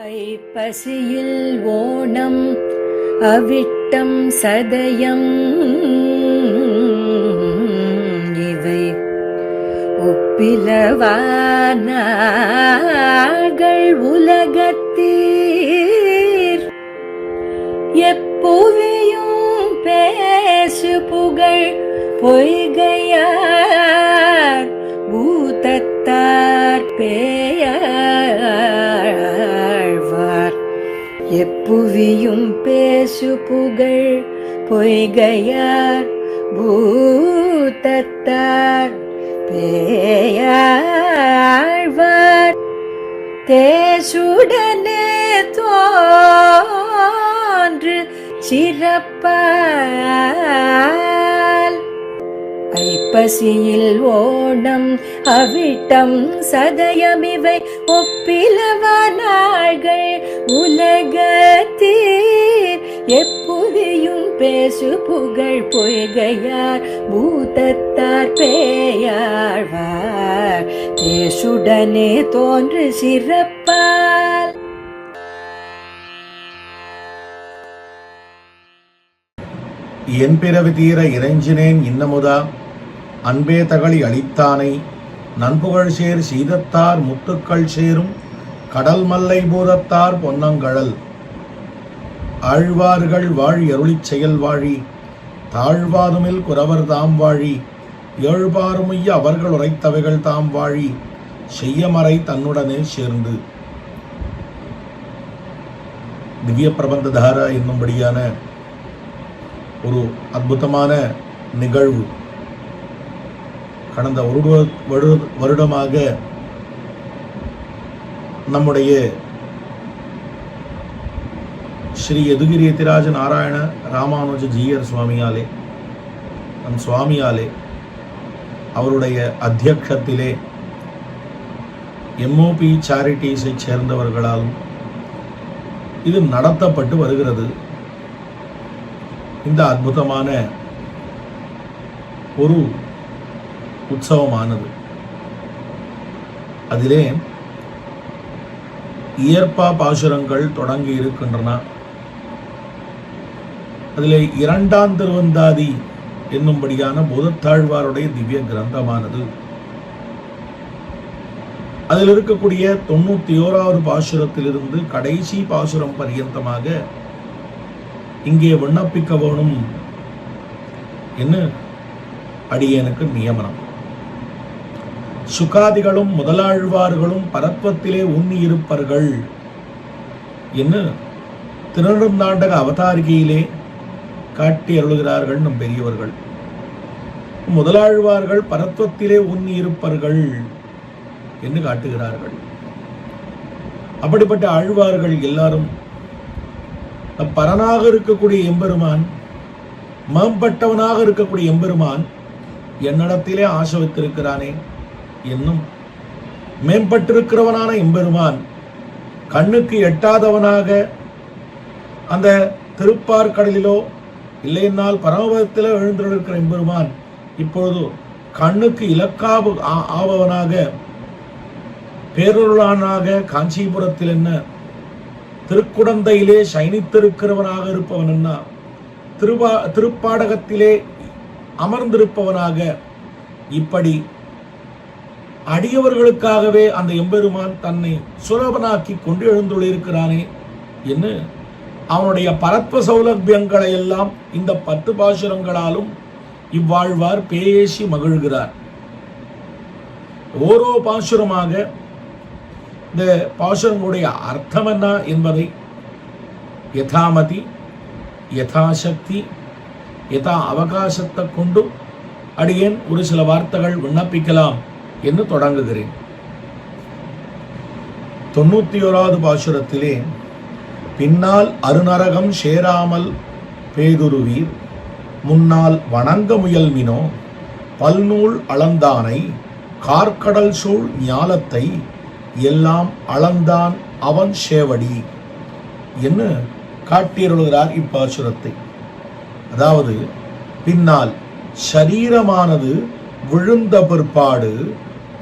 ஐப்பசியில் ஓணம் அவிட்டம் சதயம் இவை ஒப்பிலவானார்கள் உலகத்தீர் எப்புவியும் பேசு புகழ் பொய்கையார் பூதத்தார் பேயாழ்வார் எப்புவியும் பேசு புகழ் பொய்கையார் பூதத்தார் பேயாழ்வார் தேசுடனே தோன்று சிறப்பால் ஐப்பசியில் ஓணம் அவிட்டம் சதயமிவை ஒப்பிலவானார்கள் உலகத்தீர் எப்புவியும் பேசு புகழ் பொய்கையார் பூதத்தார் பேயாழ்வார் தேசுடனே தோன்று சிறப்பால். என் பிறவி தீர இறைஞ்சினேன் இன்னமுதா அன்பே தகளி அளித்தானை நண்புகழ் சேர் சீதத்தார் முத்துக்கள் சேரும் கடல் மல்லை பூதத்தார் பொன்னங்கழல் ஆழ்வார்கள் வாழி அருளிச் செயல் வாழி தாழ்வாதுமில் குறவர் தாம் வாழி ஏழ்பாறுமைய அவர்கள் உரைத்தவைகள் தாம் வாழி செய்யமறை தன்னுடனே சேர்ந்து. திவ்ய பிரபந்ததார என்னும்படியான ஒரு அற்புதமான நிகழ்வு கடந்த ஒரு வருடமாக நம்முடைய ஸ்ரீ யதுகிரி யதிராஜ நாராயண ராமானுஜ ஜீயர் சுவாமியாலே அவருடைய அத்தியக்ஷத்திலே எம்ஓபி சேரிட்டிஸை சேர்ந்தவர்களாலும் இது நடத்தப்பட்டு வருகிறது. இந்த அற்புதமான ஒரு உற்சவமானது அதிலே இயற்பா பாசுரங்கள் தொடங்கி இருக்கின்றன. அதிலே இரண்டாம் திருவந்தாதி என்னும்படியான பூதத்தாழ்வாருடைய திவ்ய கிரந்தமானது அதில் இருக்கக்கூடிய 91வது பாசுரத்திலிருந்து கடைசி பாசுரம் பரியந்தமாக இங்கே விண்ணப்பிக்க வேணும் என்ன அடியேனுக்கு நியமனம். சுகாதிகளும் முதலாழ்வார்களும் பரத்வத்திலே உண்ணி இருப்பர்கள் என்ன திருநெடுந்தாண்டக அவதாரிகையிலே காட்டி அருளுகிறார்கள் நம் பெரியவர்கள். முதலாழ்வார்கள் பரத்வத்திலே உண்ணி இருப்பர்கள் என்று காட்டுகிறார்கள். அப்படிப்பட்ட ஆழ்வார்கள் எல்லாரும் பரனாக இருக்கக்கூடிய எம்பெருமான், மேம்பட்டவனாக இருக்கக்கூடிய எம்பெருமான் என்னிடத்திலே ஆசை வைத்திருக்கிறானே என்னும் மேம்பட்டிருக்கிறவனான எம்பெருமான் கண்ணுக்கு எட்டாதவனாக அந்த திருப்பார்கடலிலோ இல்லையென்னால் பரமபதத்திலோ எழுந்திருக்கிற எம்பெருமான் இப்பொழுது கண்ணுக்கு இலக்காவு ஆபவனாக பேரொருளானாக காஞ்சிபுரத்தில் என்ன திருக்குடந்தையிலே சயனித்திருக்கிறவனாக இருப்பவன் என்ன திருப்பாடகத்திலே அமர்ந்திருப்பவனாக இப்படி அடியவர்களுக்காகவே அந்த எம்பெருமான் தன்னை சுலபனாக்கி கொண்டு எழுந்துள்ளிருக்கிறானே என்று அவனுடைய பரத்வ சௌலபியங்களை எல்லாம் இந்த 10 பாசுரங்களாலும் இவ்வாழ்வார் பேசி மகிழ்கிறார். ஓரோ பாசுரமாக இந்த பாசுரங்களுடைய அர்த்தம் என்ன என்பதை யதாமதி யதாசக்தி யதா அவகாசத்தை கொண்டு அடியேன் ஒரு சில வார்த்தைகள் விண்ணப்பிக்கலாம் என்று தொடங்குகிறேன். 91வது பாசுரத்திலே பின்னால் அருநரகம் சேராமல் பேதுருவீர் முன்னால் வணங்க முயல்மினோ பல்நூல் அளந்தானை கார்கடல் சூழ் ஞாலத்தை எல்லாம் அளந்தான் அவன் சேவடி என்று காட்டியருள்கிறார் இப்பாசுரத்தை. அதாவது பின்னால் சரீரமானது விழுந்த பிற்பாடு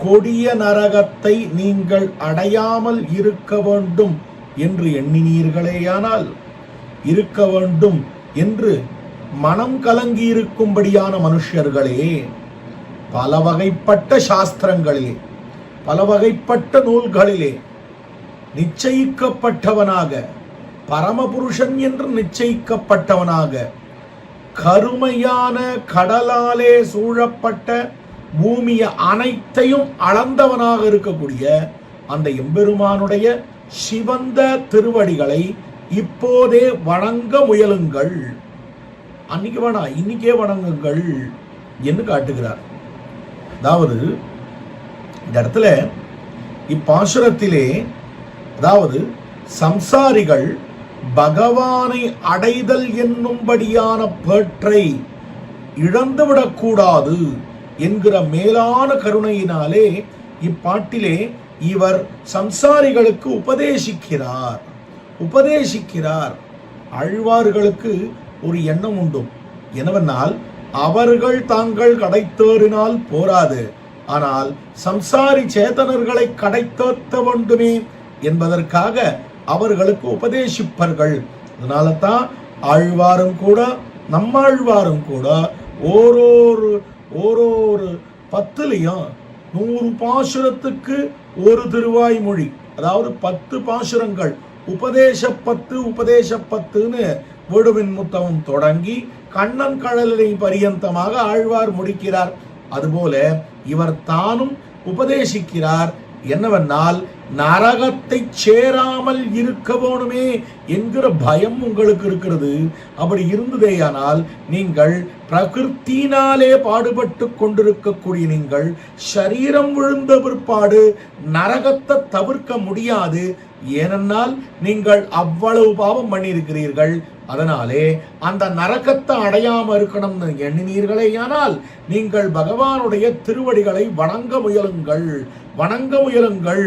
கொடிய நரகத்தை நீங்கள் அடையாமல் இருக்க வேண்டும் என்று எண்ணினீர்களேயானால் இருக்க வேண்டும் என்று மனம் கலங்கி இருக்கும்படியான மனுஷர்களே, பல வகைப்பட்ட சாஸ்திரங்களிலே, பல வகைப்பட்ட நூல்களிலே நிச்சயிக்கப்பட்டவனாக, பரமபுருஷன் என்று நிச்சயிக்கப்பட்டவனாக, கருமையான கடலாலே சூழப்பட்ட பூமிய அனைத்தையும் அளந்தவனாக இருக்கக்கூடிய அந்த எம்பெருமானுடைய சிவந்த திருவடிகளை இப்போதே வணங்க முயலுங்கள். அன்னைக்கு வேணாம், இன்னைக்கே வணங்குங்கள் என்று காட்டுகிறார். அதாவது இந்த இடத்துல இப்பாசுரத்திலே, அதாவது சம்சாரிகள் பகவானை அடைதல் என்னும்படியான பேற்றை இழந்துவிடக்கூடாது என்கிற மேலான கருணையினாலே இப்பாட்டிலே இவர் சம்சாரிகளுக்கு உபதேசிக்கிறார். ஆழ்வார்களுக்கு ஒரு எண்ணம் உண்டு. என்னவென்னால், அவர்கள் தாங்கள் கடைத்தேறினால் போராது, ஆனால் சம்சாரி சேதனர்களை கடைத்தேற்ற வேண்டுமே என்பதற்காக அவர்களுக்கு உபதேசிப்பர்கள். அதனால தான் ஆழ்வாரும் கூட நம்மாழ்வாரும் கூட ஓரோரு 10லையும் 100 பாசுரத்துக்கு ஒரு திருவாய்மொழி, அதாவது 10 பாசுரங்கள் உபதேசப்பத்துன்னு வேடுவின் முத்தமும் தொடங்கி கண்ணன் கடலை பரியந்தமாக ஆழ்வார் முடிக்கிறார். அதுபோல இவர் தானும் உபதேசிக்கிறார். என்னவென்னால், நரகத்தை சேராமல் இருக்க வேணுமே என்கிற பயம் உங்களுக்கு இருக்கிறது. அப்படி இருந்ததேயானால் நீங்கள் பிரகிருத்தினாலே பாடுபட்டு கொண்டிருக்கக்கூடிய நீங்கள் சரீரம் விழுந்த பிற்பாடு நரகத்தை தவிர்க்க முடியாது. ஏனென்னால் நீங்கள் அவ்வளவு பாவம் பண்ணியிருக்கிறீர்கள். அதனாலே அந்த நரகத்தை அடையாம இருக்கணும்னு எண்ணினீர்களேயானால் நீங்கள் பகவானுடைய திருவடிகளை வணங்க முயலுங்கள்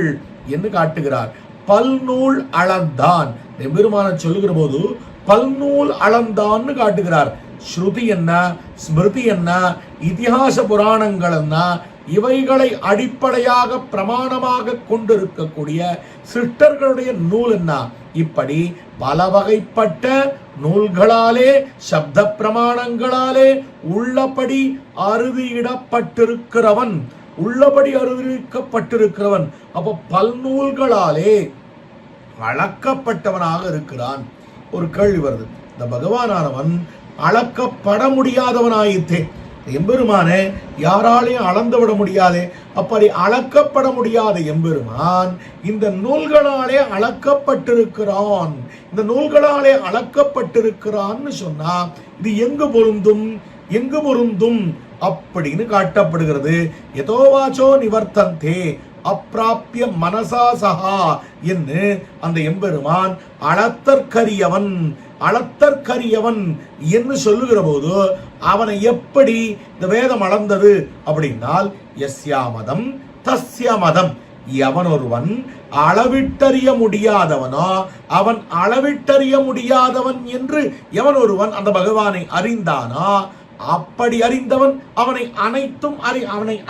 என்று காட்டுகிறார். பல்நூல் அளந்தான் எம்பெருமான சொல்லுகிற போது பல்நூல் அளந்தான்னு காட்டுகிறார். ஸ்ருதி என்ன, ஸ்மிருதி என்ன, இதிகாச புராணங்கள் என்ன, இவைகளை அடிப்படையாக பிரமாணமாக கொண்டிருக்கக்கூடிய சிஷ்டர்களுடைய நூல் என்ன, இப்படி பல வகைப்பட்ட நூல்களாலே, சப்த பிரமாணங்களாலே உள்ளபடி அறுதியிடப்பட்டிருக்கிறவன் அப்ப பல்நூல்களாலே அளக்கப்பட்டவனாக இருக்கிறான். ஒரு கேள்வி வருது, இந்த பகவானானவன் அளக்கப்பட முடியாதவனாயிற்றே, எம்பெருமானே யாராலையும் அளந்து விட முடியாதே. அப்படி அளக்கப்பட முடியாத எம்பெருமான் இந்த நூல்களாலே அளக்கப்பட்டிருக்கிறான். இந்த நூல்களாலே அளக்கப்பட்டிருக்கிறான்னு சொன்னா இது எங்கு பொருந்தும் அப்படின்னு காட்டப்படுகிறது. எதோவாச்சோ நிவர்த்தந்தே அப்பிராப்பிய மனசா சகா என்று அந்த எம்பெருமான் அளத்தற்கரியவன் என்று சொல்லுகிற போது அவனை எப்படி இந்த வேதம் அளந்தது அப்படின்னால், யஸ்யாமதம் தஸ்யமதம், எவன் ஒருவன் அளவிட்டறிய முடியாதவனோ அவன் அளவிட்டறிய முடியாதவன் என்று எவன் ஒருவன் அந்த பகவானை அறிந்தானோ அப்படி அறிந்தவன் அவனை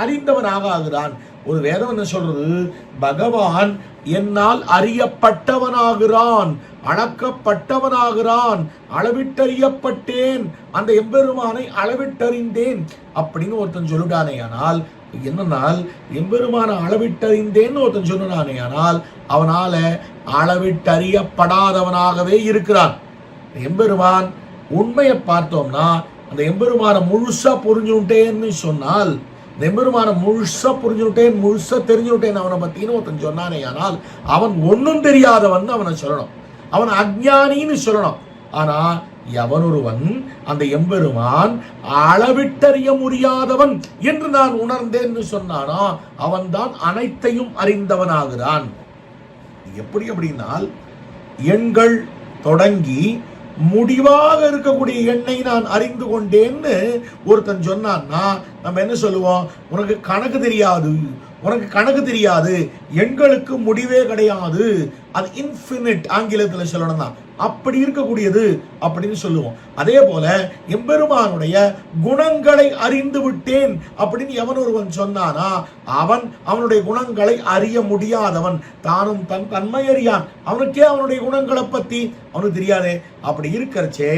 அறிந்தவனாக ஆகிறான். ஒரு வேதம் என்ன சொல்றது, பகவான் என்னால் அறியப்பட்டவனாகிறான், அளக்கப்பட்டவனாகிறான், அளவிட்டறியப்பட்டேன், அந்த எம்பெருமானை அளவிட்டறிந்தேன் அப்படின்னு ஒருத்தன் சொல்லிட்டானே. ஆனால் என்னன்னால், எம்பெருமான அளவிட்டறிந்தேன்னு ஒருத்தன் சொன்னானே, ஆனால் அவனால அளவிட்டறியப்படாதவனாகவே இருக்கிறான். எம்பெருமான் உண்மையை பார்த்தோம்னா அந்த எம்பெருமான முழுசா புரிஞ்சுட்டேன்னு சொன்னால், எம்பெருமான முழுசா புரிஞ்சுட்டேன், முழுசா தெரிஞ்சுட்டேன் அவனை பத்தின்னு ஒருத்தன் சொன்னானே, ஆனால் அவன் ஒன்னும் தெரியாதவன் அவனை சொல்லணும், அவன் அஞ்ஞானின்னு சொல்லணும். ஆனா எவனொருவன் அந்த எம்பெருமான் அளவிட்டறிய முடியாதவன் என்று நான் உணர்ந்தேன்னு சொன்னானோ அவன்தான் அனைத்தையும் அறிந்தவனாகிறான். எப்படி அப்படின்னால், எண்கள் தொடங்கி முடிவாக இருக்கக்கூடிய எண்ணை நான் அறிந்து கொண்டேன்னு ஒருத்தன் சொன்னான்னா நம்ம என்ன சொல்லுவோம், உனக்கு கணக்கு தெரியாது, உனக்கு கணக்கு தெரியாது, எண்களுக்கு முடிவே கிடையாது, அது இன்ஃபினிட் ஆங்கிலத்தில் சொல்லணும்னா அப்படி இருக்கக்கூடியது அப்படின்னு சொல்லுவோம். அதே போல எம்பெருமானுடைய குணங்களை அறிந்து விட்டேன் அப்படின்னு எவன் ஒருவன் சொன்னானா அவனுடைய குணங்களை அறிய முடியாதவன். தானும் தன் தன்மை அறியான், அவனுக்கே அவனுடைய குணங்களை பத்தி அவனுக்கு தெரியாதே. அப்படி இருக்கிறச்சே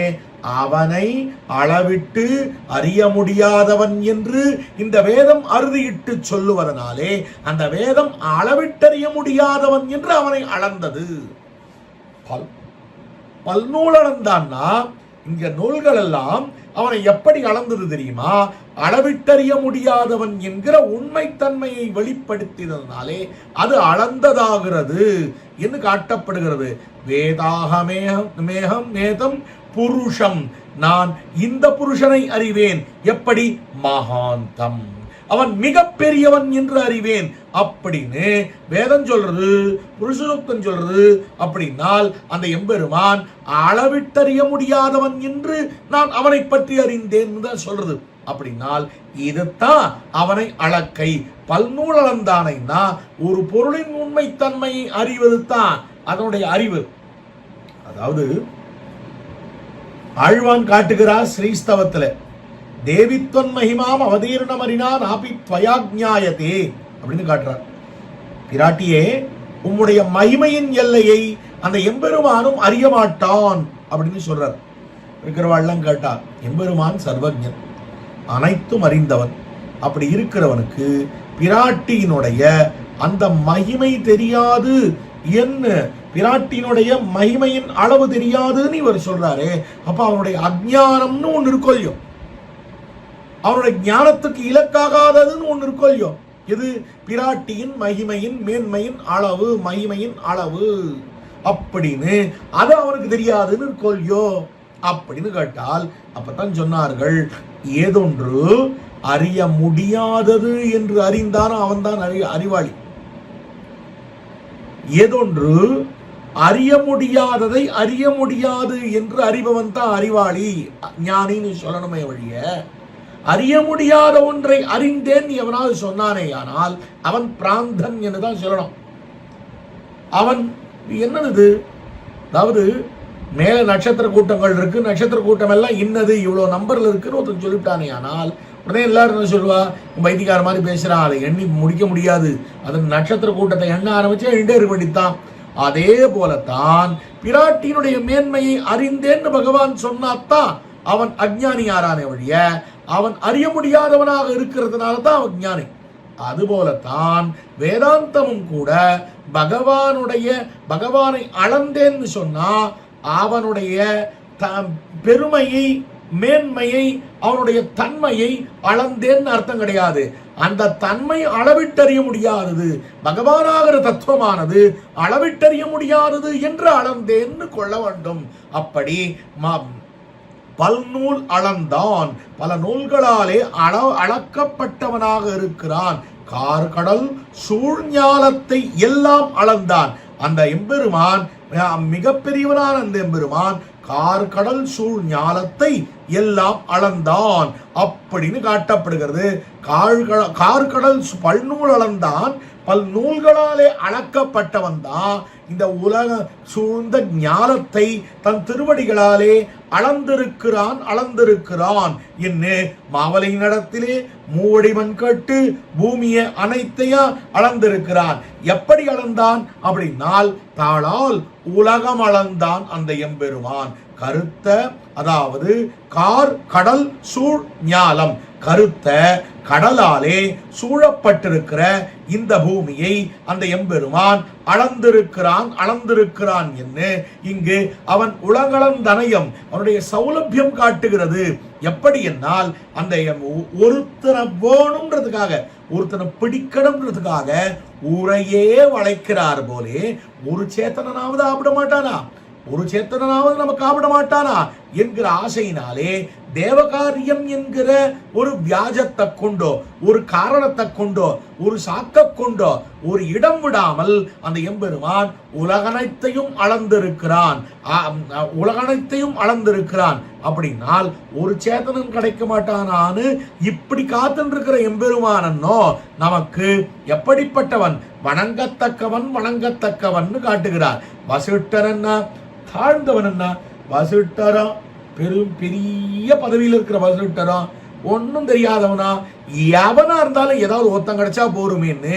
அவனை அளவிட்டு அறிய முடியாதவன் என்று இந்த வேதம் அறுதியிட்டு சொல்லுவதனாலே அந்த வேதம் அளவிட்டறிய முடியாதவன் என்று அவனை அளந்தது. பல்நூல் அளந்தான்னா இங்க நூல்கள் எல்லாம் அவனை எப்படி அளந்தது தெரியுமா? அளவிட்டறிய முடியாதவன் என்கிற உண்மைத்தன்மையை வெளிப்படுத்தினதுனாலே அது அளந்ததாகிறது என்று காட்டப்படுகிறது. வேதாகமேகம் நேதம் புருஷம், நான் இந்த புருஷனை அறிவேன். எப்படி? மகாந்தம், அவன் மிக பெரியவன் என்று அறிவேன் அப்படின்னு வேதம் சொல்றது, புருஷோக்தம் சொல்றது. அப்படின்னால் அந்த எம்பெருமான் அளவிட்டறிய முடியாதவன் என்று நான் அவனை பற்றி அறிந்தேன் தான் சொல்றது. அப்படின்னால் இதுதான் அவனை அளக்கை. பல்நூல் அளந்தானைன்னா ஒரு பொருளின் உண்மைத்தன்மையை அறிவது தான் அதனுடைய அறிவு. அதாவது ஆழ்வான் காட்டுகிறார் ஸ்ரீஸ்தவத்தில், தேவித்வன் மகிமாம் அவதீர்ணம் அறினான் ஆபி துவயாக்ஞாயதே அப்படின்னு காட்டுறார். பிராட்டியே, உம்முடைய மகிமையின் எல்லையை அந்த எம்பெருமானும் அறிய மாட்டான் அப்படின்னு சொல்றார். இருக்கிறவாள்லாம் கேட்டார், எம்பெருமான் சர்வஜன், அனைத்தும் அறிந்தவன். அப்படி இருக்கிறவனுக்கு பிராட்டியினுடைய அந்த மகிமை தெரியாது, என்ன பிராட்டியினுடைய மகிமையின் அளவு தெரியாதுன்னு இவர் சொல்றாரு. அப்ப அவனுடைய அஜ்ஞானம்னு ஒன்று இருக்கொல்லையோ, அவனுடைய ஞானத்துக்கு இலக்காகாததுன்னு ஒன்று இருக்கொல்லையோ. இது பிராட்டியின் மகிமையின் மேன்மையின் அளவு, மகிமையின் அளவு அப்படின்னு அது அவனுக்கு தெரியாதுன்னு இருக்கொல்லையோ அப்படின்னு கேட்டால், அப்பதான் சொன்னார்கள், ஏதொன்று அறிய முடியாதது என்று அறிந்தானோ அவன் தான் அறிவாளி. ஏதொன்று அறிய முடியாததை அறிய முடியாது என்று அறிபவன் தான் அறிவாளி, ஞானின்னு சொல்லணுமே வழிய. அறிய முடியாத ஒன்றை அறிந்தேன் எவனாவது சொன்னானே ஆனால் அவன் பிராந்தன் என்று தான் சொல்லணும். அவன் என்னது, அதாவது மேல நட்சத்திர கூட்டங்கள் இருக்கு, நட்சத்திர கூட்டம் எல்லாம் இன்னது இவ்வளவு நம்பர்ல இருக்குன்னு ஒருத்தன் சொல்லிவிட்டானே ஆனால் உடனே எல்லாரும் என்ன சொல்லுவா, வைத்தியக்கார மாதிரி பேசுறான், அதை எண்ணி முடிக்க முடியாது, அது நட்சத்திர கூட்டத்தை எண்ண ஆரம்பிச்சு எண்ணே இருக்க வேண்டித்தான். அதே போலத்தான் பிராட்டியினுடைய மேன்மையை அறிந்தேன்னு பகவான் சொன்னாத்தான் அவன் அஞ்ஞானி ஆறானே வழிய அவன் அறிய முடியாதவனாக இருக்கிறதுனால தான் அவன் ஞானி. அதுபோலத்தான் வேதாந்தமும் கூட பகவானை அளந்தேன்னு சொன்னா அவனுடைய பெருமையை, மேன்மையை, அவனுடைய தன்மையை அளந்தேன்னு அர்த்தம் கிடையாது. அந்த தன்மை அளவிட்டறிய முடியாதது, பகவானாகிற தத்துவமானது அளவிட்டறிய முடியாதது என்று அளந்தேன்னு கொள்ள வேண்டும். அப்படி பல்நூல் அளந்தான், பல நூல்களாலே அளக்கப்பட்டவனாக இருக்கிறான். கார்கடல் சூழ்ஞாலத்தை எல்லாம் அளந்தான். அந்த எம்பெருமான் மிக பெரியவனான அந்த எம்பெருமான் கார்கடல் சூழ் ஞாலத்தை எல்லாம் அளந்தான் அப்படின்னு காட்டப்படுகிறது. கார்கடல் பல்நூல் அளந்தான், பல் நூல்களாலே அளக்கப்பட்டவன் தான் இந்த உலக சூழ்ந்த ஞானத்தை தன் திருவடிகளாலே அளந்திருக்கிறான் என்று மாவலை நடத்திலே மூவடிமன் கட்டு பூமியை அனைத்தையா அளந்திருக்கிறான். எப்படி அளந்தான் அப்படின்னால் தாளால் உலகம் அளந்தான் அந்த எம்பெருமான். கருத்த, அதாவது கார் கடல் சூழ் ஞாலம், கருத்த கடலாலே சூழப்பட்டிருக்கிற இந்த பூமியை அந்த எம்பெருமான் அளந்திருக்கிறான் என்று இங்கு அவன் உலகளந்தனயம் அவனுடைய சௌலபியம் காட்டுகிறது. எப்படி என்னால் அந்த ஒருத்தனை வேணும்ன்றதுக்காக, ஒருத்தனை பிடிக்கணும்ன்றதுக்காக ஊரையே வளைக்கிறார் போலே ஒரு சேத்தனாவது ஆப்பிட மாட்டானா, ஒரு சேத்தனாவது நமக்கு ஆப்பிட மாட்டானா என்கிற ஆசையினாலே தேவகாரியம் என்கிற ஒரு வியாஜத்தை கொண்டோ, ஒரு காரணத்தை கொண்டோ, ஒரு சாக்க கொண்டோ ஒரு இடம் விடாமல் அந்த எம்பெருமான் உலகனைத்தையும் அளந்திருக்கிறான். உலகனைத்தையும் அளந்திருக்கிறான் அப்படின்னால் ஒரு சேத்தனம் கிடைக்க மாட்டானான்னு இப்படி காத்துருக்கிற எம்பெருமானோ நமக்கு எப்படிப்பட்டவன், வணங்கத்தக்கவன் வணங்கத்தக்கவன் காட்டுகிறார். வசிட்டர் என்ன, தாழ்ந்தவன் என்ன, வசிட்டரா பெரிய பதவியில் இருக்கிற வசிட்டரா ஒன்னும் தெரியாதவனா, எவனா இருந்தாலும் ஏதாவது ஒருத்தம் கிடைச்சா போருமேன்னு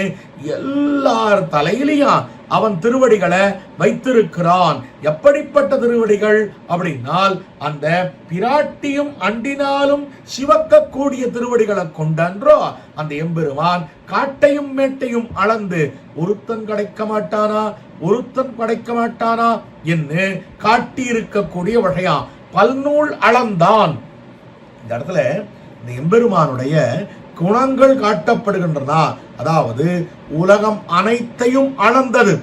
எல்லார் தலையிலையும் அவன் திருவடிகளை வைத்திருக்கிறான். எப்படிப்பட்ட திருவடிகள் அப்படின்னால் அந்த பிராட்டியும் அண்டினாலும் சிவக்கக்கூடிய திருவடிகளை கொண்டன்றோ அந்த எம்பெருமான் காட்டையும் மேட்டையும் அளந்து ஒருத்தன் கிடைக்க மாட்டானா, ஒருத்தன் கிடைக்க மாட்டானா என்று காட்டி இருக்கக்கூடிய வகையா பல்நூல் அளந்தான். இந்த இடத்துல இந்த எம்பெருமானுடைய குணங்கள் காட்டப்படுகின்றன. அதாவது உலகம் அனைத்தையும் அளந்தது.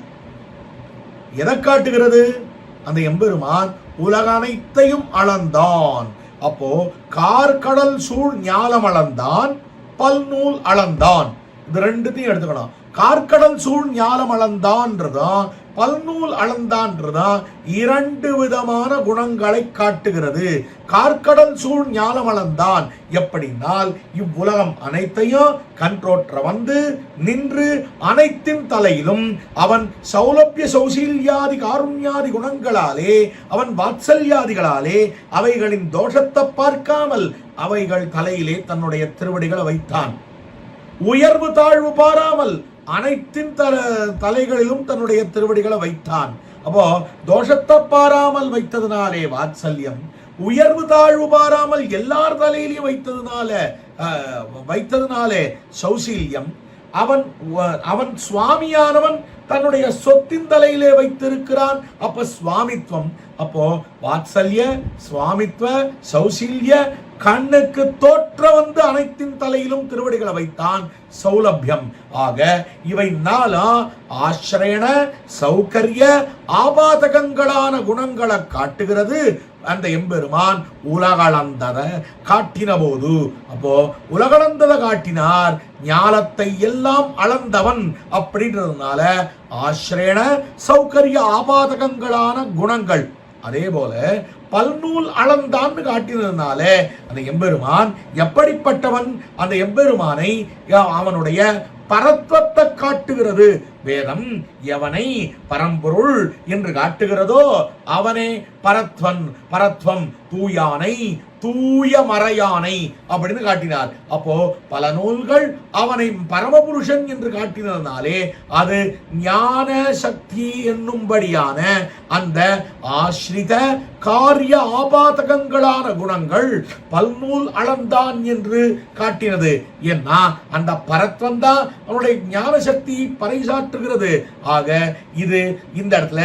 எதை காட்டுகிறது? அந்த எம்பெருமான் உலக அனைத்தையும் அளந்தான். அப்போ கார்கடல் சூழ் ஞாலம் அளந்தான், பல்நூல் அளந்தான். இது ரெண்டுத்தையும் எடுத்துக்கணும். கார்கடல் சூழ் ஞாலம் அளந்தான்றதான் பல்நூல் அளந்தான்றதான் இரண்டு விதமான குணங்களை காட்டுகிறது. கார்கடல் சூழ் ஞானம் அளந்தான் எப்படினால் இவ்வுலகம் அனைத்தையும் கன்றோற்ற வந்து நின்று அனைத்தின் தலையிலும் அவன் சௌலபிய சௌசீல்யாதி காருண்யாதி குணங்களாலே, அவன் வாத்சல்யாதிகளாலே அவைகளின் தோஷத்தை பார்க்காமல் அவைகள் தலையிலே தன்னுடைய திருவடிகளை வைத்தான். உயர்வு தாழ்வு பாராமல் அனைத்தின் தலைகளிலும் தன்னுடைய திருவடிகளை வைத்தான். அப்போ தோஷத்தை பாராமல் வைத்ததுனாலே வாத்சல்யம், உயர்வு தாழ்வு பாராமல் எல்லார் தலையிலையும் வைத்ததுனாலே சௌசீல்யம். அவன் சுவாமியானவன் தன்னுடைய சொத்தின் தலையிலே வைத்திருக்கிறான். அப்ப சுவாமித்வம். அப்போ வாத்சல்ய, சுவாமித்வ, சௌசீல்ய கண்ணுக்கு தோற்ற வந்து அனைத்தின் தலையிலும் திருவடிகளை வைத்தான். சௌலபியம். ஆக இவை நாளா ஆசிரயண சௌகரிய ஆபாதகங்களான குணங்களை காட்டுகிறது அந்த எம்பெருமான் உலகளந்தத காட்டின போது. அப்போ உலகளந்தத காட்டினார், ஞானத்தை எல்லாம் அளந்தவன் அப்படின்றதுனால ஆசிரயண சௌகரிய ஆபாதகங்களான குணங்கள். அதே போல பல்நூல் அளந்தான்னு காட்டினதுனால அந்த எம்பெருமான் எப்படிப்பட்டவன், அந்த எம்பெருமானை அவனுடைய பரத்வத்தை காட்டுகிறது. வேதம் எவனை பரம்பொருள் என்று காட்டுகிறதோ அவனே பரத்வன், பரத்வம் தூயானை, தூய மறையானை அப்படின்னு காட்டினார். அப்போ பல நூல்கள் அவனை பரமபுருஷன் என்று காட்டினதுனாலே அது ஞான சக்தி என்னும்படியான அந்த ஆஸ்ரித காரிய ஆபாதகங்களான குணங்கள் பல்நூல் அளந்தான் என்று காட்டினது. ஏன்னா அந்த பரத்வம் தான் அவனுடைய ஞான சக்தி பறைசாற்றுகிறது. ஆக இது இந்த இடத்துல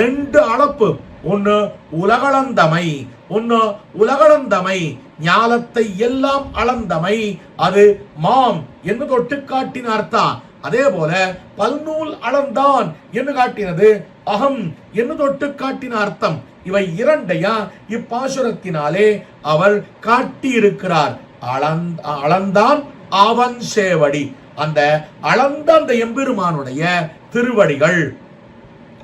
ரெண்டு அளப்பு. ஒன்னு உலகளந்தமை, ஒன்னு உலகளந்தமை ஞானத்தை எல்லாம் அளந்தமை. அது மாம் என்று தொட்டு காட்டின அர்த்தம். அதே போல பல்நூல் அளந்தான் என்று காட்டினது அகம் என்று தொட்டு காட்டின அர்த்தம். இவை இரண்டையா இப்பாசுரத்தினாலே அவர் காட்டி இருக்கிறார். அளந்தான் அவன் சேவடி. அந்த அளந்த அந்த எம்பெருமானுடைய திருவடிகள்,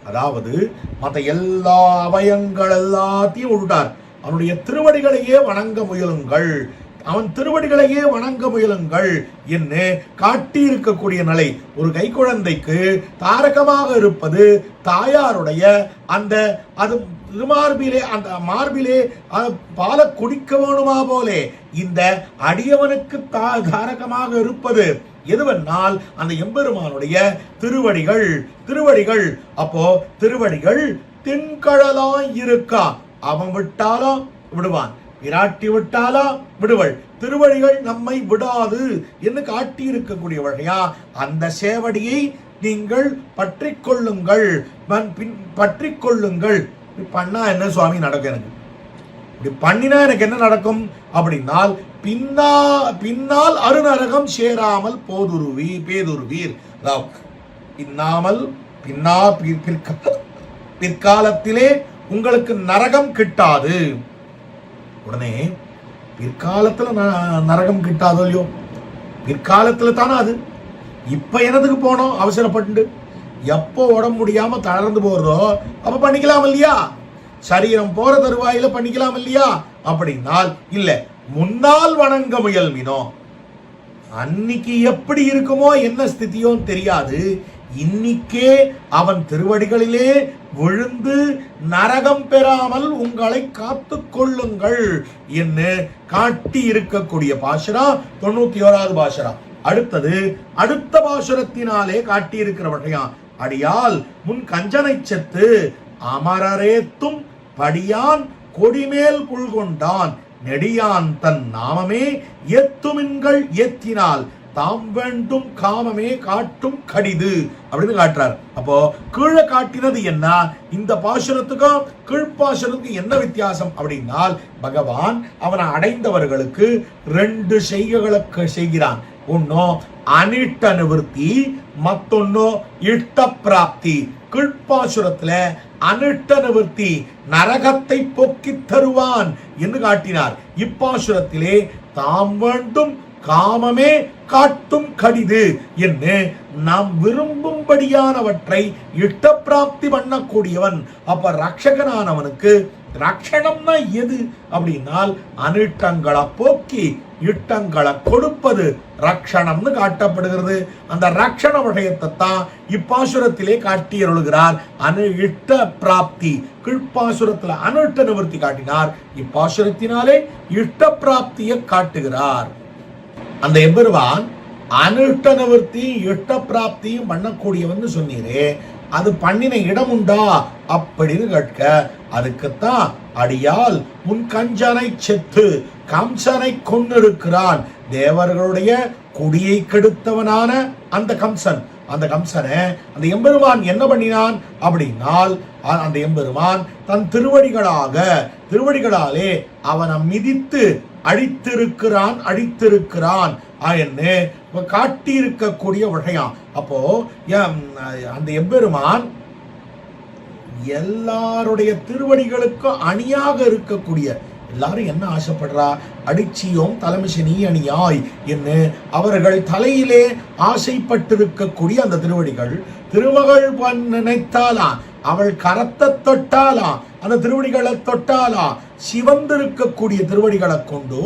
அதாவது மற்ற எல்லா அவயங்கள் எல்லாத்தையும் விட்டார். அவனுடைய திருவடிகளையே வணங்க முயலுங்கள், அவன் திருவடிகளையே வணங்க முயலுங்கள் என்று காட்டி இருக்கக்கூடிய நிலை. ஒரு கைக்குழந்தைக்கு தாரகமாக இருப்பது தாயாருடைய அந்த அது திருமார்பிலே, அந்த மார்பிலே பால குடிக்க வேணுமா போலே இந்த அடியவனுக்கு தாரகமாக இருப்பது எதுவென்னால் அந்த எம்பெருமானுடைய திருவடிகள். திருவடிகள் அப்போ திருவடிகள் தென்கடலாய் இருக்கா. அவன் விட்டாலும் விடுவான், விராட்டி விட்டாலா விடுவள். திருவடிகள் நம்மை விடாது என்று காட்டி இருக்கக்கூடிய வகையா அந்த சேவடியை நீங்கள் பற்றி கொள்ளுங்கள், பற்றி கொள்ளுங்கள். பண்ணா என்ன சுவாமி நடக்கும்? எனக்கு இப்படி பண்ணினா எனக்கு என்ன நடக்கும் அப்படின்னால் பின்னால் அருநரகம் சேராமல் பேதுருவீர். பின்னாமல் பிற்காலத்திலே உங்களுக்கு நரகம் கிட்டாது. உடனே பிற்காலத்துல நரகம் கிட்டாதோ இல்லையோ, பிற்காலத்துல தானே அது. இப்ப என்னதுக்கு போனோம் அவசரப்பட்டு? எப்போ உடம்பு முடியாம தளர்ந்து போறதோ அப்ப பண்ணிக்கலாம் இல்லையா? சரீரம் போற தருவாயில பண்ணிக்கலாம் இல்லையா? அப்படின்னால் இல்ல, முன்னால் வணங்க முயல்வினோ. அன்னைக்கு எப்படி இருக்குமோ என்ன ஸ்திதியோ தெரியாது, இன்னிக்கே அவன் திருவடிகளிலே விழுந்து நரகம் பெறாமல் உங்களை காத்து கொள்ளுங்கள் என்று காட்டி இருக்கக்கூடிய பாசுரம் 91வது பாசுரம். அடுத்தது அடுத்த பாசுரத்தினாலே காட்டி இருக்கிற வகையான் அடியால் முன் கஞ்சனை செத்து அமரரேத்தும் படியான் கொடிமேல் புல்கொண்டான் நெடியான் தன் நாமமே ஏத்துமின்கள் ஏத்தினால் தாம் வேண்டும் காமமே காட்டும் கடிது அப்படின்னு காட்டுறார். அப்போ கீழே காட்டினது என்ன, இந்த பாசுரத்துக்கும் கீழ்பாசுரத்துக்கும் என்ன வித்தியாசம் அப்படின்னால், பகவான் அவனை அடைந்தவர்களுக்கு 2 செய்கைகளுக்கு செய்கிறான். ஒன்னோ அனிட்ட நிவர்த்தி, மத்தொன்னோ இஷ்ட பிராப்தி. கீழ்பாசுரத்துல அனிட்ட நிவர்த்தி, நரகத்தை போக்கி தருவான் என்று காட்டினார். இப்பாசுரத்திலே தாம் வேண்டும் காமமே காட்டும் கடிது என்று நாம் விரும்பும்படியானவற்றை இஷ்ட பிராப்தி பண்ணக்கூடியவன். அப்ப ரட்சகனானவனுக்கு ரட்சணம்னா எது அப்படின்னால் அனிட்டங்களை போக்கி இட்டங்களை கொடுப்பது ரட்சணம்னு காட்டப்படுகிறது. அந்த ரட்சண விஷயத்தை தான் இப்பாசுரத்திலே காட்டி அருளுகிறார். இட்ட பிராப்தி கீழ்ப்பாசுரத்துல அனிட்ட நிவர்த்தி காட்டினார், இப்பாசுரத்தினாலே இஷ்ட பிராப்தியை காட்டுகிறார். அந்த எம்பெருமான் அனிஷ்ட நிவர்த்தி இஷ்ட பிராப்தியும் பண்ணக்கூடியவன் சொன்னீரே, அது பண்ணின இடம் உண்டா அப்படின்னு கேட்க, அதுக்குத்தான் அடியால் முன் கஞ்சனை செத்து கம்சனை கொன்னிருக்கிறான். தேவர்களுடைய குடியை கெடுத்தவனான அந்த கம்சன், அந்த கம்சனை அந்த எம்பெருமான் என்ன பண்ணினான் அப்படின்னால், அந்த எம்பெருமான் தன் திருவடிகளாலே அவனை மிதித்து அழித்திருக்கிறான் என்று காட்டி இருக்கக்கூடிய விஷயம். அப்போ அந்த எம்பெருமான் எல்லாருடைய திருவடிகளுக்கும் அணியாக இருக்கக்கூடிய, எல்லாரும் என்ன ஆசைப்படுறா, அடிச்சியோம் தலைமிசனி அணியாய் என்று அவர்கள் தலையிலே ஆசைப்பட்டிருக்கக்கூடிய அந்த திருவடிகள், திருமகள் நினைத்தாலாம், அவள் கரத்தை தொட்டாலாம், அந்த திருவடிகளை தொட்டாலாம், சிவந்திருக்கக்கூடிய திருவடிகளை கொண்டு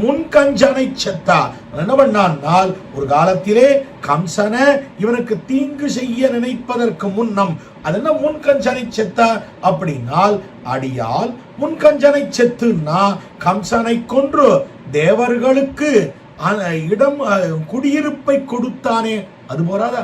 முன் கஞ்சனை செத்தா. என்ன பண்ணால், ஒரு காலத்திலே கம்சனை இவனுக்கு தீங்கு செய்ய நினைப்பதற்கு முன்னம், அது என்ன முன் கஞ்சனை செத்தா அப்படின்னால், அடியால் முன் கஞ்சனை செத்துன்னா கம்சனை கொன்று தேவர்களுக்கு இடம் குடியிருப்பை கொடுத்தானே, அது போறாதா?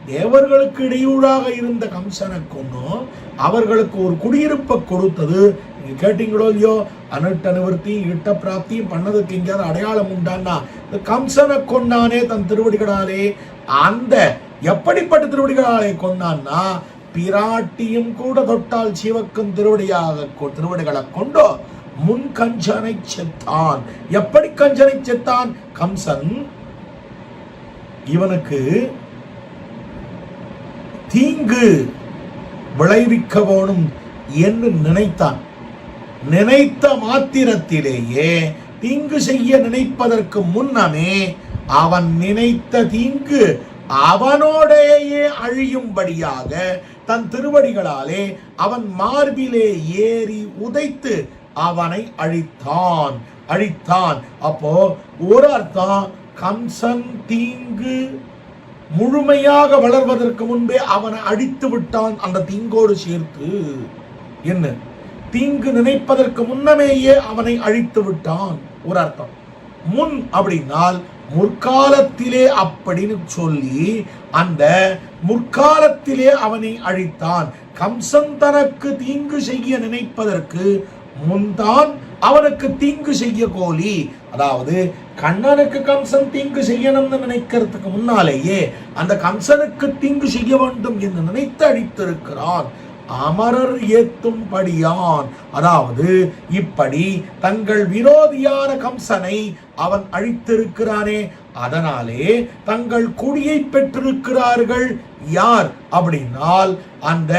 தேவர்களுக்கு இடையூறாக இருந்த கம்சனை கொன்னும் அவர்களுக்கு ஒரு குடியிருப்பை கொடுத்தது. நீங்க கேட்டீங்களோ இல்லையோ, அனிட்ட நிவர்த்தி இட்ட பிராப்தியும் பண்ணதுக்கு எங்கேயாவது அடையாளம் உண்டான்னா, கம்சனை கொண்டானே தன் திருவடிகளாலே. அந்த எப்படிப்பட்ட திருவடிகளாலே கொண்டான்னா, பிராட்டியும் கூட தொட்டால் சிவக்கும் திருவடிகளை கொண்டோ முன் கஞ்சனை செத்தான். எப்படி கஞ்சனை செத்தான்? கம்சன் இவனுக்கு தீங்கு விளைவிக்க வேணும் என்று நினைத்தான். நினைத்த மாத்திரத்திலேயே தீங்கு செய்ய நினைப்பதற்கு முன்னமே அவன் நினைத்த தீங்கு அவனோடையே அழியும்படியாக தன் திருவடிகளாலே அவன் மார்பிலே ஏறி உதைத்து அவனை அழித்தான். அப்போ ஒரு அர்த்தம், கம்சன் தீங்கு முழுமையாக வளர்வதற்கு முன்பே அவனை அழித்து விட்டான், அந்த தீங்கோடு சேர்த்து. என்ன தீங்கு நினைப்பதற்கு முன்னமேயே அவனை அழித்து விட்டான் ஒரு அர்த்தம். முன் அப்படின்னால் முற்காலத்திலே அப்படின்னு சொல்லி அந்த முற்காலத்திலே அவனை அழித்தான். கம்சன் தனக்கு தீங்கு செய்ய நினைப்பதற்கு முன்தான் அவனுக்கு தீங்கு செய்ய கோலி. அதாவது கண்ணனுக்கு கம்சன் தீங்கு செய்யணும்னு நினைக்கிறதுக்கு முன்னாலேயே அந்த கம்சனுக்கு தீங்கு செய்ய வேண்டும் என்று நினைத்து அழித்திருக்கிறான். அமரர் ஏத்தும்படியான், அதாவது இப்படி தங்கள் விரோதியான கம்சனை அவன் அழித்திருக்கிறானே. அதனாலே தங்கள் குடியை பெற்றிருக்கிறார்கள். யார் அப்படின்னால் அந்த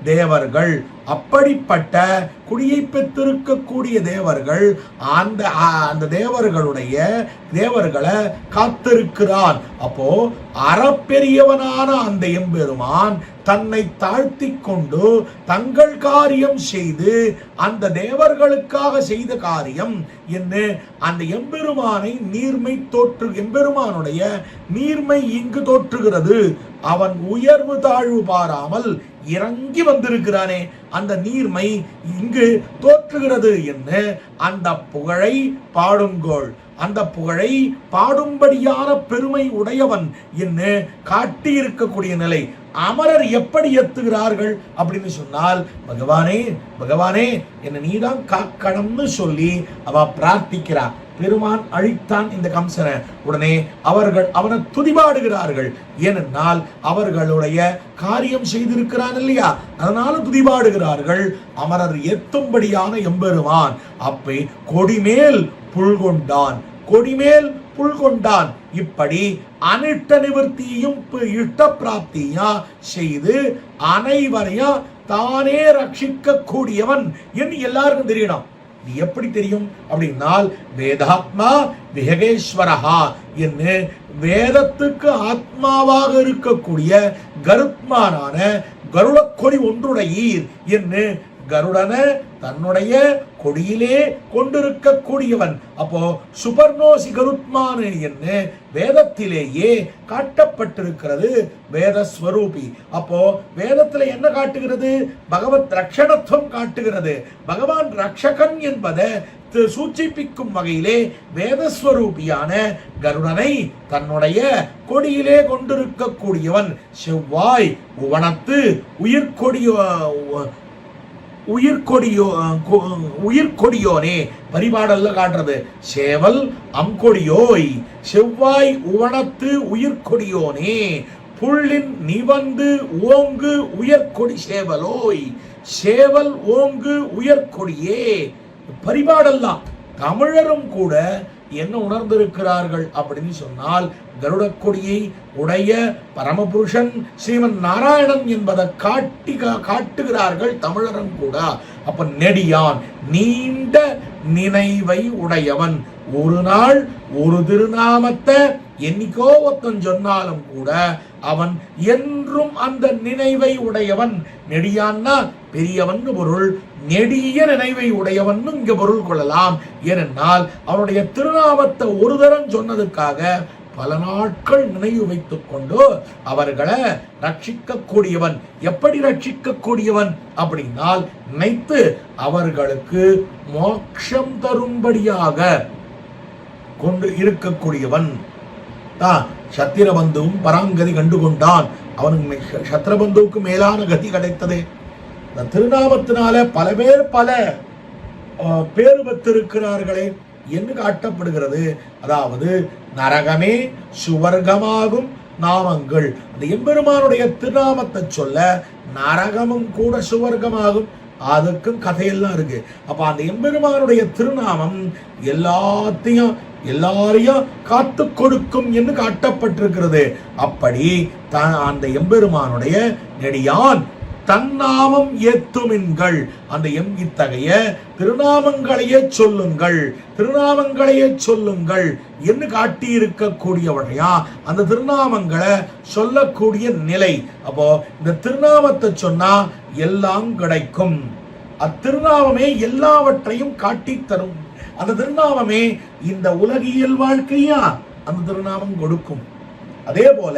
தேவர்கள். அப்படிப்பட்ட குடியை பெற்றிருக்கக்கூடிய தேவர்கள் அந்த தேவர்களை காத்திருக்கிறான். அப்போ அறப்பெரியவனான அந்த எம்பெருமான் தன்னை தாழ்த்தி கொண்டு தங்கள் காரியம் செய்து அந்த தேவர்களுக்காக செய்த காரியம் என்ன? அந்த எம்பெருமானை நீர்மை எம்பெருமானுடைய நீர்மை இங்கு தோற்றுகிறது. அவன் உயர்வு தாழ்வு பாராமல் இறங்கி வந்திருக்கிறானே, அந்த நீர்மை இங்கு தோற்றுகிறது என்ன? அந்த புகழை பாடுங்கோள், அந்த புகழை பாடும்படியான பெருமை உடையவன் என்ன காட்டி இருக்கக்கூடிய நிலை. அமரர் எப்படி எத்துகிறார்கள் அப்படின்னு சொன்னால், பகவானே பகவானே என்ன நீதான் காக்கணும்னு சொல்லி அவ பிரார்த்திக்கிறார். பெருமான் அழித்தான் இந்த கம்சனை. உடனே அவர்கள் அவனை துதிபாடுகிறார்கள். ஏனென்றால் அவர்களுடைய காரியம் செய்திருக்கிறான் இல்லையா, அதனால துதிபாடுகிறார்கள். அமரர் எத்தும்படியான எம்பெருமான் அப்பை கொடிமேல் புல்கொண்டான், கொடிமேல் புல்கொண்டான். இப்படி அனிட்ட நிவர்த்தியும் இஷ்ட பிராப்தியா செய்து அனைவரையும் தானே ரட்சிக்க கூடியவன் என்று எல்லாருக்கும் தெரியணும். இது எப்படி தெரியும் அப்படின்னால், வேதாத்மா விஹகேஸ்வரஹா என்று வேதத்துக்கு ஆத்மாவாக இருக்கக்கூடிய கருத்மானான கருடக்கொடி ஒன்றுடையீர் என்று கருடன தன்னுடைய கொடியிலே கொண்டிருக்கக்கூடியவன். அப்போ சுபர்ணோசி கருத்மானு என்று வேதத்திலேயே காட்டப்பட்டிருக்கிறது வேதஸ்வரூபி. அப்போ வேதத்துல என்ன காட்டுகிறது? பகவத் ரக்ஷணத்துவம் காட்டுகிறது. பகவான் ரக்ஷகன் என்பதை சூச்சிப்பிக்கும் வகையிலே வேதஸ்வரூபியான கருடனை தன்னுடைய கொடியிலே கொண்டிருக்கக்கூடியவன். செவ்வாய் உவனத்து உயிர்கொடியோனே பரிபாடல்ல காட்டுறது. சேவல் அங்கொடியோய் செவ்வாய் உவனத்து உயிர்கொடியோனே புள்ளின் நிவந்து ஓங்கு உயர்கொடி சேவலோய், சேவல் ஓங்கு உயர்கொடியே. பரிபாடல்லாம் தமிழரும் கூட என்ன உணர்ந்திருக்கிறார்கள் அப்படின்னு சொன்னால், கருடக்கொடியை உடைய பரமபுருஷன் ஸ்ரீமன் நாராயணன் என்பதை காட்டுகிறார்கள் தமிழரும் கூட. அப்ப நெடியான் நீண்ட நினைவை உடையவன். ஒரு நாள் ஒரு திருநாமத்தை என்னைக்கோ ஒருத்தன் சொன்னாலும் கூட அவன் என்றும் அந்த நினைவை உடையவன். நெடியான்னா பெரியவன் பொருள், நெடிய நினைவை உடையவன் இங்க பொருள் கொள்ளலாம். ஏனென்றால் அவனுடைய திருநாமத்தை ஒரு தரம் சொன்னதுக்காக பல நாட்கள் நினைவு வைத்துக் கொண்டு அவர்களை ரட்சிக்க கூடியவன். எப்படி ரட்சிக்க கூடியவன் அப்படின்னால், நினைத்து அவர்களுக்கு மோட்சம் தரும்படியாக கொண்டு இருக்கக்கூடியவன். சத்திரபந்துவும் பராங்கதி கண்டு கொண்டான். அவனுக்கு சத்திரபந்துவுக்கு மேலான கதி கிடைத்தது. இந்த திருநாமத்தினால பல பேர் பல பேறு பெற்றிருக்கிறார்களே என்று காட்டப்படுகிறது. அதாவது நரகமே சுவர்க்கமாகும் நாமங்கள். அந்த எம்பெருமானுடைய திருநாமத்தை சொல்ல நரகமும் கூட சுவர்க்கமாகும். அதுக்கும் கதையெல்லாம் இருக்கு. அப்ப அந்த எம்பெருமானுடைய திருநாமம் எல்லாரையும் காத்து கொடுக்கும் என்று காட்டப்பட்டிருக்கிறது. அப்படி அந்த எம்பெருமானுடைய நெடியான் தன்னாமம் ஏத்துமின்கள். அந்த இத்தகைய திருநாமங்களையே சொல்லுங்கள், திருநாமங்களையே சொல்லுங்கள் என்று காட்டியிருக்கக்கூடியவனையா அந்த திருநாமங்களை சொல்லக்கூடிய நிலை. அப்போ இந்த திருநாமத்தை சொன்னா எல்லாம் கிடைக்கும். அத்திருநாமமே எல்லாவற்றையும் காட்டி தரும். அந்த திருநாமமே இந்த உலகியல் வாழ்க்கையா அந்த திருநாமம் கொடுக்கும். அதே போல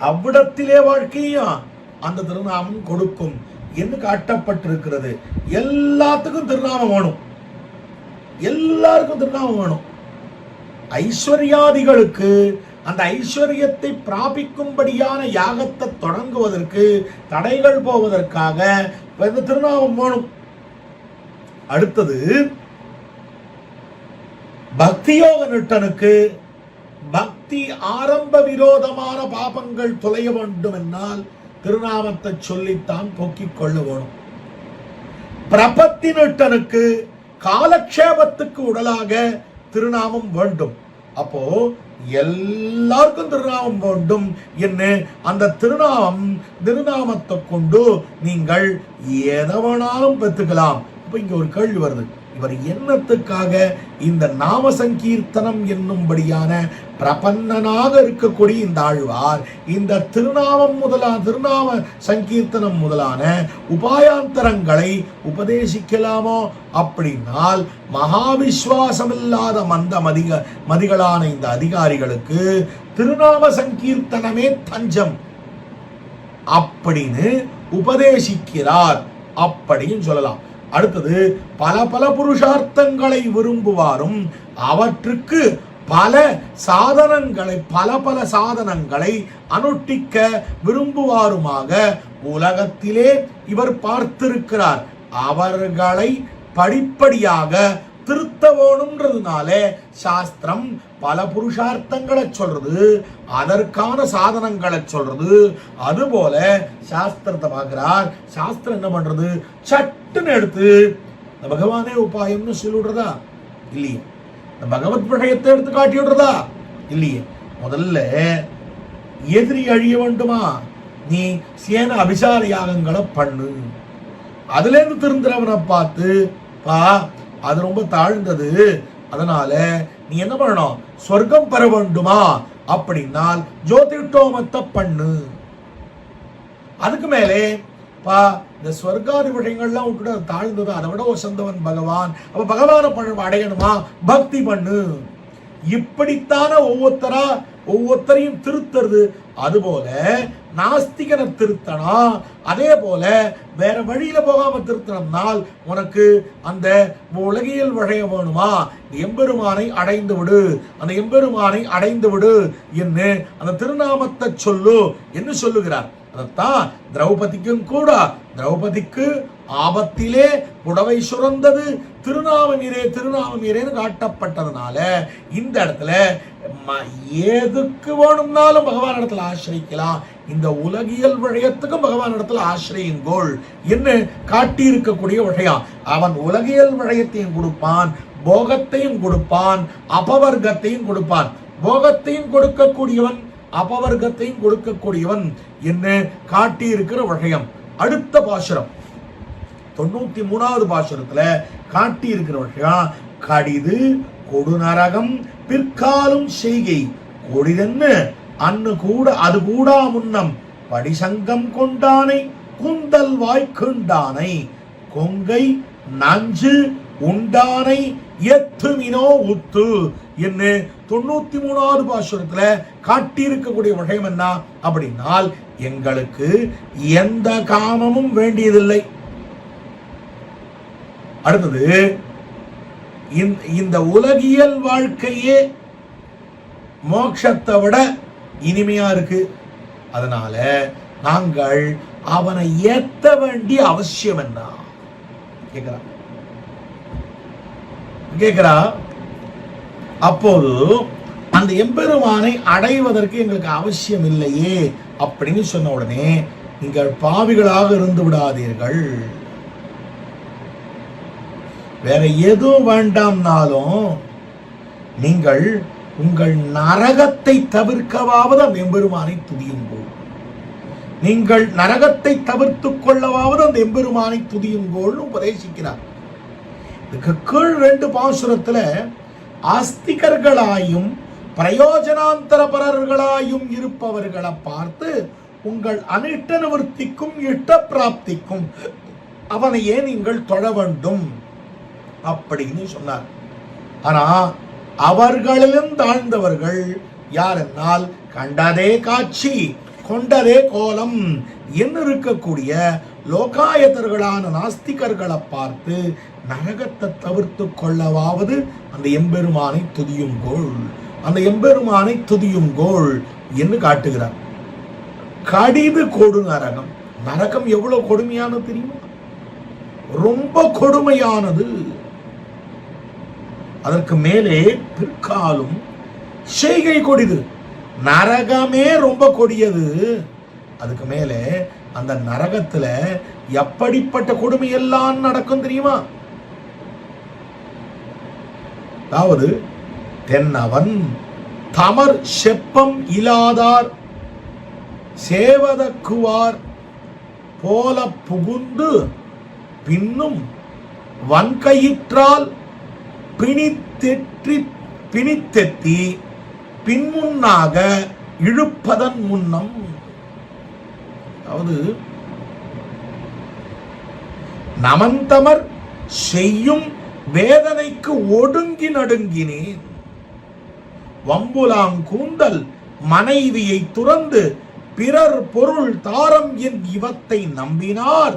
அவ்விடத்திலே வாழ்க்கையா அந்த திருநாமம் கொடுக்கும் என்று காட்டப்பட்டிருக்கிறது. எல்லாத்துக்கும் திருநாமம் வேணும், எல்லாருக்கும் திருநாமம் வேணும். ஐஸ்வர்யாதிகளுக்கு அந்த ஐஸ்வர்யத்தை பிராபிக்கும்படியான யாகத்தை தொடங்குவதற்கு தடைகள் போவதற்காக இந்த திருநாமம் வேணும். அடுத்தது பக்தியோக நிட்டனுக்கு பக்தி ஆரம்ப விரோதமான பாபங்கள் தொலைய வேண்டும் என்னால் திருநாமத்தை சொல்லித்தான் போக்கிக் கொள்ள வேணும். பிரபத்தி நிட்டனுக்கு காலக்ஷேபத்துக்கு உடலாக திருநாமம் வேண்டும். அப்போ எல்லாருக்கும் திருநாமம் வேண்டும் என்ன அந்த திருநாமத்தை கொண்டு நீங்கள் எதை வேணாலும் பெற்றுக்கலாம். இப்ப இங்க ஒரு கேள்வி வருது, இவர் என்னத்துக்காக இந்த நாம சங்கீர்த்தனம் என்னும்படியான பிரபன்னனாக இருக்கக்கூடிய இந்த ஆழ்வார் இந்த திருநாம சங்கீர்த்தனம் முதலான உபாயாந்தரங்களை உபதேசிக்கலாமோ? அப்படின்னால் மகாவிஸ்வாசம் இல்லாத மதிகளான இந்த அதிகாரிகளுக்கு திருநாம சங்கீர்த்தனமே தஞ்சம் அப்படின்னு உபதேசிக்கிறார் அப்படின்னு சொல்லலாம். அடுத்தது, பல புருஷார்த்தங்களை விரும்புவாரும் அவற்றுக்கு பல சாதனங்களை அனுஷ்டிக்க விரும்புவாருமாக உலகத்திலே இவர் பார்த்திருக்கிறார். அவர்களை படிப்படியாக திருத்த வேணும்ன்றதுனால சாஸ்திரம் பல புருஷார்த்தங்களை சொல்றது, அதற்கான சாதனங்களை சொல்றது. அதுபோல சாஸ்திரத்தை பார்க்கிறார். சாஸ்திரம் என்ன பண்றது? சட்டுன்னு எடுத்து இந்த பகவானே உபாயம்னு சொல்லிவிடுறதா? இல்லையே. இந்த பகவத் விஷயத்தை எடுத்து காட்டி விடுறதா? இல்லையே. முதல்ல எதிரி அழிய வேண்டுமா? நீ சேன அபிசார யாகங்களை பண்ணு. அதுல இருந்து திருந்துறவனை பார்த்து பா அது ரொம்ப தாழ்ந்தது, அதனால நீ என்ன பண்ணணும்? சொர்க்கம் பெற வேண்டுமா? அப்படின்னால் ஜோதிஷ்டோமத்தை பண்ணு. அதுக்கு மேலே பா இந்த சொர்க்காதி விஷயங்கள்லாம் விட்டுட்டு தாழ்ந்தது, அதை விட வசந்தவன் பகவான். அப்ப பகவானை அடையணுமா? பக்தி பண்ணு. இப்படித்தான ஒவ்வொருத்தரையும் திருத்துறது. அதுபோல நாஸ்திகனை திருத்தனா, அதே போல வேற வழியில போகாம திருத்தனம்னால் உனக்கு அந்த உலகியல் வழைய வேணுமா? எம்பெருமானை அடைந்து விடு, அந்த எம்பெருமானை அடைந்து விடு என்று அந்த திருநாமத்தை சொல்லு என்று சொல்லுகிறார். அதைத்தான் திரௌபதிக்கும் கூட, திரௌபதிக்கு ஆபத்திலே புடவை சுரந்தது திருநாமமீரேன்னு காட்டப்பட்டதுனால இந்த இடத்துல எதுக்கு வேணும்னாலும் பகவான் இடத்துல ஆசிரிக்கலாம். இந்த உலகியல் விஷயத்துக்கும் பகவான் இடத்துல ஆசிரியுங்கோள் என்று காட்டி இருக்கக்கூடிய விஷயம். அவன் உலகியல் விஷயத்தையும் கொடுப்பான், போகத்தையும் கொடுப்பான், அபவர்க்கத்தையும் கொடுப்பான். போகத்தையும் கொடுக்கக்கூடியவன், அபவர்க்கத்தையும் கொடுக்கக்கூடியவன் என்று காட்டி இருக்கிற விஷயம். அடுத்த பாசுரம் 93வது பாசுரத்துல காட்டி இருக்கிற விஷயம், கடிது கொடுநரகம் பிற்காலும் செய்கை கொடிதென்னு அன்னு கூட அது கூடா முன்னம் படிசங்கம் கொண்டானை குந்தல் வாய்க்குண்டானை கொங்கை நஞ்சு உண்டானை எத்துமினோ உத்து என்று 93வது பாசுரத்துல காட்டி இருக்கக்கூடிய விஷயம் என்ன அப்படின்னால், எங்களுக்கு எந்த காமமும் வேண்டியதில்லை. அடுத்தது, இந்த உலகியல் வாழ்க்கையே மோட்சத்தை விட இனிமையா இருக்கு. அதனால நாங்கள் அவனை ஏத்த வேண்டிய அவசியம் என்ன கேட்கிறா. அப்போது அந்த எம்பெருமானை அடைவதற்கு எங்களுக்கு அவசியம் இல்லையே அப்படின்னு சொன்ன உடனே, நீங்கள் பாவிகளாக இருந்து விடாதீர்கள். வேற எதுவும் வேண்டாம்னாலும் நீங்கள் உங்கள் நரகத்தை தவிர்க்கவாவது அந்த எம்பெருமானை துதியுங்கோ. நீங்கள் நரகத்தை தவிர்த்துக் கொள்ளவாவது அந்த எம்பெருமானை துதியுங்கோன்னு உபதேசிக்கிறார். இதுக்கு கீழ் 2 பாசுரத்துல ஆஸ்திகர்களாயும் பிரயோஜனாந்தரபரர்களாயும் இருப்பவர்களை பார்த்து உங்கள் அனிஷ்ட நிவர்த்திக்கும் இஷ்ட பிராப்திக்கும் அவனையே நீங்கள் தொழ வேண்டும் அப்படின்னு சொன்னார். ஆனா அவர்களிலும் தாழ்ந்தவர்கள் யார் என்னால், கண்டதே காட்சி கொண்டதே கோலம் என்று இருக்கக்கூடிய லோகாயத்தர்களான நாஸ்திகர்களை பார்த்து நரகத்தை தவிர்த்து கொள்ளவாவது அந்த எம்பெருமானை துதியுங்கோள், அந்த எம்பெருமானை துதியுங்கோள் என்று காட்டுகிறார். கடிது கொடு நரகம். நரகம் எவ்வளவு கொடுமையானது தெரியுமா? ரொம்ப கொடுமையானது. அதற்கு மேலே பிற்காலும் செய்கை கொடிது. நரகமே ரொம்ப கொடியது. அதுக்கு மேலே அந்த நரகத்துல எப்படிப்பட்ட கொடுமை எல்லாம் நடக்கும் தெரியுமா? அதாவது தென்னவன் தமர் செப்பம் இலாதார் சேவதக்குவார் போல புகுந்து பின்னும் வன்கயிற்றால் பிணித்தெத்தி பின்முன்னாக இழுப்பதன் முன்னம். அதாவது நமந்தமர் செய்யும் வேதனைக்கு ஒடுங்கி நடுங்கினேன். வம்புலாம் கூந்தல் மனைவியை துறந்து பிறர் பொருள் தாரம் என் இவத்தை நம்பினார்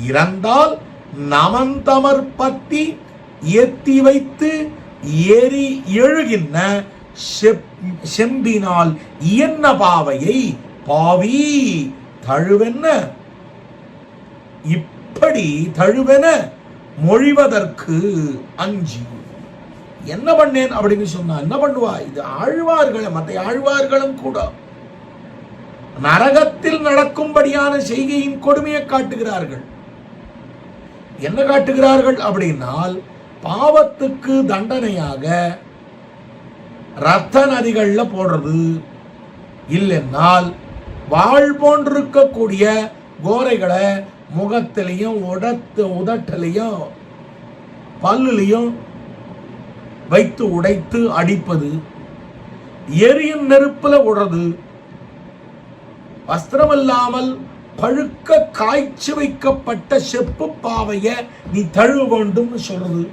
இறந்தால் நமந்தமர் பத்தி எத்தி வைத்து ஏறி எழுகின்ற செம்பினால் இயன்ன பாவையை பாவி தழுவென்ன இப்படி தழுவென மொழிவதற்கு அஞ்சி. என்ன பண்ணேன் அப்படின்னு சொன்னா என்ன பண்ணுவா? இது ஆழ்வார்கள், மற்ற ஆழ்வார்களும் கூட நரகத்தில் நடக்கும்படியான செய்கையின் கொடுமையை காட்டுகிறார்கள். என்ன காட்டுகிறார்கள் அப்படின்னால், பாவத்துக்கு தண்டனையாக ரத்த நதிகள்ல போடுறது, இல்லைன்னால் வாழ் போன்றிருக்கக்கூடிய கோரைகளை முகத்திலையும் உதட்டிலையும் பல்லுலையும் வைத்து உடைத்து அடிப்பது, எரியும் நெருப்புல விடுறது, வஸ்திரமில்லாமல் பழுக்க காய்ச்சி வைக்கப்பட்ட செப்பு பாவைய நீ தழுவ வேண்டும் சொல்றது.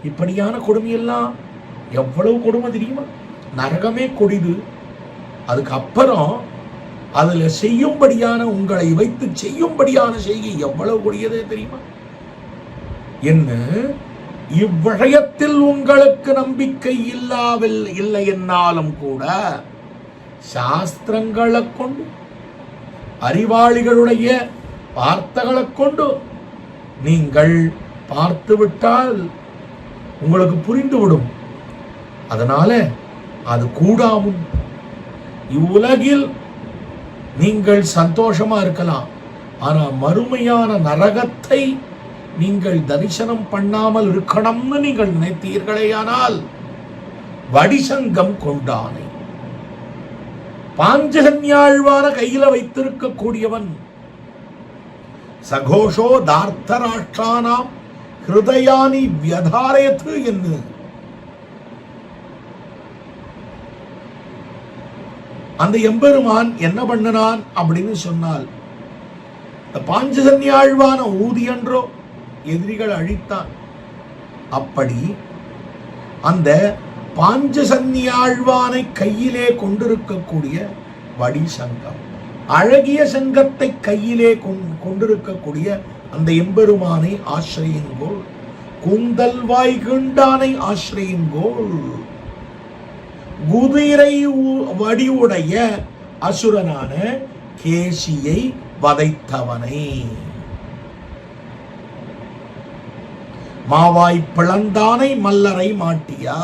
இப்படியான கொடுமையெல்லாம் எவ்வளவு கொடுமை தெரியுமா? நரகமே கொடிது. அதுக்கப்புறம் அதுல செய்யும்படியான, உங்களை வைத்து செய்யும்படியான செய்கை எவ்வளவு கொடியதே தெரியுமா? என்ன இவ்விஷயத்தில் உங்களுக்கு நம்பிக்கை இல்லை என்னாலும் கூட சாஸ்திரங்களை கொண்டு, அறிவாளிகளுடைய வார்த்தைகளை கொண்டு நீங்கள் பார்த்துவிட்டால் உங்களுக்கு புரிந்துவிடும். அதனால அது கூடாவும். இவ்வுலகில் நீங்கள் சந்தோஷமா இருக்கலாம், ஆனா மறுமையான நரகத்தை நீங்கள் தரிசனம் பண்ணாமல் இருக்கணும்னு நீங்கள் நினைத்தீர்களேயானால் வடிசங்கம் கொண்டானை பாஞ்சகன்யாழ்வான கையில வைத்திருக்க கூடியவன் சகோஷோ தார்த்தராஷ்டிரானாம் ஹிருதயானி வியதாரயத்து என்று அந்த எம்பெருமான் என்ன பண்ணினான் அப்படின்னு சொன்னால், பாஞ்சகன்யாழ்வான ஊதியன்றோ எதிரிகள் அழித்தான். அப்படி அந்த பாஞ்சசன்யாழ்வானை கையிலே கொண்டிருக்கக்கூடிய வடி சங்கம், அழகிய சங்கத்தை கையிலே கொண்டிருக்கக்கூடிய அந்த எம்பெருமானை ஆசிரியுங்கோள், கூந்தல் வாய்கிண்டானை ஆசிரியுங்கோள், குதிரை வடிவுடைய அசுரனான கேசியை வதைத்தவனை, மாவாய் பிளந்தானை மல்லரை மாட்டியா.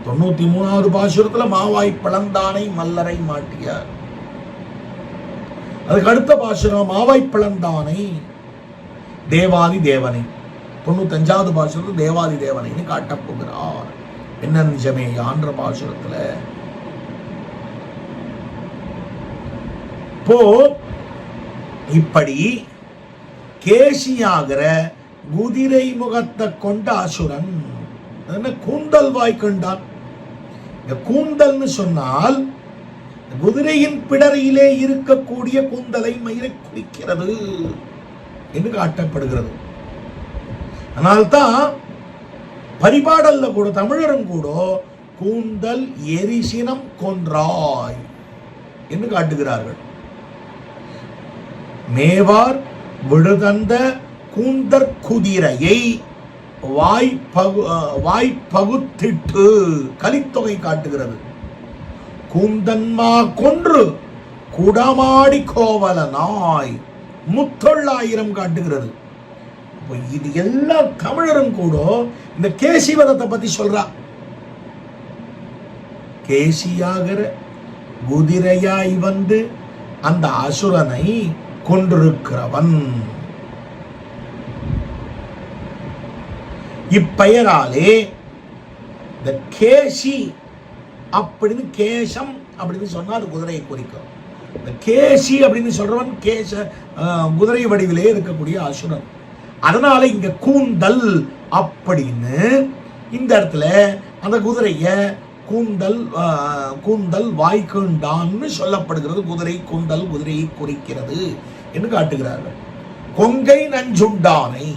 93வது பாசுரத்துல மாவாய் பிளந்தானை மல்லரை மாட்டியார். அதுக்கு அடுத்த பாசுரம் மாவாய் பிளந்தானை தேவாதி தேவனை. 95வது பாசுரத்தில் தேவாதி தேவனை காட்டப் போகிறார். என்ன நிஜமே ஆன்ற பாசுரத்துல போ இப்படி கேசியாகிற குதிரை முகத்தை கொண்ட அசுரன் கூந்தல் வாய் கண்டான். கூந்தல்னு சொன்னால் குதிரையின் பிடரியிலே இருக்கக்கூடிய கூந்தலை மயிரை குறிக்கிறது என்று காட்டப்படுகிறது. அதனால்தான் பரிபாடல்ல கூட தமிழரும் கூட கூந்தல் எரிசினம் கொன்றாய் என்று காட்டுகிறார்கள். மேவார் விழுதந்த கூந்தற் குதிரையை வாய்ப்பகுத்திட்டு கலித்தொகை காட்டுகிறது. கூந்தன்மா கொன்று குடமாடி கோவலனாய் முத்தொள்ளாயிரம் காட்டுகிறது. இது எல்லா தமிழரும் கூட இந்த கேசிவதத்தை பத்தி சொல்றா. கேசியாகிற குதிரையாய் வந்து அந்த அசுரனை கொண்டிருக்கிறவன் இப்பெயராலே இந்த கேசி அப்படின்னு கேசம் அப்படின்னு சொன்னா அது குதிரையை குறிக்கும். இந்த கேசி அப்படின்னு சொல்றவன் கேச குதிரை வடிவிலே இருக்கக்கூடிய அசுரன். அதனால இங்க கூந்தல் அப்படின்னு இந்த இடத்துல அந்த குதிரைய கூந்தல் வாய்க்குண்டான்னு சொல்லப்படுகிறது. குதிரை கூந்தல் குதிரையை குறிக்கிறது என்று காட்டுகிறார்கள். கொங்கை நஞ்சுண்டானை.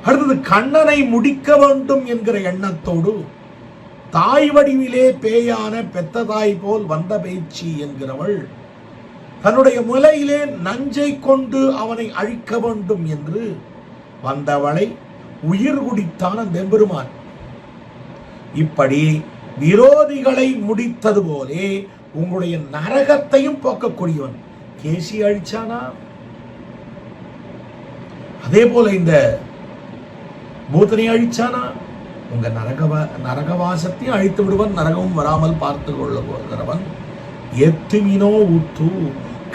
அடுத்தது கண்ணனை முடிக்க வேண்டும் என்கிற எண்ணத்தோடு தாய் வடிவிலே பேயான பெத்த தாய் போல் வந்த பேச்சு என்கிறவள் தன்னுடைய முலையிலே நஞ்சை கொண்டு அவனை அழிக்க வேண்டும் என்று வந்தவளை உயிர் குடித்தான் அந்த எம்பெருமான். இப்படி விரோதிகளை முடித்தது போலே உங்களுடைய நரகத்தையும் போக்கக்கூடியவன். கேசி அழிச்சானா, அதே போல இந்த பூதனை அழிச்சானா, உங்க நரகவாசத்தையும் அழித்து விடுவன், நரகமும் வராமல் பார்த்து கொள்ள போகிறவன். எத்துமினோ உத்து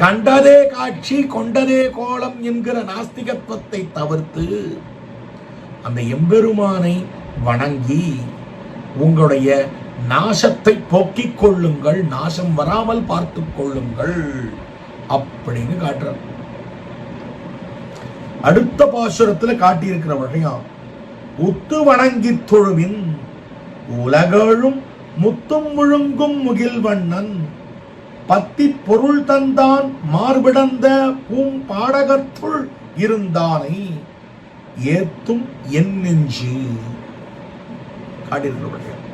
கண்டதே காட்சி கொண்டதே கோலம் என்கிற நாஸ்திகத்துவத்தை தவிர்த்து அந்த எம்பெருமானை வணங்கி உங்களுடைய நாசத்தை போக்கிக் கொள்ளுங்கள், நாசம் வராமல் பார்த்து கொள்ளுங்கள் அப்படின்னு காட்டுற. அடுத்த பாசுரத்துல காட்டியிருக்கிற வகையாம் உத்து வணங்கி தொழுவின் உலகழும் முத்தும் முழுங்கும் முகில்வண்ணன் பத்தி பொருள் தந்தான் மார்பிடந்த பூம் பாடகத்துள் இருந்தானை ஏத்தும் என் நெஞ்சு காட்டியிருக்கிற வகையாம்.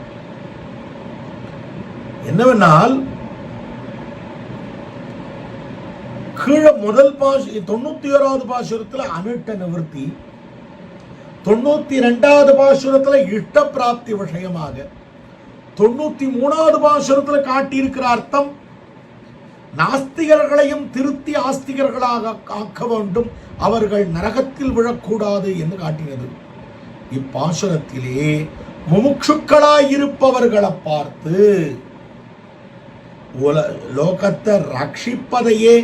என்னவென்னால் கீழே முதல் 91வது பாசுரத்துல அனுட்ட நிவர்த்தி, 92வது பாசுரத்துல இஷ்ட பிராப்தி விஷயமாக, 93வது பாசுரத்துல காட்டியிருக்கிற அர்த்தம் நாஸ்திகர்களையும் திருத்தி ஆஸ்திகர்களாக ஆக்க வேண்டும், அவர்கள் நரகத்தில் விழக்கூடாது என்று காட்டினது. இப்பாசுரத்திலே முமுட்சுக்களாயிருப்பவர்களை பார்த்து லோகத்தை ரட்சிப்பதையே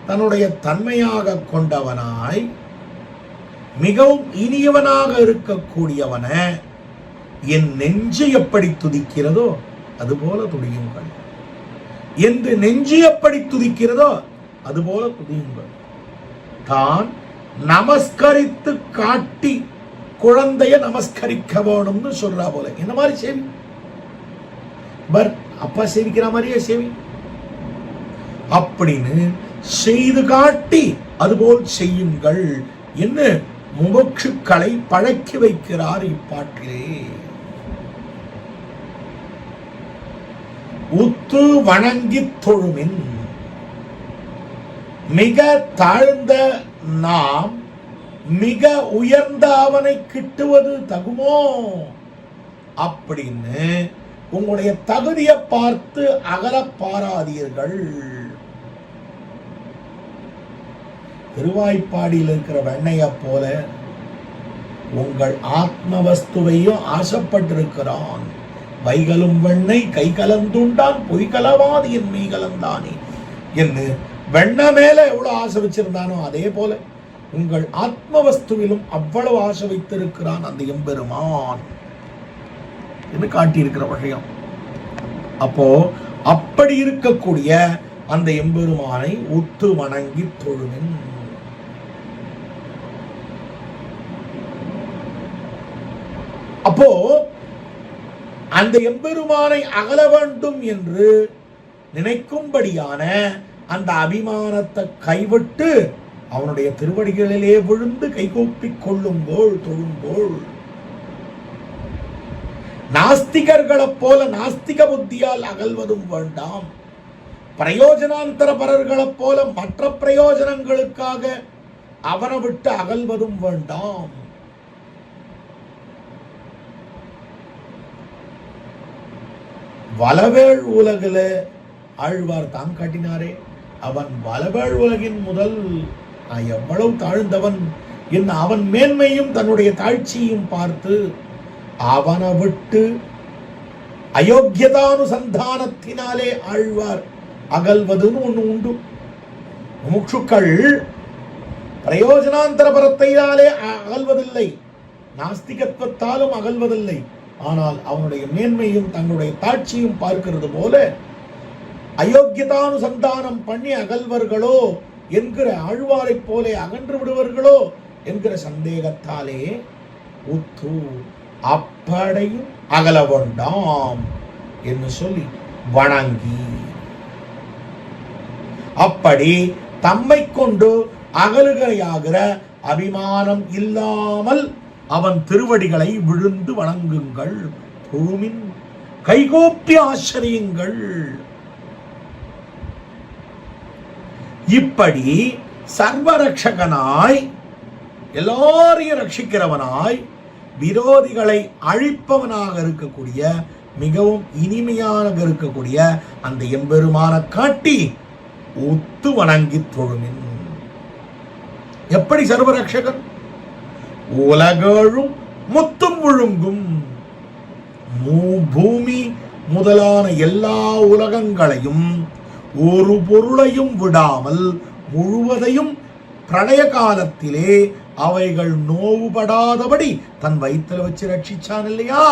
தன்னுடைய தன்மையாக கொண்டவனாய் மிகவும் இனியவனாக இருக்கக்கூடியவன என் நெஞ்சு எப்படி துதிக்கிறதோ அதுபோல துதியுங்கள் என்று நெஞ்சு எப்படி துதிக்கிறதோ அதுபோல துதியுங்கள். தான் நமஸ்கரித்து காட்டி குழந்தைய நமஸ்கரிக்க வேணும்னு சொல்றா போல. என்ன மாதிரி சேவி பர் அப்பா சேவிக்கிற மாதிரியே சேவி அப்படின்னு செய்து காட்டி அதுபோல் செய்யுங்கள் என்று முமுட்சுக்களை பழக்கி வைக்கிறார் இப்பாட்டிலே. உத்து வணங்கி தொழுமின் மிக தாழ்ந்த நாம் மிக உயர்ந்த அவனை கிட்டுவது தகுமோ அப்படின்னு உங்களுடைய தகுதியை பார்த்து அகல பாராதீர்கள். திருவாய்ப்பாடியில் இருக்கிற வெண்ணைய போல உங்கள் ஆத்ம வஸ்துவையும் ஆசைப்பட்டிருக்கிறான். வைகலும் வெண்ணை கை கலந்துண்டான் பொய் கலவாது என் மெய் கலந்தானே என்று வெண்ண மேல எவ்வளவு ஆசை வச்சிருந்தானோ அதே போல உங்கள் ஆத்ம வஸ்துவிலும் அவ்வளவு ஆசை வைத்திருக்கிறான் அந்த எம்பெருமான் என்று காட்டியிருக்கிற விஷயம். அப்போ அப்படி இருக்கக்கூடிய அந்த எம்பெருமானை உத்து வணங்கி தொழுமின். அப்போ அந்த எம்பெருமானை அகல வேண்டும் என்று நினைக்கும்படியான அந்த அபிமானத்தை கைவிட்டு அவனுடைய திருவடிகளிலே விழுந்து கைகூப்பிக் கொள்ளும்போள் தொழும்போள் நாஸ்திகர்களை போல நாஸ்திக புத்தியால் அகல்வதும் வேண்டாம். பிரயோஜனாந்தர பரர்களைப் போல மற்ற பிரயோஜனங்களுக்காக அவனை விட்டு அகல்வதும் வேண்டாம். வலவேள் உலகில ஆழ்வார் தான் காட்டினாரே, அவன் வலவேள் உலகின் முதல் நான் எவ்வளவு தாழ்ந்தவன் என்ன அவன் மேன்மையும் தன்னுடைய தாழ்ச்சியும் பார்த்து அவனை விட்டு அயோக்கியதானுசந்தானத்தினாலே ஆழ்வார் அகல்வதுன்னு ஒண்ணு உண்டு. முமுட்சுக்கள் பிரயோஜனாந்தர பரத்தையாலே அகல்வதில்லை, நாஸ்திகத்துவத்தாலும் அகல்வதில்லை. ஆனால் அவனுடைய மேன்மையும் தங்களுடைய தாட்சியும் பார்க்கிறது போல அயோக்கியதானுசந்தானம் பண்ணி அகல்வர்களோ என்கிற ஆழ்வாரை போல அகன்று விடுவர்களோ என்கிற சந்தேகத்தாலே உத்து அப்படையும் அகல வேண்டாம் என்று சொல்லி வணங்கி, அப்படி தம்மை கொண்டு அகலுகையாகிற அபிமானம் இல்லாமல் அவன் திருவடிகளை விழுந்து வணங்குங்கள், தொழுமின் கைகோப்பி ஆச்சரியுங்கள். இப்படி சர்வரட்சகனாய் எல்லாரையும் ரட்சிக்கிறவனாய் விரோதிகளை அழிப்பவனாக இருக்கக்கூடிய மிகவும் இனிமையாக இருக்கக்கூடிய அந்த எம்பெருமான காட்டி ஒத்து வணங்கி தொழுமின். எப்படி சர்வரட்சகன்? உலகழும் முத்தும் விழுங்கும் பூமி முதலான எல்லா உலகங்களையும் ஒரு பொருளையும் விடாமல் முழுவதையும் பிரளய காலத்திலே அவைகள் நோவுபடாதபடி தன் வயிற்றில் வச்சு ரட்சிச்சான் இல்லையா?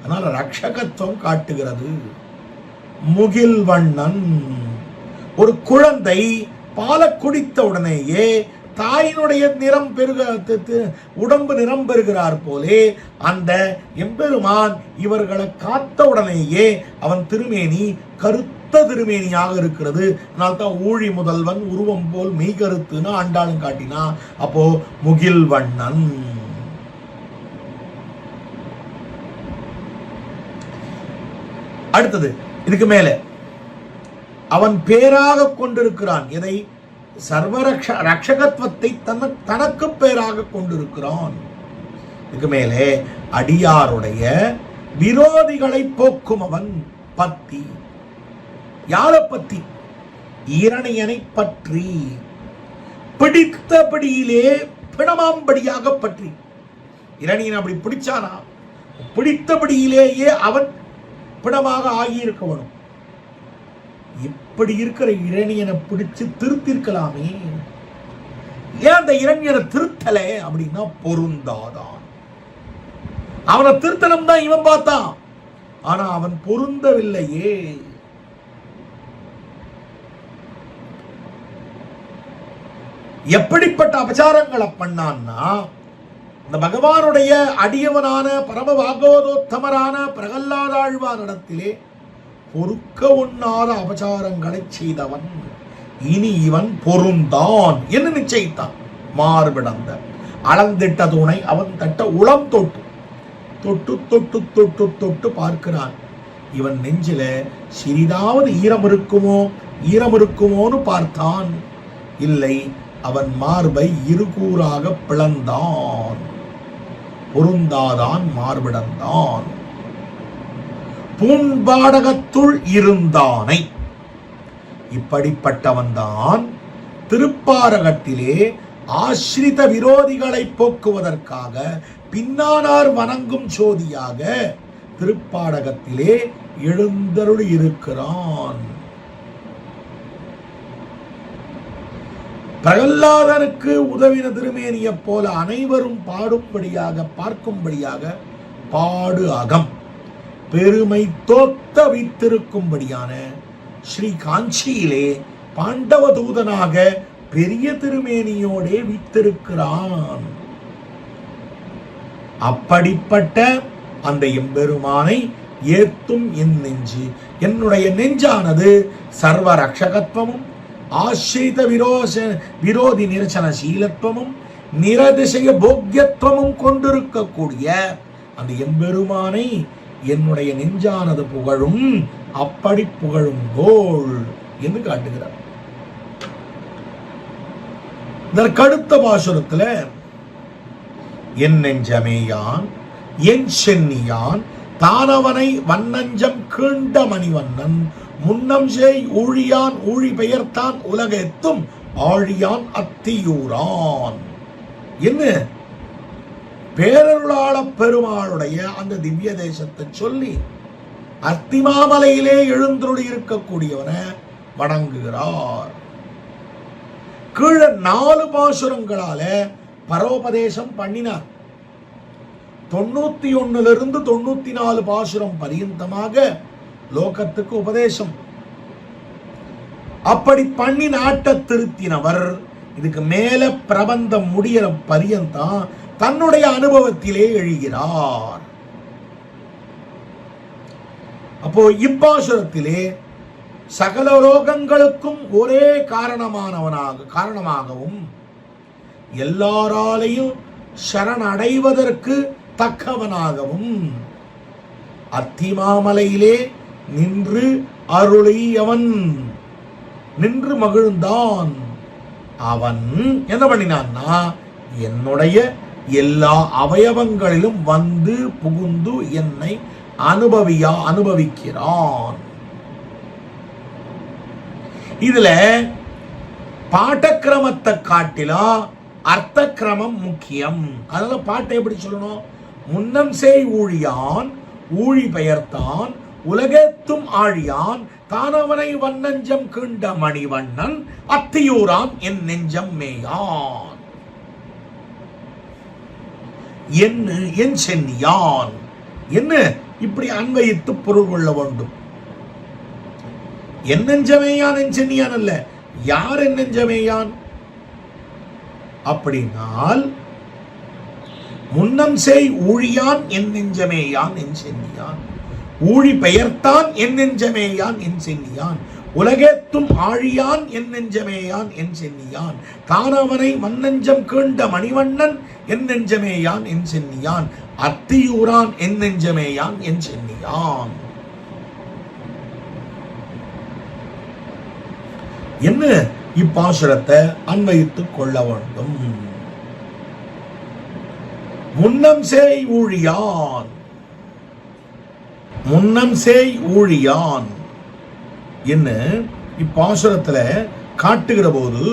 அதனால ரட்சகத்துவம் காட்டுகிறது. முகில் வண்ணன், ஒரு குழந்தை பால குடித்த உடனேயே தாயினுடைய நிறம் உடம்பு நிறம் பெறுகிறார் போலே அந்த எம்பெருமான் இவர்களை காத்த உடனேயே அவன் திருமேனி கருத்த திருமேனியாக இருக்கிறது. அதனால்தான் ஊழி முதல்வன் உருவம் போல் மெய் கருத்துன்னு ஆண்டாளும் காட்டினா. அப்போ முகில் வண்ணன். அடுத்தது இதுக்கு மேல அவன் பேராக கொண்டிருக்கிறான். எதை? ரட்சகத்துவத்தை தனக்கு பேராக கொண்டிருக்கிறான். இதுக்கு மேலே அடியாருடைய விரோதிகளை போக்கும் அவன் பத்தி. யார பத்தி? இரணியனை பற்றி, பிடித்தபடியிலே பிணமாம்படியாக பற்றி. இரணியன் அப்படி பிடிச்சானா, பிடித்தபடியிலேயே அவன் பிணமாக ஆகியிருக்கவனும். இப்படி இருக்கிற இரணியனை பிடிச்சு திருத்திருக்கலாமே, ஏன் அந்த இரணியனை திருத்தல அப்படின்னா பொருந்தாதான். அவனை திருத்தனம் தான் இவன் பார்த்தான், ஆனா அவன் பொருந்தவில்லையே. எப்படிப்பட்ட அபச்சாரங்களை பண்ணான்னா, இந்த பகவானுடைய அடியவனான பரம பாகவதோத்தமரான பிரகல்லாதாழ்வானிடத்திலே பொறுக்க உண்ணாத அபச்சாரங்களை செய்தவன். இனி இவன் பொருந்தான் என்று நிச்சயித்தான். மார்பிடந்த அளந்திட்ட தூணை அவன் தட்ட உளம் தொட்டு தொட்டு தொட்டு தொட்டு தொட்டு பார்க்கிறான். இவன் நெஞ்சில சிறிதாவது ஈரம் இருக்குமோன்னு பார்த்தான். இல்லை, அவன் மார்பை இருகூறாக பிளந்தான். பொருந்தாதான் மார்பிடந்தான். பூண்பாடகத்துள் இருந்தானை. இப்படிப்பட்டவன் தான் திருப்பாரகத்திலே ஆசிரித விரோதிகளை போக்குவதற்காக பின்னானார் வணங்கும் சோதியாக திருப்பாடகத்திலே எழுந்தருள் இருக்கிறான். பிரகல்லாதனுக்கு உதவின திருமேனிய போல அனைவரும் பாடும்படியாக பார்க்கும்படியாக பாடு அகம் பெருமை தோத்த வைத்திருக்கும்படியான ஸ்ரீ காஞ்சியிலே பாண்டவ தூதனாக பெரிய திருமேனியோடே வைத்திருக்கிறான். அப்படிப்பட்ட அந்த எம்பெருமானை ஏத்தும் என் நெஞ்சு, என்னுடைய நெஞ்சானது சர்வ ரட்சகத்துவமும் ஆசிரித விரோதி நிரசன சீலத்துவமும் நிரதிசய போக்கியத்துவமும் கொண்டிருக்கக்கூடிய அந்த எம்பெருமானை என்னுடைய நெஞ்சானது புகழும். அப்படி புகழும் கோள் என்று காட்டுகிறார். இதற்கடுத்த பாசுரத்துல என் நெஞ்சமேயான் என் சென்னியான் தானவனை வண்ணஞ்சம் கீண்ட மணிவண்ணன் முன்னம் செய் ஊழியான் ஊழி பெயர்த்தான் உலகெத்தும் ஆழியான் அத்தியூரான் என்ன பேரருளாள பெருமாளுடைய அந்த திவ்ய தேசத்தை சொல்லி அத்திமாமலையிலே எழுந்துருளி இருக்கக்கூடியவனை வணங்குகிறார். கீழே 4 பாசுரங்களால பரோபதேசம் பண்ணினார். 91 94 பாசுரம் பரியந்தமாக லோகத்துக்கு உபதேசம். அப்படி பண்ணி நாட்ட திருத்தினவர் இதுக்கு மேல பிரபந்தம் முடிகிற பரியந்தம் தன்னுடைய அனுபவத்திலே எழுகிறார். அப்போ இப்பாசுரத்திலே சகல லோகங்களுக்கும் ஒரே காரணமாகவும் எல்லாராலையும் சரணடைவதற்கு தக்கவனாகவும் அத்திமாமலையிலே நின்று அருளியவன், நின்று மகிழ்ந்தான். அவன் என்ன பண்ணினான்னா, என்னுடைய எல்லா அவயவங்களிலும் வந்து புகுந்து என்னை அனுபவிக்கிறான். இதுல பாட்டக்கிரமத்தை காட்டிலா அர்த்த கிரமம் முக்கியம். அதனால பாட்டை எப்படி சொல்லணும்? முன்னம் செய் ஊழியான் ஊழி பெயர்த்தான் உலகத்தும் ஆழியான் தானவனை வண்ணஞ்சம் கீண்ட மணிவண்ணன் அத்தியூரான் என் நெஞ்சம் மேயான் என் சென்னியான் என்ன இப்படி அன்வயித்து பொருள் கொள்ள வேண்டும். என் நெஞ்சமேயான் என் சென்னியான் அல்ல, யார் என் நெஞ்சமேயான் அப்படின்னால் முன்னம் செய் ஊழியான் என் நெஞ்சமேயான் என் சென்னியான், ஊழி பெயர்த்தான் என் நெஞ்சமேயான் என் சென்னியான், உலகத்தும் ஆழியான் என் நெஞ்சமேயான் என் சென்னியான், தானவனை மண்ணஞ்சம் கீண்ட மணிவண்ணன் என் நெஞ்சமேயான் என் சென்னியான், அத்தியூரான் என் நெஞ்சமேயான் என் சென்னியான். என்ன இப்பாசுரத்தை அன்வயித்துக் கொள்ள வேண்டும். முன்னம் சேய் ஊழியான், முன்னம் சேய் ஊழியான் என்ன இப்பாசுரத்துல காட்டுகிற போது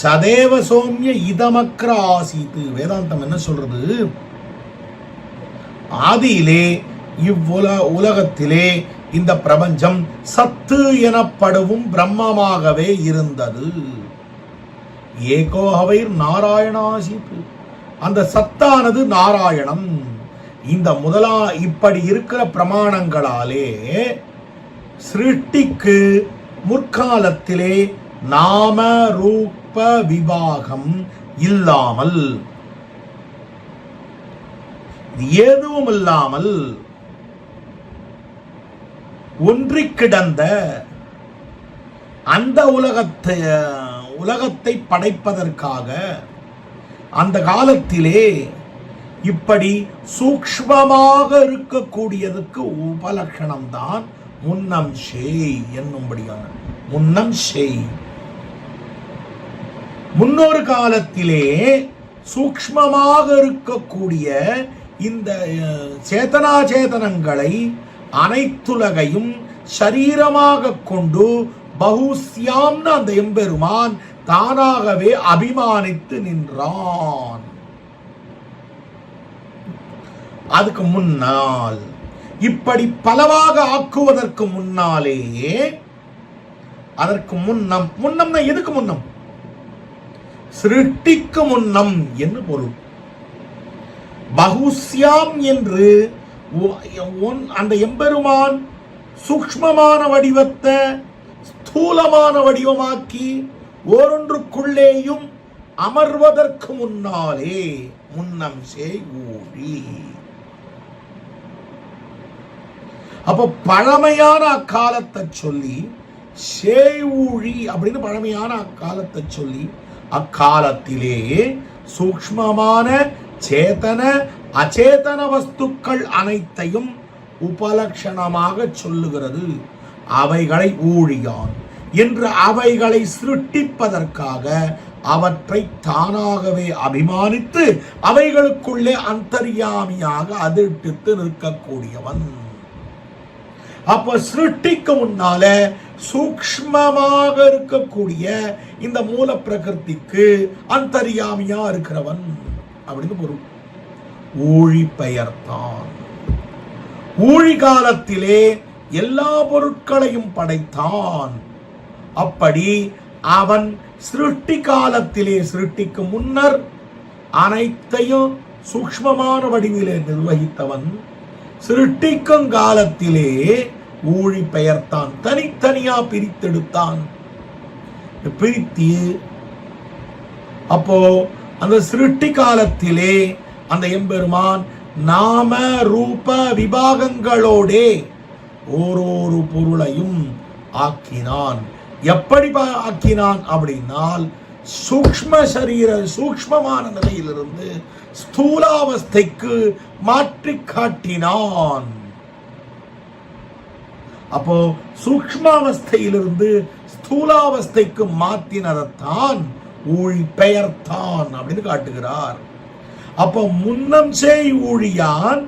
சதேவ சோம்ய இதமக்ர ஆசீத்து. வேதாந்தம் என்ன சொல்றது? ஆதியிலே உலகத்திலே இந்த பிரபஞ்சம் சத்து எனப்படவும் பிரம்மமாகவே இருந்தது. ஏகோஹவைர் நாராயணாசித்து, அந்த சத்தானது நாராயணம். இந்த இப்படி இருக்கிற பிரமாணங்களாலே சிருஷ்டிக்கு முற்காலத்திலே நாம ரூப விபாகம் இல்லாமல், எதுவும் இல்லாமல் ஒன்றி கிடந்த அந்த உலகத்தை படைப்பதற்காக அந்த காலத்திலே இப்படி சூக்ஷ்மமாக இருக்கக்கூடியதுக்கு உபலட்சணம் தான் முன்னம் செய் என்னும்படியான. முன்னம் செய் முன்னொரு காலத்திலே சூக்ஷ்மமாக இருக்கக்கூடிய இந்த சேதனாச்சேதனங்களை அனைத்துலகையும் சரீரமாக கொண்டு பகுஸ்யாம்னு அந்த எம்பெருமான் தானாகவே அபிமானித்து நின்றான். அதுக்கு முன்னால் இப்படி பலவாக ஆக்குவதற்கு முன்னாலேயே, அதற்கு முன்னம், முன்னம்னா எதுக்கு முன்னம்? சிருஷ்டிக்கு முன்னம் என்று பொருள். பகுஸ்யாம் என்று அந்த எம்பெருமான் சூக்ஷ்மமான வடிவத்தை ஸ்தூலமான வடிவமாக்கி ஓரொன்றுக்குள்ளேயும் அமர்வதற்கு முன்னாலே முன்னம் செய் ஊழி. அப்ப பழமையான அக்காலத்தை சொல்லி செய் ஊழி அப்படின்னு பழமையான அக்காலத்தை சொல்லி அக்காலத்திலே சூக்ஷ்மமான சேதன அச்சேதன வஸ்துக்கள் அனைத்தையும் உபலட்சணமாக சொல்லுகிறது. அவைகளை ஊழியான் என்று அவைகளை சிருஷ்டிப்பதற்காக அவற்றை தானாகவே அபிமானித்து அவைகளுக்குள்ளே அந்தர்யாமியாக அதிர்ஷ்டித்து நிற்கக்கூடியவன். அப்ப சிருஷ்டிக்கு முன்னால சூக்ஷ்மமாக இருக்கக்கூடிய இந்த மூல பிரகிருதிக்கு அந்தர்யாமியா இருக்கிறவன் அப்படின்னு பொருள். ஊழி பெயர்த்தான், ஊழி காலத்திலே எல்லா பொருட்களையும் படைத்தான். அப்படி அவன் சிருஷ்டி காலத்திலே, சிருஷ்டிக்கு முன்னர் அனைத்தையும் சூக்ஷ்மமான வடிவிலே நிர்வகித்தவன் சிருஷ்டிக்கும் காலத்திலே ஊழி பெயர்த்தான், தனித்தனியா பிரித்தெடுத்தான். பிரித்து அப்போ அந்த சிருஷ்டி காலத்திலே அந்த எம்பெருமான் நாம ரூப விபாகங்களோடே ஓரொரு பொருளையும் ஆக்கினான். எப்படி ஆக்கினான் அப்படின்னால், சூக்ஷ்ம சரீர சூக்ஷ்மமான நிலையிலிருந்து ஸ்தூலாவஸ்தைக்கு மாற்றி காட்டினான். அப்போ சூக்ஷ்மாவஸ்தையிலிருந்து ஸ்தூலாவஸ்தைக்கு மாற்றினதான் ஊழி பெயர்த்தான் அப்படின்னு காட்டுகிறார். அப்போ முன்னம் செய் ஊழியான்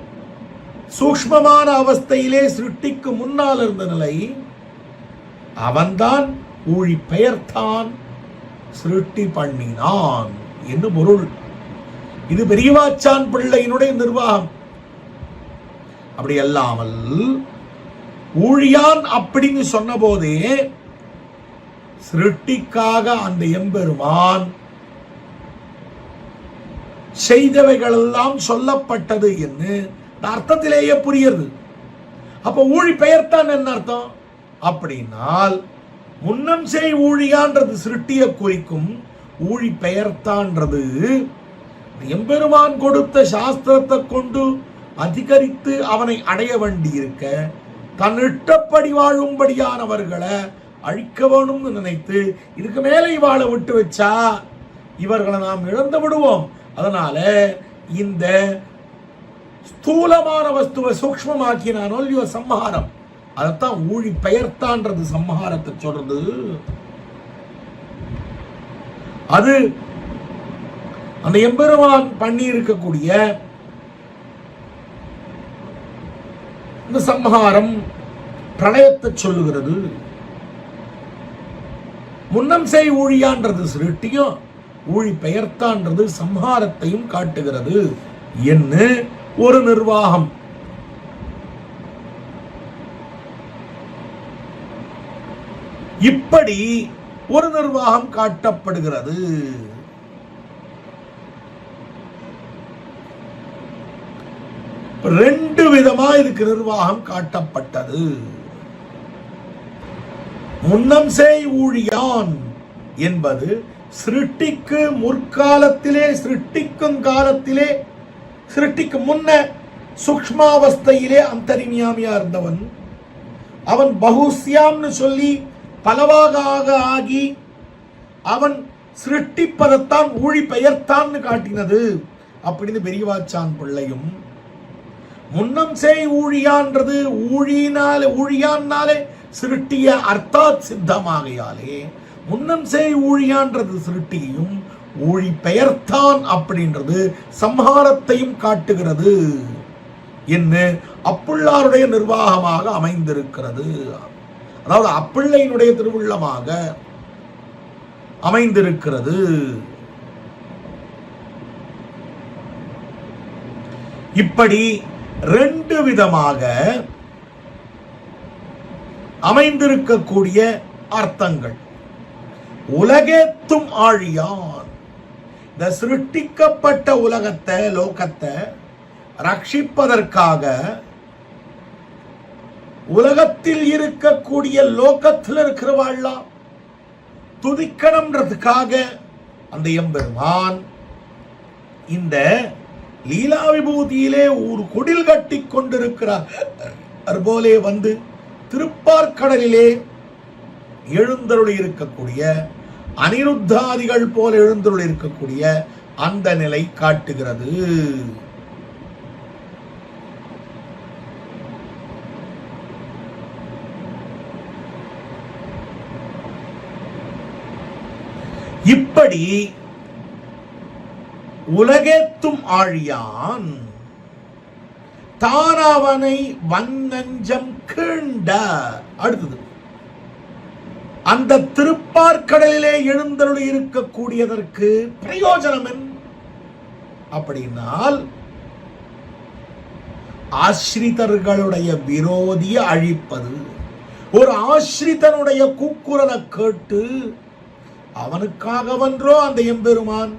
சூக்ஷ்மமான அவஸ்தையிலே சிருஷ்டிக்கு முன்னால் இருந்த நிலை, அவன்தான் ஊழி பெயர்த்தான், சிருஷ்டி பண்ணினான் என்று பொருள். இது பெரியவாச்சான் பிள்ளையினுடைய நிர்வாகம். அப்படி அல்லாமல் ஊழியான் அப்படின்னு சொன்ன போதே சிருஷ்டிக்காக அந்த எம்பெருமான் செய்தவைகளெல்லாம் சொல்லப்பட்டது என்று அர்த்தத்திலேயே புரியுது. அப்ப ஊழி பெயர்த்தான் என்ன அர்த்தம் அப்படின்னால், முன்னம் செய் ஊழியான்றது சிருஷ்டிய குறிக்கும், ஊழி பெயர்த்தான்றது எம்பெருமான் கொடுத்த சாஸ்திரத்தை கொண்டு அதிகரித்து அவனை அடைய வேண்டியிருக்க, தன் இஷ்டப்படி வாழும்படியானவர்களை அழிக்க வேணும்னு நினைத்து இதுக்கு மேலே இவாளை விட்டு வச்சா இவர்களை நாம் இழந்து விடுவோம். அதனால இந்த ஸ்தூலமான வஸ்துவை சூக்ஷ்மமாக்கினானோ இல்லையோ சம்ஹாரம், அதைத்தான் ஊழி பெயர்த்தான்றது சம்ஹாரத்தை சொல்றது. அது அந்த எம்பெருமான் பண்ணி இருக்கக்கூடிய இந்த சம்ஹாரம் பிரளயத்தை சொல்லுகிறது. முன்னம் செய் ஊழியான்றது சிருஷ்டியும், ஊழி பெயர்த்தான்றது சம்ஹாரத்தையும் காட்டுகிறது என்று ஒரு நிர்வாகம். இப்படி ஒரு நிர்வாகம் காட்டப்படுகிறது. ரெண்டு விதமா இதுக்கு நிர்வாகம் காட்டப்பட்டது. முன்னம் செய் ஊழியான் என்பது சிருஷ்டிக்கு முற்காலத்திலே, சிருஷ்டிக்கும் காலத்திலே, சிருஷ்டிக்கு முன்ன சூக்ஷ்மாவஸ்தையிலே அந்தரிமியாமியா இருந்தவன். அவன் பகுஸ்யாம்னு சொல்லி பலவாக ஆகி அவன் சிருஷ்டிப்பதைத்தான் ஊழி பெயர்த்தான்னு காட்டினது அப்படின்னு பெரியவாச்சான் பிள்ளையும், முன்னம் செய் ஊழியான்றது ஊழியான்னாலே சிருஷ்டிய அர்த்தாத் சித்தமாகையாலே முன்னம் செய் ஊழியான்றது சிருஷ்டியையும், ஊழி பெயர்த்தான் அப்படின்றது சம்ஹாரத்தையும் காட்டுகிறது என்ன அப்புள்ளாருடைய நிர்வாகமாக அமைந்திருக்கிறது. அதாவது அப்பிள்ளையினுடைய திருவுள்ளமாக அமைந்திருக்கிறது. இப்படி ரெண்டு விதமாக அமைந்திருக்கக்கூடிய அர்த்தங்கள். உலகேத்தும் ஆழியான், இந்த சிருஷ்டிக்கப்பட்ட உலகத்தை, லோகத்தை ரட்சிப்பதற்காக உலகத்தில் இருக்கக்கூடிய லோகத்தில் இருக்கிறவாள்லாம் துதிக்கணும்ன்றதுக்காக அந்த எம்பெருமான் இந்த லீலா விபூதியிலே ஒரு குடில் கட்டி கொண்டிருக்கிறார் போலே வந்து திருப்பார்கடலிலே எழுந்தருளி இருக்கக்கூடிய அனிருத்தாதிகள் போல எழுந்தருளி இருக்கக்கூடிய அந்த நிலை காட்டுகிறது. இப்படி உலகேத்தும் ஆழியான் தானவனை வன்னஞ்சம் கீண்ட. அடுத்தது, அந்த திருப்பார்கடலிலே எழுந்தருளி இருக்கக்கூடியதற்கு பிரயோஜனம் என்ன அப்படின்னால், ஆஸ்ரிதர்களுடைய விரோதியை அழிப்பது. ஒரு ஆஸ்ரிதனுடைய கூக்குரலை கேட்டு அவனுக்காக வென்றோ அந்த எம்பெருமான்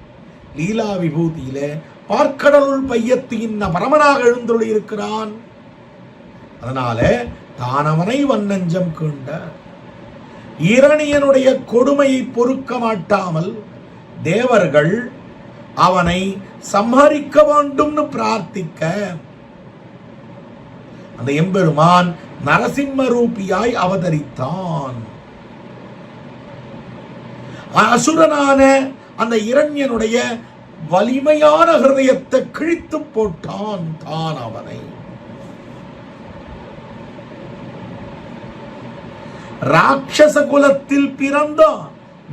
லீலா விபூதியில பார்க்கடலுள் பையத்தின் பரமனாக எழுந்துள்ளி இருக்கிறான். அதனால தான் அவனை வன்னஞ்சம் கீண்ட இரணியனுடைய கொடுமையை பொறுக்க மாட்டாமல் தேவர்கள் அவனை சம்ஹரிக்க வேண்டும்னு பிரார்த்திக்க அந்த எம்பெருமான் நரசிம்ம ரூபியாய் அவதரித்தான். அசுரனான அந்த இரண்யனுடைய வலிமையான ஹிருதயத்தை கிழித்து போட்டான் தான் அவனை. ராட்சச குலத்தில் பிறந்த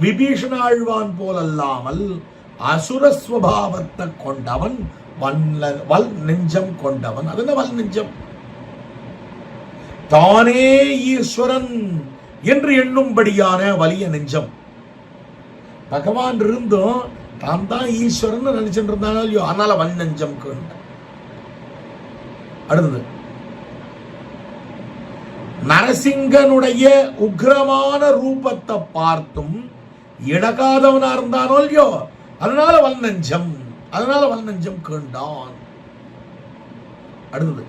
விபீஷண ஆழ்வான் போலல்லாமல் அசுரஸ்வபாவத்தை கொண்டவன், வல் நெஞ்சம் கொண்டவன். அது என்ன வல் நெஞ்சம்? தானே ஈஸ்வரன் என்று எண்ணும்படியான வலிய நெஞ்சம். பகவான் இருந்தும் தான் தான் ஈஸ்வரன் நினைச்சிட்டு இருந்தானோ இல்லையோ, அதனால வல் நெஞ்சம் கொண்ட. அடுத்தது நரசிங்கனுடைய உக்ரமான ரூபத்தை பார்த்தும் இடகாதவனா இருந்தானோ இல்லையோ, அதனால வல் நெஞ்சம் கேண்டான். அடுத்தது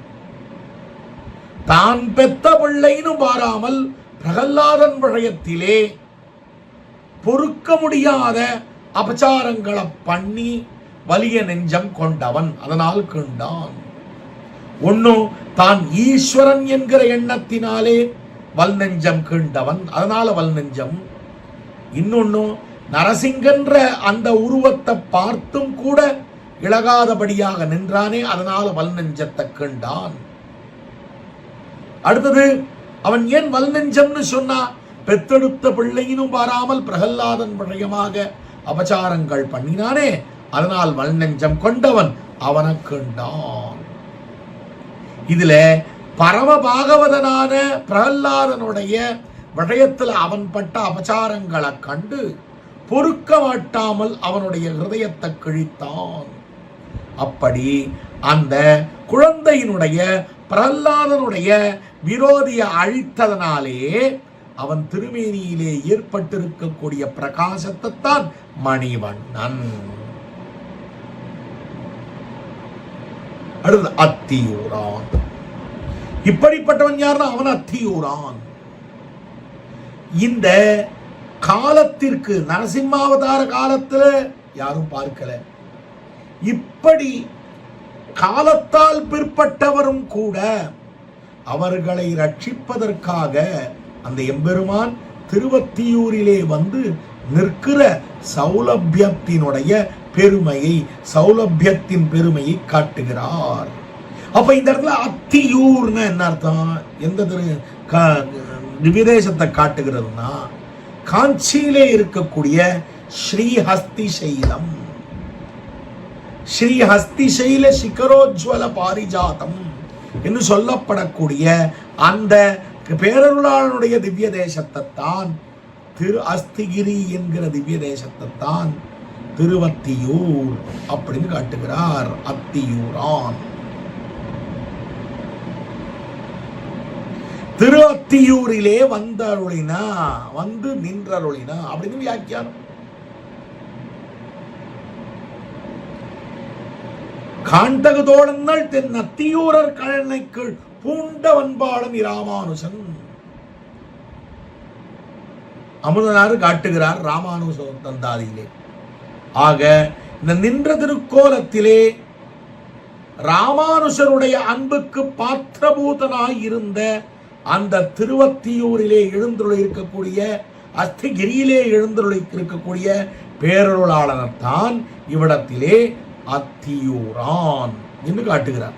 தான் பெத்த பிள்ளைன்னு பாராமல் பிரகல்லாதன் விஷயத்திலே பொறுக்க முடியாத அபச்சாரங்களை பண்ணி வலிய நெஞ்சம் கொண்டவன், அதனால் கண்டான். ஒன்னும் தான் ஈஸ்வரன் என்கிற எண்ணத்தினாலே வல் நெஞ்சம் கீண்டவன், அதனால வல் நெஞ்சம். இன்னொன்னு நரசிங்கன்ற அந்த உருவத்தை பார்த்தும் கூட இழகாதபடியாக நின்றானே, அதனால வல் நெஞ்சத்தை கீண்டான். அடுத்தது அவன் ஏன் வல் நெஞ்சம்னு சொன்னா, பெத்தெடுத்த பிள்ளையினும் பாராமல் பிரகல்லாதன் விஷயமாக அபச்சாரங்கள் பண்ணினானே, அதனால் வல் நெஞ்சம் கொண்டவன் அவனை கண்டான். இதுல பரம பாகவதனான பிரகல்லாதனுடைய விஷயத்துல அவன் பட்ட அபச்சாரங்களை கண்டு பொறுக்க மாட்டாமல் அவனுடைய ஹிருதயத்தை கிழித்தான். அப்படி அந்த குழந்தையினுடைய பிரகல்லாதனுடைய விரோதியை அழித்ததனாலே அவன் திருமேனியிலே ஏற்பட்டிருக்கக்கூடிய பிரகாசத்தை தான் மணிவண்ணன். அடுத்து அத்தியூரான். இப்படிப்பட்டவன் யாருன்னா அவன் அத்தியூரான். இந்த காலத்திற்கு நரசிம்மாவதார காலத்துல யாரும் பார்க்கல. இப்படி காலத்தால் பிற்பட்டவரும் கூட அவர்களை ரட்சிப்பதற்காக அந்த எம்பெருமான் திருவத்தியூரிலே வந்து நிற்கிற சௌலபியத்தினுடைய பெருமையை, சௌலபியத்தின் பெருமையை காட்டுகிறார். அப்ப இந்த இடத்துல அத்தியூர்னு என்ன அர்த்தம்? எந்த விதேசத்தை காட்டுகிறதுனா காஞ்சியிலே இருக்கக்கூடிய ஸ்ரீஹஸ்திசைலம், ஸ்ரீஹஸ்திசைல சிகரோஜ்வல பாரிஜாதம் என்று சொல்லப்படக்கூடிய அந்த பேரருளாளனுடைய திவ்ய தேசத்தை தான், திரு அஸ்திகிரி என்கிற திவ்ய தேசத்தை தான் திருவத்தியூர் அப்படின்னு காட்டுகிறார். அத்தியூரான். திரு அத்தியூரிலே வந்தருளினா, வந்து நின்றருளினா அப்படின்னு வியாக்கியானம். காண்டகதோழங்கள் தென் அத்தியூரர் கழனைக்குள் பூண்ட வன்பாளம் இராமானுசன். அமுதனார் காட்டுகிறார் ராமானுஜ தந்தாதியிலே. ஆக இந்த நின்ற திருக்கோலத்திலே ராமானுஷருடைய அன்புக்கு பாத்திரபூதனாய் இருந்த அந்த திருவத்தியூரிலே எழுந்துள்ள இருக்கக்கூடிய, அஸ்திகிரியிலே எழுந்துள்ள இருக்கக்கூடிய பேரருளாளனர் தான் இவ்விடத்திலே அத்தியூரான் என்று காட்டுகிறார்.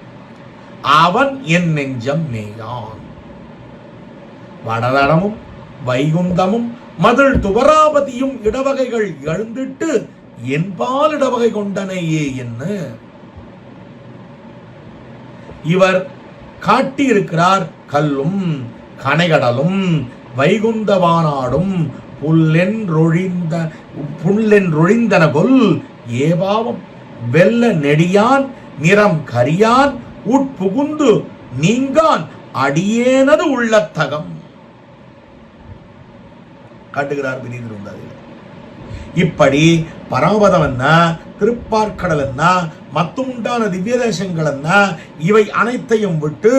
அவன் என் நெஞ்சம் மேயான். வடதடமும் வைகுந்தமும் மதில் துவராபதியும் இடவகைகள் எழுந்திட்டு என்பால் இடவகை கொண்டனையே என்ன இவர் காட்டியிருக்கிறார். கல்லும் கனைகடலும் வைகுந்தவானாடும் புல்லென்றொழிந்தன கொல் ஏபாவம் வெல்ல நெடியான் நிறம் கரியான் உட்புகுந்து நீங்கான் அடியேனது உள்ளத்தகம் காட்டுகிறார். இப்படி பரமபதம் என்ன? திருப்பார்க்கடல் என்ன, மத்துண்டான திவ்ய தேசங்கள் என்ன, இவை அனைத்தையும் விட்டு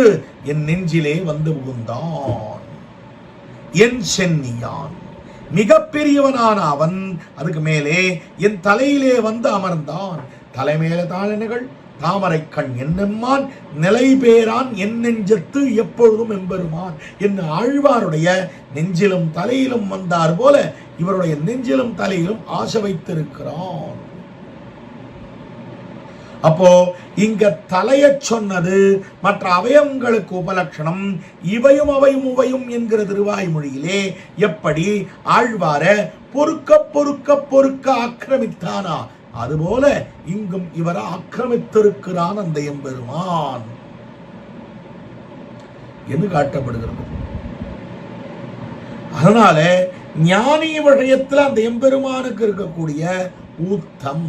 என் நெஞ்சிலே வந்து புகுந்தான். என் சென்னியான் மிக பெரியவனான அவன் அதுக்கு மேலே என் தலையிலே வந்து அமர்ந்தான். தலைமேல தாழனைகள் தாமரை கண் என்னம்மான் நிலை பேரான் என் நெஞ்சத்து எப்பொழுதும் எம்பெருமான் என்ன ஆழ்வாருடைய நெஞ்சிலும் தலையிலும் வந்தார் போல இவருடைய நெஞ்சிலும் தலையிலும் ஆசை வைத்திருக்கிறான். அப்போ இங்க தலைய சொன்னது மற்ற அவயவங்களுக்கு உபலட்சணம். இவையும் அவையும் உவையும் என்கிற திருவாய்மொழியிலே எப்படி ஆழ்வார பொறுக்க பொறுக்க பொறுக்க ஆக்கிரமித்தானா, அதுபோல இங்கும் இவரை ஆக்கிரமித்திருக்கிறான் அந்த எம்பெருமான் என்று காட்டப்படுகிறது. அதனால ஞானி விஷயத்தில் அந்த எம்பெருமானுக்கு இருக்கக்கூடிய ஊத்தம்,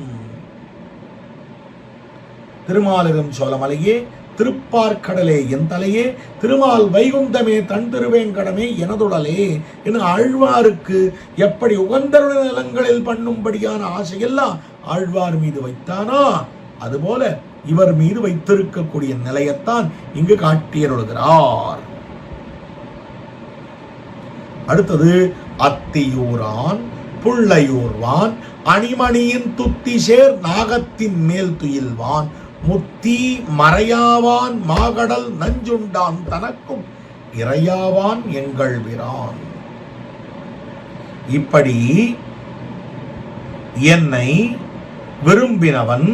திருமாலிரும் சோழமலையே, திருப்பார்க்கடலே என் தலையே, திருமால் வைகுந்தமே தன் திருவேங்கடமே எனதுடலே என ஆழ்வாருக்கு எப்படி உகந்த நிலங்களில் பண்ணும்படியான ஆசையெல்லாம் ஆழ்வார் மீது வைத்தானா, அதுபோல இவர் மீது வைத்திருக்கக்கூடிய நிலையத்தான் இங்கு காட்டியருள்கிறார். அடுத்தது அத்தியூரான் புள்ளையூர்வான் அணிமணியின் துத்திசேர் நாகத்தின் மேல் துயில்வான் முத்தி மறையாவான் மாகடல் நஞ்சுண்டான் தனக்கும் இறையாவான் எங்கள் பிரான். இப்படி என்னை விரும்பினவன்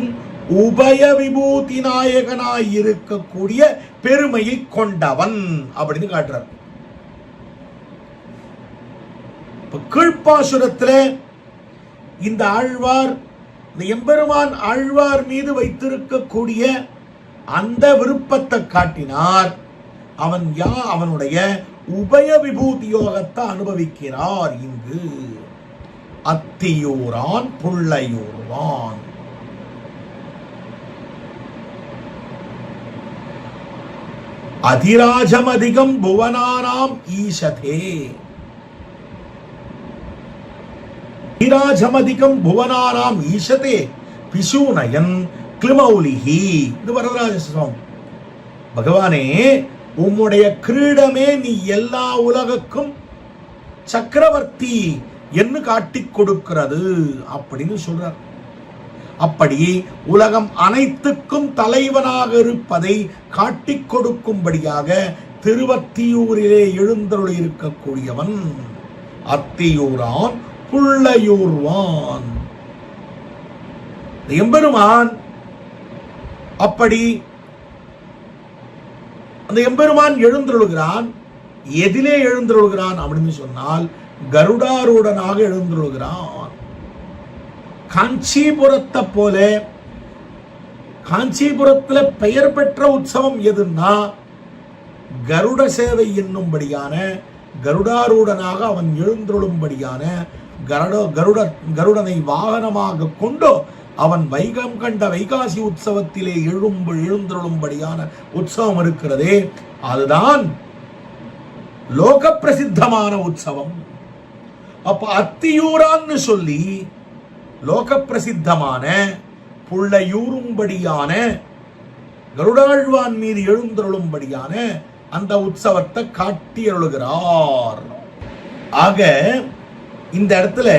உபய விபூதி நாயகனாய் இருக்கக்கூடிய பெருமையை கொண்டவன் அப்படின்னு காட்டுறார். கீழ்ப்பாசுரத்தில் இந்த ஆழ்வார், இந்த எம்பெருமான் ஆழ்வார் மீது வைத்திருக்கக்கூடிய அந்த விருப்பத்தை காட்டினார். அவன் அவனுடைய உபய விபூதி யோகத்தை அனுபவிக்கிறார். இங்கு அத்தியூரான் புள்ளையூர்வான். அதிராஜம் அதிகம் புவனானாம் ஈசதே. அதிராஜமதிகம் புவனானாம் ஈசதே பிசூனயன் கிளிமௌலிஹி. இது வரதராஜஸ்வாமி. பகவானே, உம்முடைய கிரீடமே நீ எல்லா உலகக்கும் சக்கரவர்த்தி என்று காட்டிக் கொடுக்கிறது அப்படின்னு சொல்றார். அப்படி உலகம் அனைத்துக்கும் தலைவனாக இருப்பதை காட்டிக் கொடுக்கும்படியாக திருவத்தியூரிலே எழுந்தருளி இருக்கக்கூடியவன் அத்தியூரான் புள்ளையூர்வான். எம்பெருமான் அப்படி அந்த எம்பெருமான் எழுந்தருளுகிறான். எதிலே எழுந்தருளுகிறான் அப்படின்னு சொன்னால் கருடாரூடனாக எழுந்தருளுகிறான். காஞ்சிபுரத்தை போல, காஞ்சிபுரத்தில் பெயர் பெற்ற உற்சவம் எதுன்னா கருட சேவை என்னும்படியான கருடாரூடனாக அவன் எழுந்தருளும்படியான கருடனை வாகனமாக கொண்டு அவன் வைகம் கண்ட வைகாசி உற்சவத்திலே எழுந்தருளும்படியான உற்சவம் இருக்கிறதே, அதுதான் லோக பிரசித்தமான உற்சவம். அப்ப அத்தியூரான்னு சொல்லி லோக பிரசித்தமான புள்ளையூரும்படியான கருடாழ்வான் மீது எழுந்தருளும்படியான அந்த உற்சவத்தை காட்டி அருளுகிறார். ஆக இந்த இடத்துல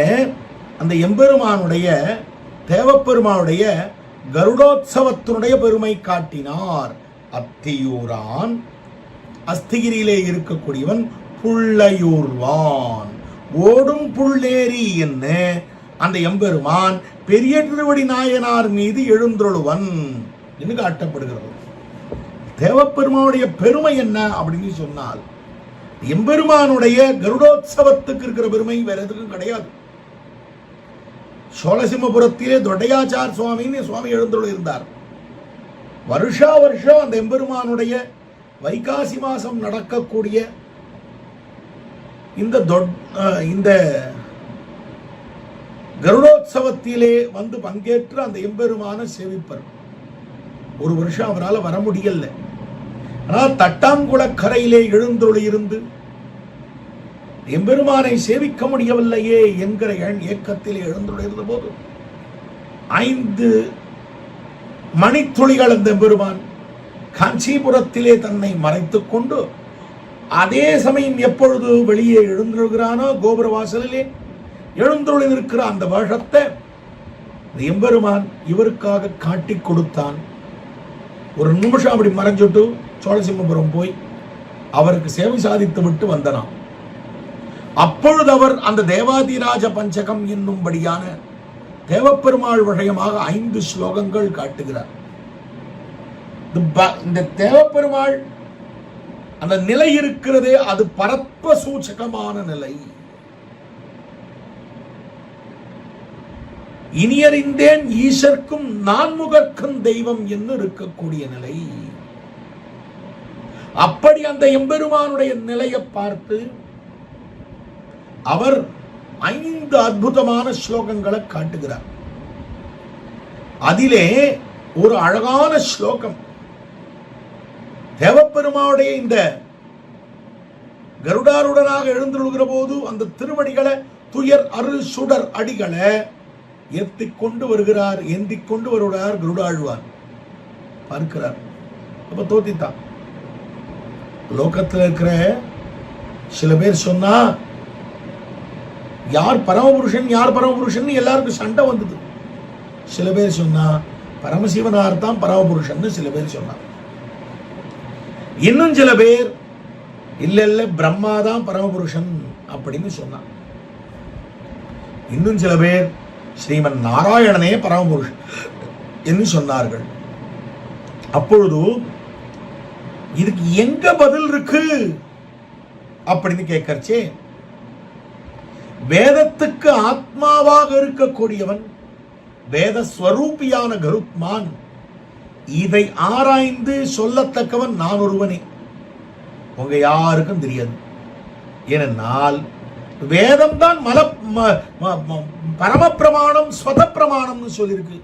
அந்த எம்பெருமானுடைய தேவப்பெருமானுடைய கருடோத்சவத்தினுடைய பெருமை காட்டினார். அத்தியூரான் அஸ்திகிரியிலே இருக்கக்கூடியவன் புள்ளையூர்வான். ஓடும் புள்ளேரி என்ன அந்த எம்பெருமான் பெரிய திருவடி நாயனார் மீது எழுந்தருளுவன் என்று காட்டப்படுகிறது. தேவப்பெருமானுடைய பெருமை என்ன அப்படின்னு சொன்னால் எம்பெருமானுடைய கருடோத்சவத்துக்கு இருக்கிற பெருமை வேற எதுக்கும் கிடையாது. சோழசிம்மபுரத்திலே தொடையாச்சார் சுவாமின்னு சுவாமி எழுந்தருள் இருந்தார். வருஷா வருஷம் அந்த எம்பெருமானுடைய வைகாசி மாசம் நடக்கக்கூடிய இந்த கருடோத்சவத்திலே வந்து பங்கேற்று அந்த எம்பெருமான சேவிப்பர். ஒரு வருஷம் அவரால் வர முடியல. ஆனால் தட்டாங்குளக்கரையிலே எழுந்தருளி இருந்து எம்பெருமானை சேவிக்க முடியவில்லையே என்கிற ஏக்கத்தில் எழுந்தருளி இருந்த போது 5 மணித்துளிகள் அந்த பெருமான் காஞ்சிபுரத்திலே தன்னை மறைத்துக் கொண்டு அதே சமயம் எப்பொழுது வெளியே எழுந்துகிறானோ கோபுர வாசலிலே எழுந்துள்ள இருக்கிற அந்த வேஷத்தை எம்பெருமான் இவருக்காக காட்டி கொடுத்தான். ஒரு நிமிஷம் அப்படி மறைஞ்சுட்டு சோழசிம்மபுரம் போய் அவருக்கு சேவை சாதித்து விட்டு வந்தனாம். அப்பொழுது அவர் அந்த தேவாதிராஜ பஞ்சகம் என்னும்படியான தேவப்பெருமாள் விஷயமாக 5 ஸ்லோகங்கள் காட்டுகிறார். இந்த தேவப்பெருமாள் அந்த நிலை இருக்கிறதே அது பரத்வ சூச்சகமான நிலை. இனியறிந்தேன் ஈசர்க்கும் நான்முகர்க்கும் தெய்வம் என்று இருக்கக்கூடிய நிலை. அப்படி அந்த எம்பெருமானுடைய நிலையை பார்த்து அவர் 5 அற்புதமான ஸ்லோகங்களை காட்டுகிறார். அதிலே ஒரு அழகான ஸ்லோகம் தேவப்பெருமானுடைய இந்த கருடாருடனாக எழுந்துள்ள போது அந்த திருவடிகளை துயர் அருள் சுடர் அடிகளை ஏத்திக் கொண்டு வருகிறார், ஏந்திக் கொண்டு வருகிறார் கருடாழ்வார் பார்க்கிறார். அப்ப தோத்தித்தான். லோகத்தில் இருக்கிற சில பேர் சொன்னா யார் பரமபுருஷன் யார் பரமபுருஷன் எல்லாருக்கும் சண்டை வந்தது. சில பேர் சொன்னா பரமசிவனார் தான் பரமபுருஷன் சில பேர் சொன்னார். இன்னும் சில பேர் இல்ல இல்ல பிரம்மா தான் பரமபுருஷன் அப்படின்னு சொன்னார். இன்னும் சில பேர் ஸ்ரீமன் நாராயணனே பரமபுருஷன் என்று சொன்னார்கள். அப்பொழுது இதுக்கு எங்க பதில் இருக்கு அப்படின்னு கேட்கறச்சே, வேதத்துக்கு ஆத்மாவாக இருக்கக்கூடியவன் வேத ஸ்வரூபியான கருத்மான் இதை ஆராய்ந்து சொல்லத்தக்கவன் நான் ஒருவனே, உங்க யாருக்கும் தெரியாது. ஏனென்றால் வேதம் தான் பரமப்பிரமாணம் ஸ்வத பிரமாணம்னு சொல்லியிருக்கு.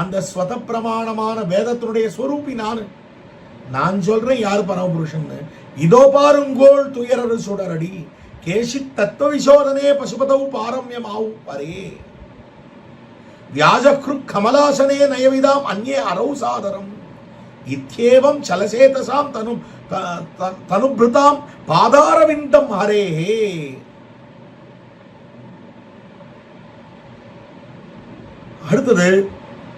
அந்த ஸ்வத பிரமாணமான வேதத்தினுடைய ஸ்வரூபி நான் சொல்றேன் யார் பரமபுருஷன். இதோ பாருங்கோள் துயரரு சுடரடி கேசி தத்துவ விசோதனே பசுபதவு பாரம்யமாவும் பரே வியாஜக்ரு கமலாசனே நயவிதாம் அந்நே அரௌ சாதரம் இத்யேவம் சலசேதசாம் தனுபிருதாம் பாதாரவிந்தம் ஹரேஹே. அடுத்தது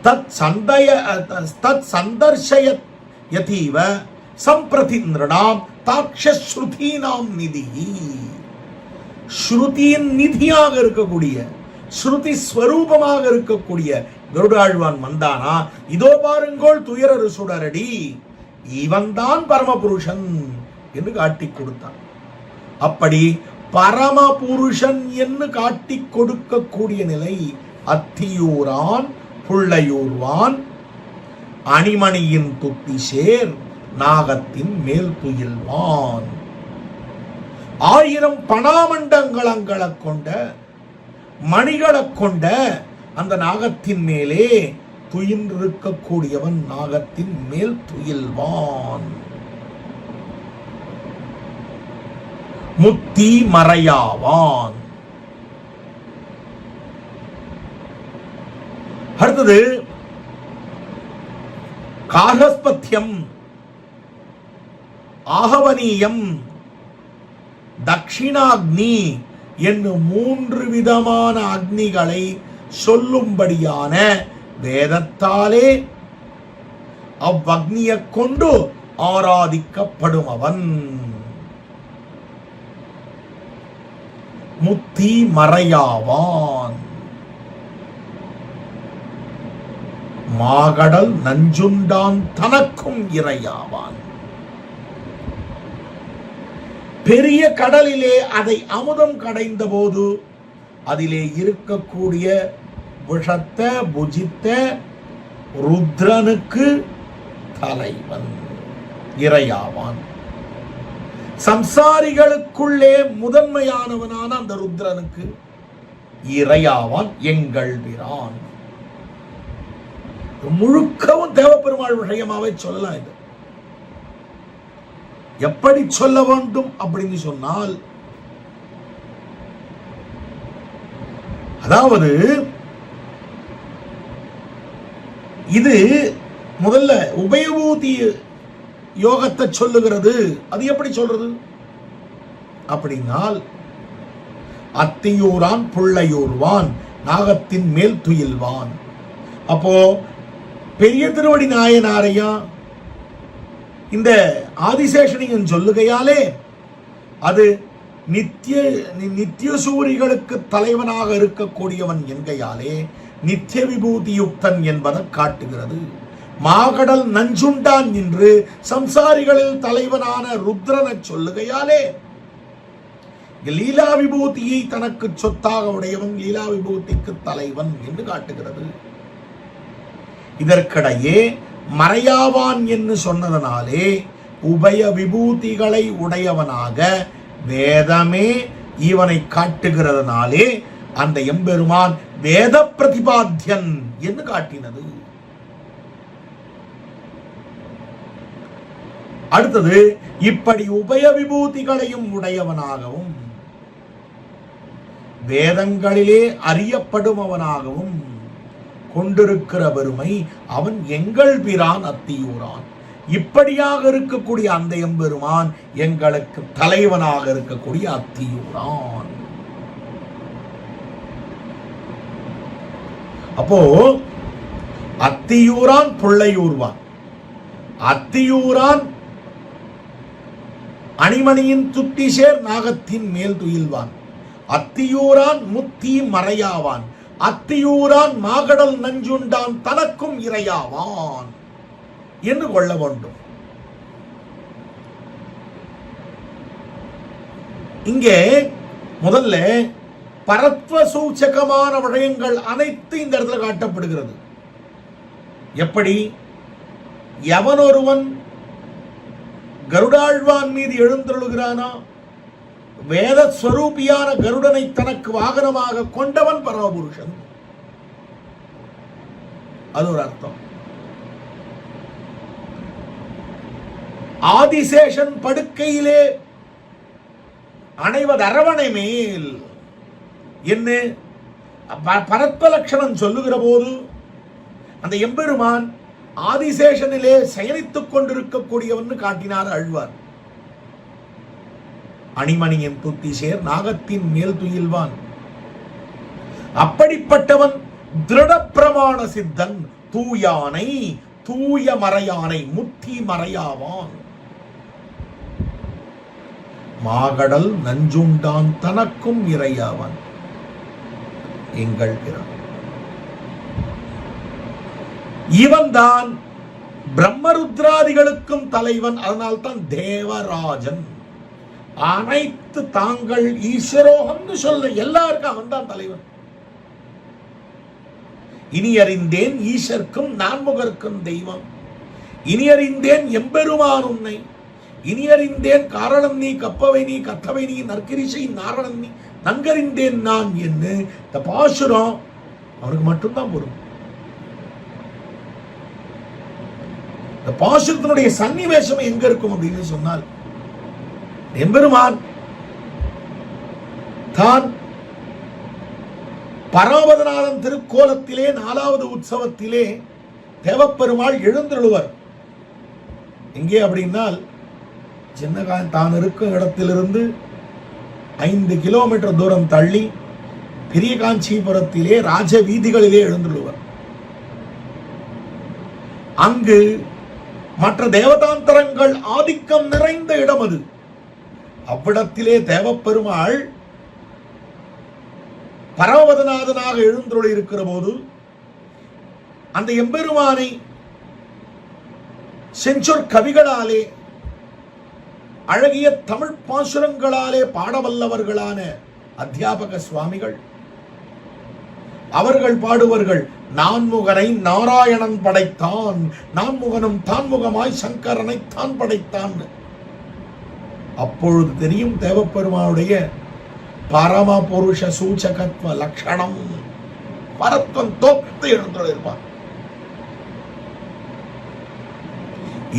தத் சந்தர்ஷய யதீவ சம்பிரதி நிருணாம் தாக்ஷஸ்ருதீனாம் நிதி. ஸ்ருதியின் நிதியாக இருக்கக்கூடிய ஸ்ருதி ஸ்வரூபமாக இருக்கக்கூடிய கருடாழ்வான் வந்தானா இதோ பாருங்கோள் துயரரு சுடரடி இவன் தான் பரமபுருஷன் என்று காட்டி கொடுத்தான். அப்படி பரமபுருஷன் என்று காட்டி கொடுக்கக்கூடிய நிலை அத்தியூரான் புள்ளையூர்வான் அணிமணியின் துத்தி சேர் நாகத்தின் மேல் துயில்வான். 1000 பணாமண்டங்களை கொண்ட மணிகளை கொண்ட அந்த நாகத்தின் மேலே துயின்றிருக்கக்கூடியவன் நாகத்தின் மேல் துயில்வான். முத்தி மறையாவான். அடுத்தது காகஸ்பத்தியம் ஆகவனீயம் தட்சிணாக்னி என்னும் 3 விதமான அக்னிகளை சொல்லும்படியான வேதத்தாலே அவ்வக்னியை கொண்டு ஆராதிக்கப்படும் அவன். முத்தி மறையாவான். மாகடல் நஞ்சுண்டான் தனக்கும் இறையாவான். பெரிய கடலிலே அதை அமுதம் கடைந்த போது அதிலே இருக்கக்கூடிய விஷத்தை புஜித்த ருத்ரனுக்கு தலைவன் இறையாவான். சம்சாரிகளுக்குள்ளே முதன்மையானவனான அந்த ருத்ரனுக்கு இறையாவான் எங்கள் பிரான். முழுக்கவும் தேவப்பெருமாள் விஷயமாவே சொல்லலாம். இது எப்படி சொல்ல வேண்டும் அப்படின்னு சொன்னால், அதாவது இது முதல்ல உபயபூதி யோகத்தை சொல்லுகிறது. அது எப்படி சொல்றது அப்படின்னால், அத்தியூரான் புள்ளையூர்வான் நாகத்தின் மேல் துயில்வான். அப்போ பெரிய திருவடி நாயனாரையும் இந்த ஆதிசேஷனின் சொல்லுகையாலே அது நித்திய சூரிகளுக்கு தலைவனாக இருக்கக்கூடியவன் என்கையாலே நித்திய விபூதியுக்தன் என்பதை காட்டுகிறது. மாகடல் நஞ்சுண்டான் என்று சம்சாரிகளில் தலைவனான ருத்ரனை சொல்லுகையாலே லீலா விபூதியை தனக்கு சொத்தாக உடையவன், லீலா விபூதிக்கு தலைவன் என்று காட்டுகிறது. இதற்கிடையே மறையாவான் என்று சொன்னதனாலே உபய விபூதிகளை உடையவனாக வேதமே இவனை காட்டுகிறதுனாலே அந்த எம்பெருமான் வேத பிரதிபாத்தியன் என்று காட்டினது. அடுத்தது, இப்படி உபய விபூதிகளையும் உடையவனாகவும் வேதங்களிலே அறியப்படுபவனாகவும் கொண்டிருக்கிற பெருமை அவன் எங்கள் பிரான் அத்தியூரான். இப்படியாக இருக்கக்கூடிய அந்த எம்பெருமான் எங்களுக்கு தலைவனாக இருக்கக்கூடிய அத்தியூரான். அப்போ அத்தியூரான் புள்ளையூர்வான், அத்தியூரான் அணிமணியின் துத்திசேர் நாகத்தின் மேல் துயில்வான், அத்தியூரான் முத்தி மறையாவான், அத்தியூரான் மாகடல் நஞ்சுண்டான் தனக்கும் இறையாவான் என்று கொள்ள வேண்டும். இங்கே முதல்ல பரத்வ சூச்சகமான விஷயங்கள் அனைத்து இந்த இடத்துல காட்டப்படுகிறது. எப்படி எவன் ஒருவன் கருடாழ்வான் மீது எழுந்தருளுகிறானா, வேத ஸ்வரூபியான கருடனை தனக்கு வாகனமாக கொண்டவன் பரமபுருஷன். அது ஒரு அர்த்தம். ஆதிசேஷன் படுக்கையிலே அணைவது அரவணை மேல் என்ன பரத்வ லட்சணம் சொல்லுகிற போது அந்த எம்பெருமான் ஆதிசேஷனிலே சயனித்துக் கொண்டிருக்கக்கூடியவன் காட்டினார் ஆழ்வார். அணிமணியின் துத்திசேர் நாகத்தின் மேல் துயில்வான். அப்படிப்பட்டவன் திருட பிரமாண சித்தன், தூயானை தூய மறையானை முத்தி மறையாவான். மாகடல் நஞ்சுண்டான் தனக்கும் இறையாவான் எங்கள் பிரான். இவன்தான் பிரம்மருத்ராதிகளுக்கும் தலைவன். அதனால்தான் தேவராஜன். அனைத்து தாங்கள் ஈஸ்வரோகம் சொல்ல எல்லாருக்கும் அவன் தான் தலைவன். இனி அறிந்தேன் ஈஸ்வர்க்கும் நான்முகர்க்கும் தெய்வம், இனி அறிந்தேன் எம்பெருமான் உன்னை, இனி அறிந்தேன் காரணம் நீ கப்பவை நீ கத்தவை நீ நற்கிரிசை நாரணன் நீ நன்கறிந்தேன் நான் என்று இந்த பாசுரம் அவனுக்கு மட்டும்தான் பொருள். இந்த பாசுரத்தினுடைய சன்னிவேசம் எங்க இருக்கும் அப்படின்னு சொன்னால், எம்பெருமான் தான் பரமபதநாதன் திருக்கோலத்திலே 4வது உற்சவத்திலே தேவப்பெருமாள் எழுந்தருளுவர். எங்கே அப்படின்னால், சின்ன தான் இருக்கும் இடத்திலிருந்து 5 கிலோமீட்டர் தூரம் தள்ளி பெரிய காஞ்சிபுரத்திலே ராஜ வீதிகளிலே எழுந்துள்ளுவர். அங்கு மற்ற தேவதாந்தரங்கள் ஆதிக்கம் நிறைந்த இடம் அது. அவ்விடத்திலே தேவப்பெருமாள் பரமபதநாதனாக எழுந்துள்ள இருக்கிற போது அந்த எம்பெருமானை செஞ்சொற் கவிகளாலே அழகிய தமிழ் பாசுரங்களாலே பாடவல்லவர்களான அத்தியாபக சுவாமிகள் அவர்கள் பாடுவார்கள், நான்முகனை நாராயணன் படைத்தான், நான்முகனும் தான்முகமாய் சங்கரனை தான் படைத்தான். அப்பொழுது தெரியும் தேவப்பெருமானுடைய பரம புருஷ சூச்சகத்வ லட்சணம். பரத்வம் தோத்து எழுந்திருப்பான்.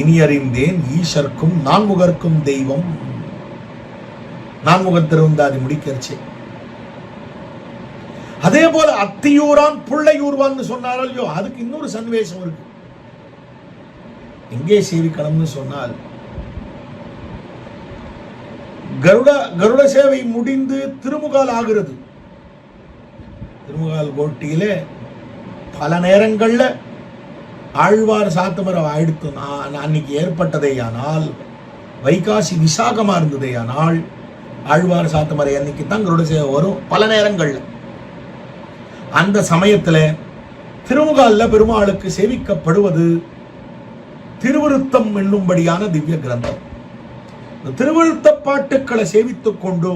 இனி அறிந்தேன் ஈஸ்வர்க்கும் நான்முகர்க்கும் தெய்வம். நான்முகத்திருந்தாதி முடிக்கிறச்சு. அதே போல அத்தியூரான் புள்ளையூர்வான்னு சொன்னாரோ இல்லையோ, அதுக்கு இன்னொரு சன்னிவேசம் இருக்கு. எங்கே சேவிக்கணும்னு சொன்னால், கருட சேவை முடிந்து திருமுகால் ஆகிறது. திருமுகால் கோட்டியில பல நேரங்கள்ல ஆழ்வார் சாத்தமரம் ஆயிடுத்து அன்னைக்கு ஏற்பட்டதேயானால், வைகாசி விசாகமா இருந்ததேயானால் ஆழ்வார் சாத்தமரை அன்னைக்கு தான் கருட சேவை வரும் பல நேரங்கள்ல. அந்த சமயத்துல திருமுகால்ல பெருமாளுக்கு சேவிக்கப்படுவது திருவிருத்தம் என்னும்படியான திவ்ய கிரந்தம். திருவிருத்த பாட்டுக்களை சேவித்துக் கொண்டு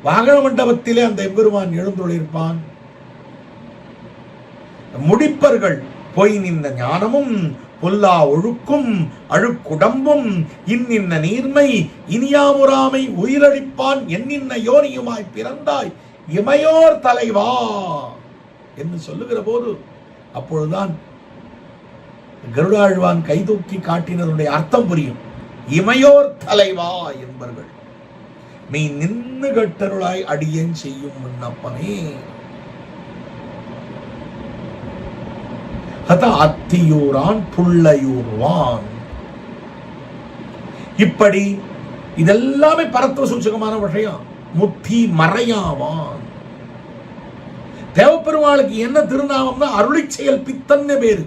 வாகன மண்டபத்திலே அந்த எம்பெருமான் எழுந்துள்ளிருப்பான். முடிப்பர்கள் போய் நின்ற ஞானமும் பொல்லா ஒழுக்கும் அழுக்குடம்பும் இன்னின்ன நீர்மை இனியாமுறாமை உயிரளிப்பான் என்னின்ன யோனியுமாய் பிறந்தாய் இமையோர் தலைவா என்று சொல்லுகிற போது, அப்பொழுதுதான் கருடாழ்வான் கைதூக்கி காட்டினதுடைய அர்த்தம் புரியும். இமையோர் தலைவா என்பர்கள் நீ நின்று கட்டருளாய் அடியேன் செய்யும் விண்ணப்பனே. அத்தியூரான் புள்ளையூர்வான். இப்படி இதெல்லாமே பரத்துவ சூச்சகமான விஷயம். முத்தி மறையாவான். தேவப்பெருமாளுக்கு என்ன திருநாமம்னா அருளி செயல் பித்தன்னு பேரு.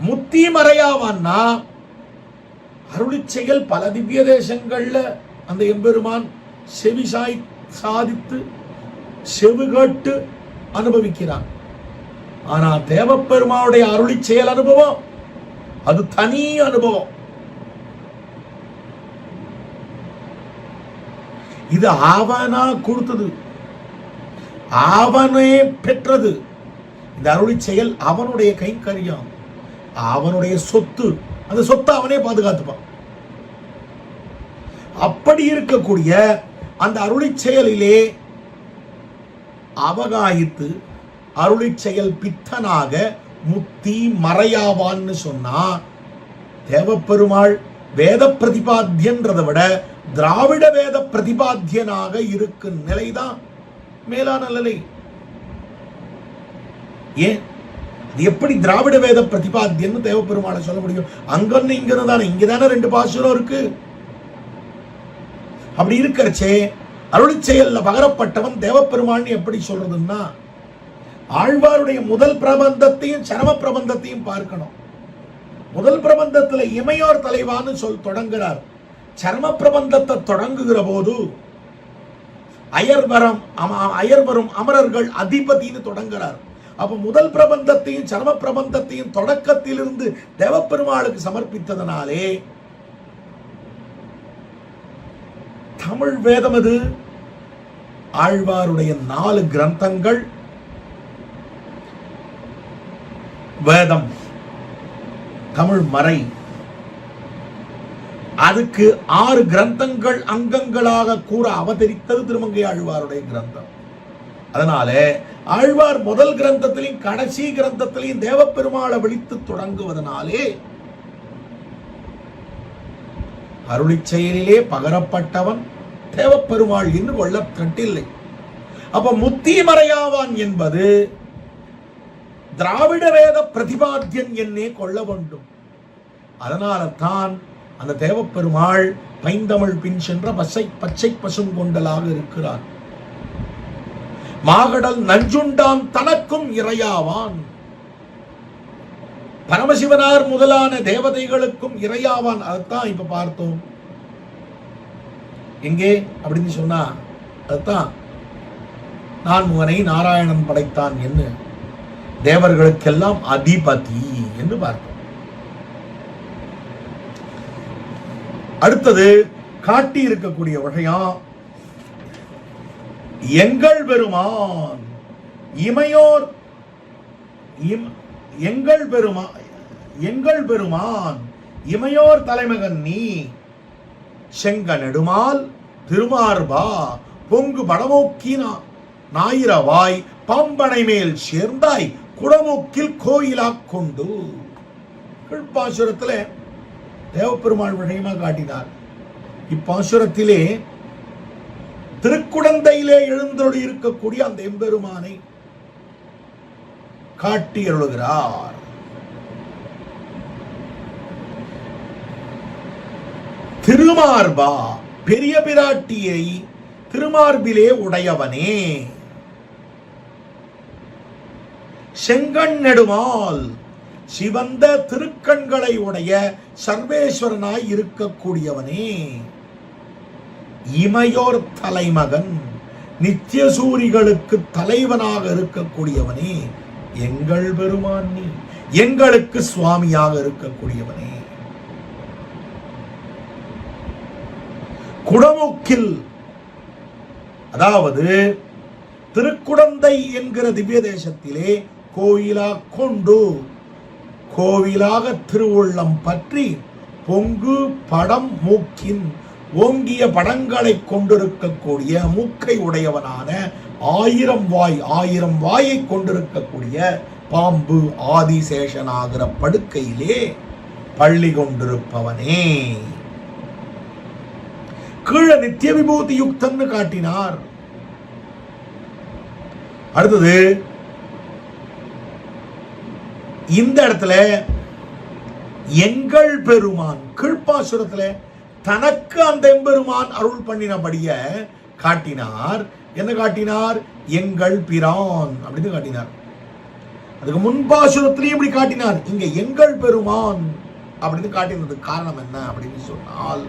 முத்தி மறையாவான்னா அருளி செயல் பல திவ்ய தேசங்கள்ல அந்த எம்பெருமான் செவிசாய் சாதித்து செவிகட்டு அனுபவிக்கிறான். ஆனா தேவப்பெருமானுடைய அருளி செயல் அனுபவம் அது தனி அனுபவம். இது அவனா கொடுத்தது, அவனே பெற்றது. இந்த அருளி செயல் அவனுடைய கைங்கரியம், அவனுடைய சொத்து. அந்த சொத்தை அவனே பாதுகாத்துப்பான். அப்படி இருக்கக்கூடிய அந்த அருளி செயலிலே அவகாயித்து அருளி செயல் பித்தனாக முத்தி மறையாவான்னு சொன்னா, தேவப்பெருமாள் வேத பிரதிபாத்தியன்றதை விட திராவிட வேத பிரதிபாத்தியனாக இருக்கும் நிலைதான் மேலான நிலை. ஏன் எப்படி திராவிட வேத பிரதிபாத்தியன்னு தேவப்பெருமாளை சொல்ல முடியும்? அங்கன்னு இங்கன்னு தானே, இங்கதானே ரெண்டு பாசுரம் இருக்கு. அப்படி இருக்கிறச்சே அருளி செயல்ல பகரப்பட்டவன் தேவப்பெருமான் எப்படி சொல்றதுன்னா, ஆழ்வாருடைய முதல் பிரபந்தத்தையும் சரம பிரபந்தத்தையும் பார்க்கணும். முதல் பிரபந்தத்துல இமையோர் தலைவான்னு தொடங்குறார். சரம பிரபந்தத்தை தொடங்குகிற போது அயர்வரும் அமரர்கள் அதிபதினு தொடங்குறார். அப்ப முதல் பிரபந்தத்தையும் சரம பிரபந்தத்தையும் தொடக்கத்திலிருந்து தேவப்பெருமாளுக்கு சமர்ப்பித்ததனாலே தமிழ் வேதம் அது. ஆழ்வாருடைய 4 கிரந்தங்கள் வேதம், தமிழ் மறை. அதுக்கு 6 கிரந்தங்கள் அங்கங்களாக கூற அவதரித்தது திருமங்கை ஆழ்வாருடைய கிரந்தம். அதனால ஆழ்வார் முதல் கிரந்தத்திலையும் கடைசி கிரந்தத்திலையும் தேவப்பெருமாளை விழித்து தொடங்குவதனாலே அருளி செயலிலே பகரப்பட்டவன் தேவப்பெருமாள் என்று கொள்ள கட்டில்லை. அப்ப முத்தி மறையாவான் என்பது திராவிட வேத பிரதிபாத்தியன் என்னே கொள்ள வேண்டும். அதனால தான் அந்த தேவப்பெருமாள் பைந்தமிழ் பின் சென்ற பச்சை பசும் கொண்டலாக இருக்கிறார். மாகடல் நஞ்சுண்டான் தனக்கும் இறையாவான். பரமசிவனார் முதலான தேவதைகளுக்கும் இறையாவான். அதைத்தான் இப்ப பார்த்தோம். எங்கே அப்படின்னு சொன்னா, அதுதான் நான் முகனை நாராயணன் படைத்தான் என்று தேவர்களுக்கெல்லாம் அதிபதி என்று பார்த்தோம். அடுத்தது காட்டி இருக்கக்கூடிய விஷயம், எங்கள் பெருமான் இமையோர் எங்கள் பெருமான் இமையோர் தலைமகன் நீ செங்க நெடுமால் திருமார்பா பொங்கு படமோக்கி ஞாயிறவாய் பாம்பனை மேல் சேர்ந்தாய் குடமூக்கில் கோயிலா கொண்டு. கீழ்ப்பாசுரத்தில் தேவப்பெருமாள் விஷயமா காட்டினார். இப்பாசுரத்திலே திருக்குடந்தையிலே எழுந்தருளி இருக்கக்கூடிய அந்த எம்பெருமானை காட்டி அருளுகிறார். திருமார்பா, பெரிய பிராட்டியை திருமார்பிலே உடையவனே, செங்கண் நெடுமால், சிவந்த திருக்கண்களை உடைய சர்வேஸ்வரனாய் இருக்கக்கூடியவனே, இமையோர் தலைமகன், நித்திய சூரிகளுக்கு தலைவனாக இருக்கக்கூடியவனே, எங்கள் பெருமான் நீ, எங்களுக்கு சுவாமியாக இருக்கக்கூடியவனே, குடமுக்கில், அதாவது திருக்குடந்தை என்கிற திவ்ய தேசத்திலே கோயிலா கொண்டு கோவிலாக திருவுள்ளம் பற்றி பொங்கு படம் மூக்கின் ஓங்கிய படங்களை கொண்டிருக்கக்கூடிய மூக்கை உடையவனான 1000 வாயை கொண்டிருக்கக்கூடிய பாம்பு ஆதிசேஷனாகிற படுக்கையிலே பள்ளி கொண்டிருப்பவனே. கீழ நித்திய விபூதி யுக்தன்னு காட்டினார். அடுத்தது இந்த இடத்துல எங்கள் பெருமான் கீழ்ப்பாசுரத்துல தனக்கு அந்த எம்பெருமான் அருள் பண்ணினபடிய காட்டினார். என்ன காட்டினார்? எங்கள் பிரான் அப்படின்னு காட்டினார். அதுக்கு முன்பாசுரத்திலையும் இப்படி காட்டினார். இங்க எங்கள் பெருமான் அப்படின்னு காட்டினது காரணம் என்ன அப்படின்னு சொன்னால்,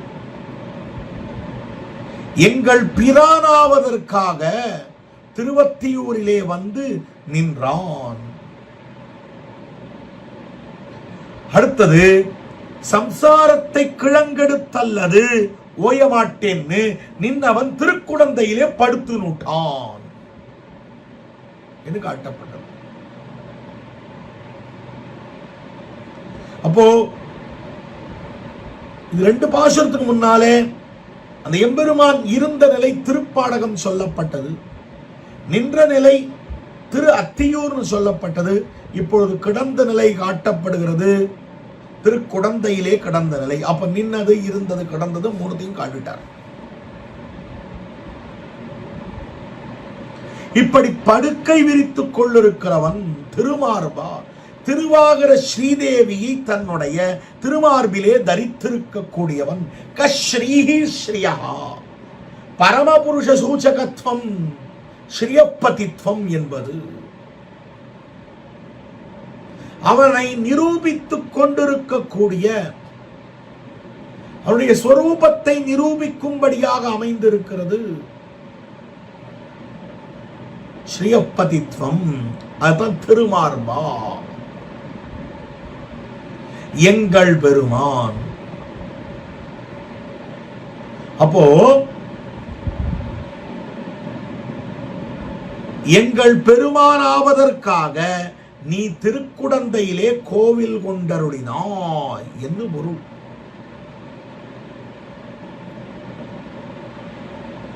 எங்கள் பிரானாவதற்காக திருவத்தியூரிலே வந்து நின்றான். அடுத்தது சம்சாரத்தை கிழங்கெடுத்தல்லது ஓயமாட்டேன்னு நின்னவன் திருக்குடந்தையிலே படுத்து நூட்டான் என்று காட்டப்பட்டது. அப்போ இது 2 பாசுரத்துக்கு முன்னாலே அந்த எம்பெருமான் இருந்த நிலை திருப்பாடகம் சொல்லப்பட்டது, நின்ற நிலை திரு அத்தியூர்னு சொல்லப்பட்டது. இப்பொழுது கிடந்த நிலை காட்டப்படுகிறது, திருக்குடந்தையிலே கிடந்த நிலை. அப்ப நின்னது, இருந்தது, கிடந்தது 3த்தையும் காட்டிட்டார். இப்படி படுக்கை விரித்துக் கொண்டிருக்கிறவன் திருமார்பா, திருவாகர ஸ்ரீதேவியை தன்னுடைய திருமார்பிலே தரித்திருக்கக்கூடியவன். கஸ்ரீஹி ஸ்ரீயா, பரமபுருஷ சூச்சகத்துவம், ஸ்ரீயப்பதித்வம் என்பது அவனை நிரூபித்துக் கொண்டிருக்கக்கூடிய, அவனுடைய ஸ்வரூபத்தை நிரூபிக்கும்படியாக அமைந்திருக்கிறது ஸ்ரீயப்பதித்வம். அதுதான் திருமார்பா, எங்கள் பெருமான். அப்போ எங்கள் பெருமான் ஆவதற்காக நீ திருக்குடந்தையிலே கோவில் கொண்டருளினாய் என்று பொருள்.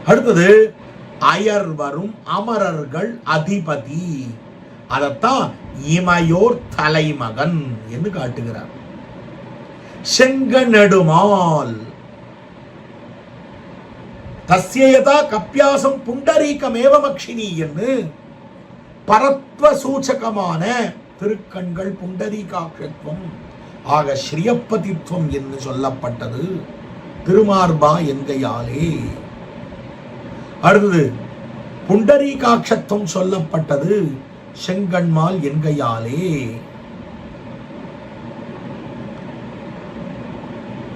அடுத்தது அயர் வரும் அமரர்கள் அதிபதி, அதத்தான் இமையோர் தலைமகன் என்று காட்டுகிறார். செங்கநெடுமால், தஸ்யயதா கப்யாசம் புண்டரீகமேவமக்ஷினி என்று பரத்வ சூச்சகமான திருக்கண்கள் புண்டரீகாட்சத்துவம் ஆக ஸ்ரீயப்பதித்வம் என்று சொல்லப்பட்டது திருமார்பா என்கையாலே. அடுத்தது புண்டரீகாட்சத்துவம் சொல்லப்பட்டது செங்கண்மால் என்கையாலே.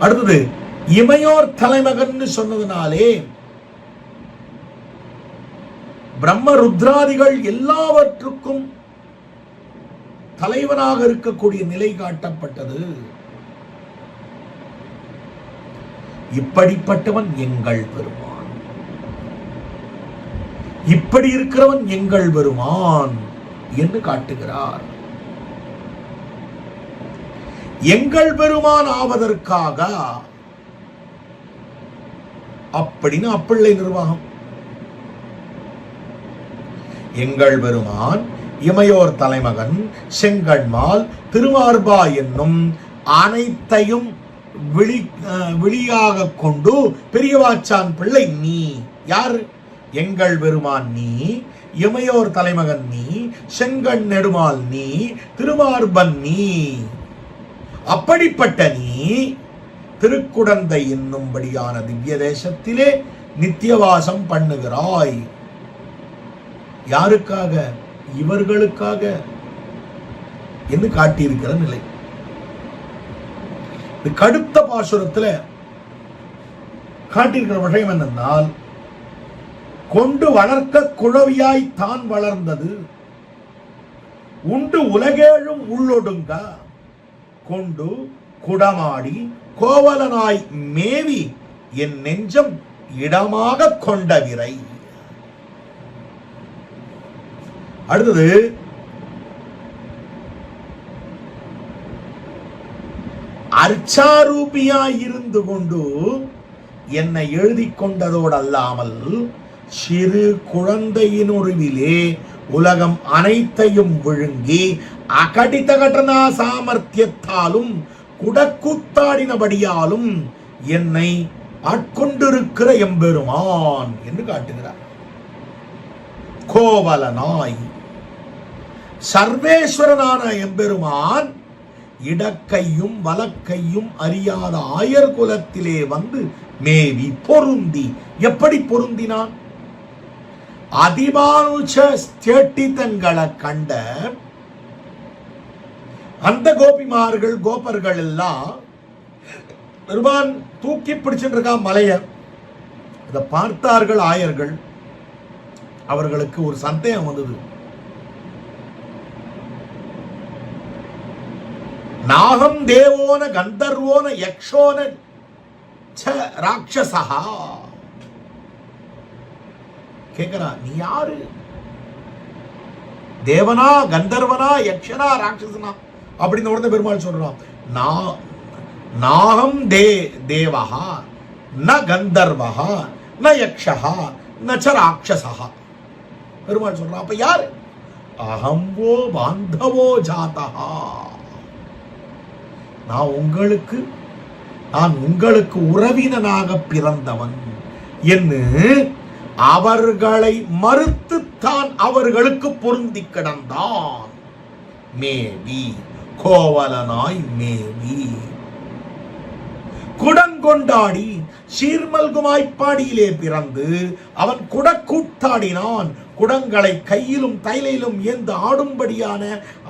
அடுத்தது இமையோர் தலைமகன் சொன்னதுனாலே பிரம்ம ருத்ராதிகள் எல்லாவற்றுக்கும் தலைவனாக இருக்கக்கூடிய நிலை காட்டப்பட்டது. இப்படிப்பட்டவன் எங்கள் பெருமான், இப்படி இருக்கிறவன் எங்கள் பெருமான் என்று காட்டுகிறார். எங்கள் பெருமான் ஆவதற்காக அப்படின்னு அப்பிள்ளை நிர்வாகம். எங்கள் பெருமான் இமையோர் தலைமகன் செங்கண்மால் திருமார்பா என்னும் அனைத்தையும் வெளியாக கொண்டு பெரியவாச்சான் பிள்ளை நீ யார்? எங்கள் பெருமான் நீ, இமையோர் தலைமகன் நீ, செங்கண் நெடுமால் நீ, திருமார்பன் நீ. அப்படிப்பட்ட நீ திருக்குடந்தை என்னும்படியான திவ்ய தேசத்திலே நித்தியவாசம் பண்ணுகிறாய். யாருக்காக? இவர்களுக்காக என்று காட்டியிருக்கிற நிலை. கடுத்த பாசுரத்துல காட்டியிருக்கிற விஷயம் என்னென்னால், கொண்டு வளர்க்க குழவியாய் தான் வளர்ந்தது, உண்டு உலகேழும் உள்ளொடுங்க, கொண்டு குடமாடி கோவலனாய் மேவி என் நெஞ்சம் இடமாக கொண்ட விரை. அடுத்தது அர்ச்சாரூபியாய் இருந்து கொண்டு என்னை எழுதி கொண்டதோடு அல்லாமல் சிறு குழந்தையின் உருவிலே உலகம் அனைத்தையும் விழுங்கி அகடித கடனா சாமர்த்தியத்தாலும் குடக்கூத்தாடினபடியாலும் என்னை ஆட்கொண்டிருக்கிற எம்பெருமான் என்று காட்டுகிறார். கோவலனாய் சர்வேஸ்வரனான எம்பெருமான் இடக்கையும் வலக்கையும் அறியாத ஆயர் குலத்திலே வந்து மேவி பொருந்தி. எப்படி பொருந்தினான்? அதிமானுஷ ஸ்தேட்டிதங்களை கண்ட அந்த கோபிமார்கள் கோபர்கள் எல்லாம் பெருமான் தூக்கி பிடிச்சிட்டு இருக்கா மலைய. இதை பார்த்தார்கள் ஆயர்கள். அவர்களுக்கு ஒரு சந்தேகம் வந்தது. நாகம் தேவோன கந்தர்வோன யக்ஷோன ராட்சசா. கேக்குறா, நீ யாரு? தேவனா, கந்தர்வனா, யக்ஷனா, ராட்சசனா அப்படின்னு உடனே பெருமாள் சொல்றான். நாகம் தேவஹா ந கந்தர்வஹா ந யக்ஷஹா ந ச ராட்சசஹா. பெருமாள் சொல்றான். அப்ப யாரு? அகம்போ பாந்தவோ ஜாதஹா. நான் உங்களுக்கு உறவினனாக பிறந்தவன் என்று அவர்களை மறுத்துத்தான் அவர்களுக்கு பொருந்தி கிடந்தான். மேவி கோவலனாய் மேவி குடங்கொண்டாடி சீர்மல்குமாய்ப்பாடியிலே பிறந்து அவன் குடக்கூத்தாடினான். குடங்களை கையிலும் தைலையிலும் ஏந்து ஆடும்படியான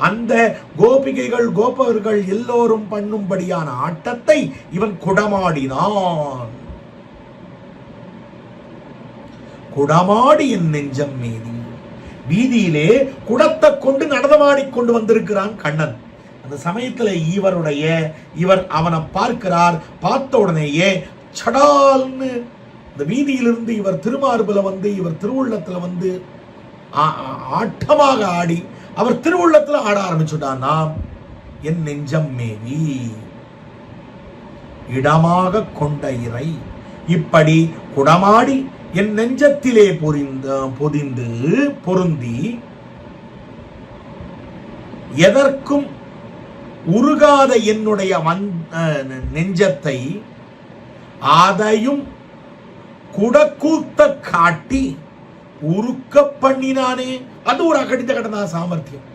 அந்த கோபிகைகள் கோபர்கள் எல்லோரும் பண்ணும்படியான ஆட்டத்தை இவன் குடமாடினான். குடமாடி என் நெஞ்சம் மீதி. வீதியிலே குடத்தை கொண்டு நடனமாடிக்கொண்டு வந்திருக்கிறான் கண்ணன். அந்த சமயத்துல இவர் அவனை பார்க்கிறார். பார்த்த உடனேயே சடால்னு இந்த வீதியிலிருந்து இவர் திருமார்புல வந்து இவர் திருவுள்ளத்துல வந்து ஆட்டமாக ஆடி அவர் திருவுள்ளத்துல ஆட ஆரம்பிச்சுட்டானா. என் நெஞ்சம் மேவி இடமாக கொண்ட இறை. இப்படி குடமாடி என் நெஞ்சத்திலே பொதிந்து பொருந்தி எதற்கும் உருகாத என்னுடைய நெஞ்சத்தை அதையும் குடக்கூத்த காட்டி உருக்க பண்ணினானே. அது ஒரு அகடித கடனா சாமர்த்தியம்.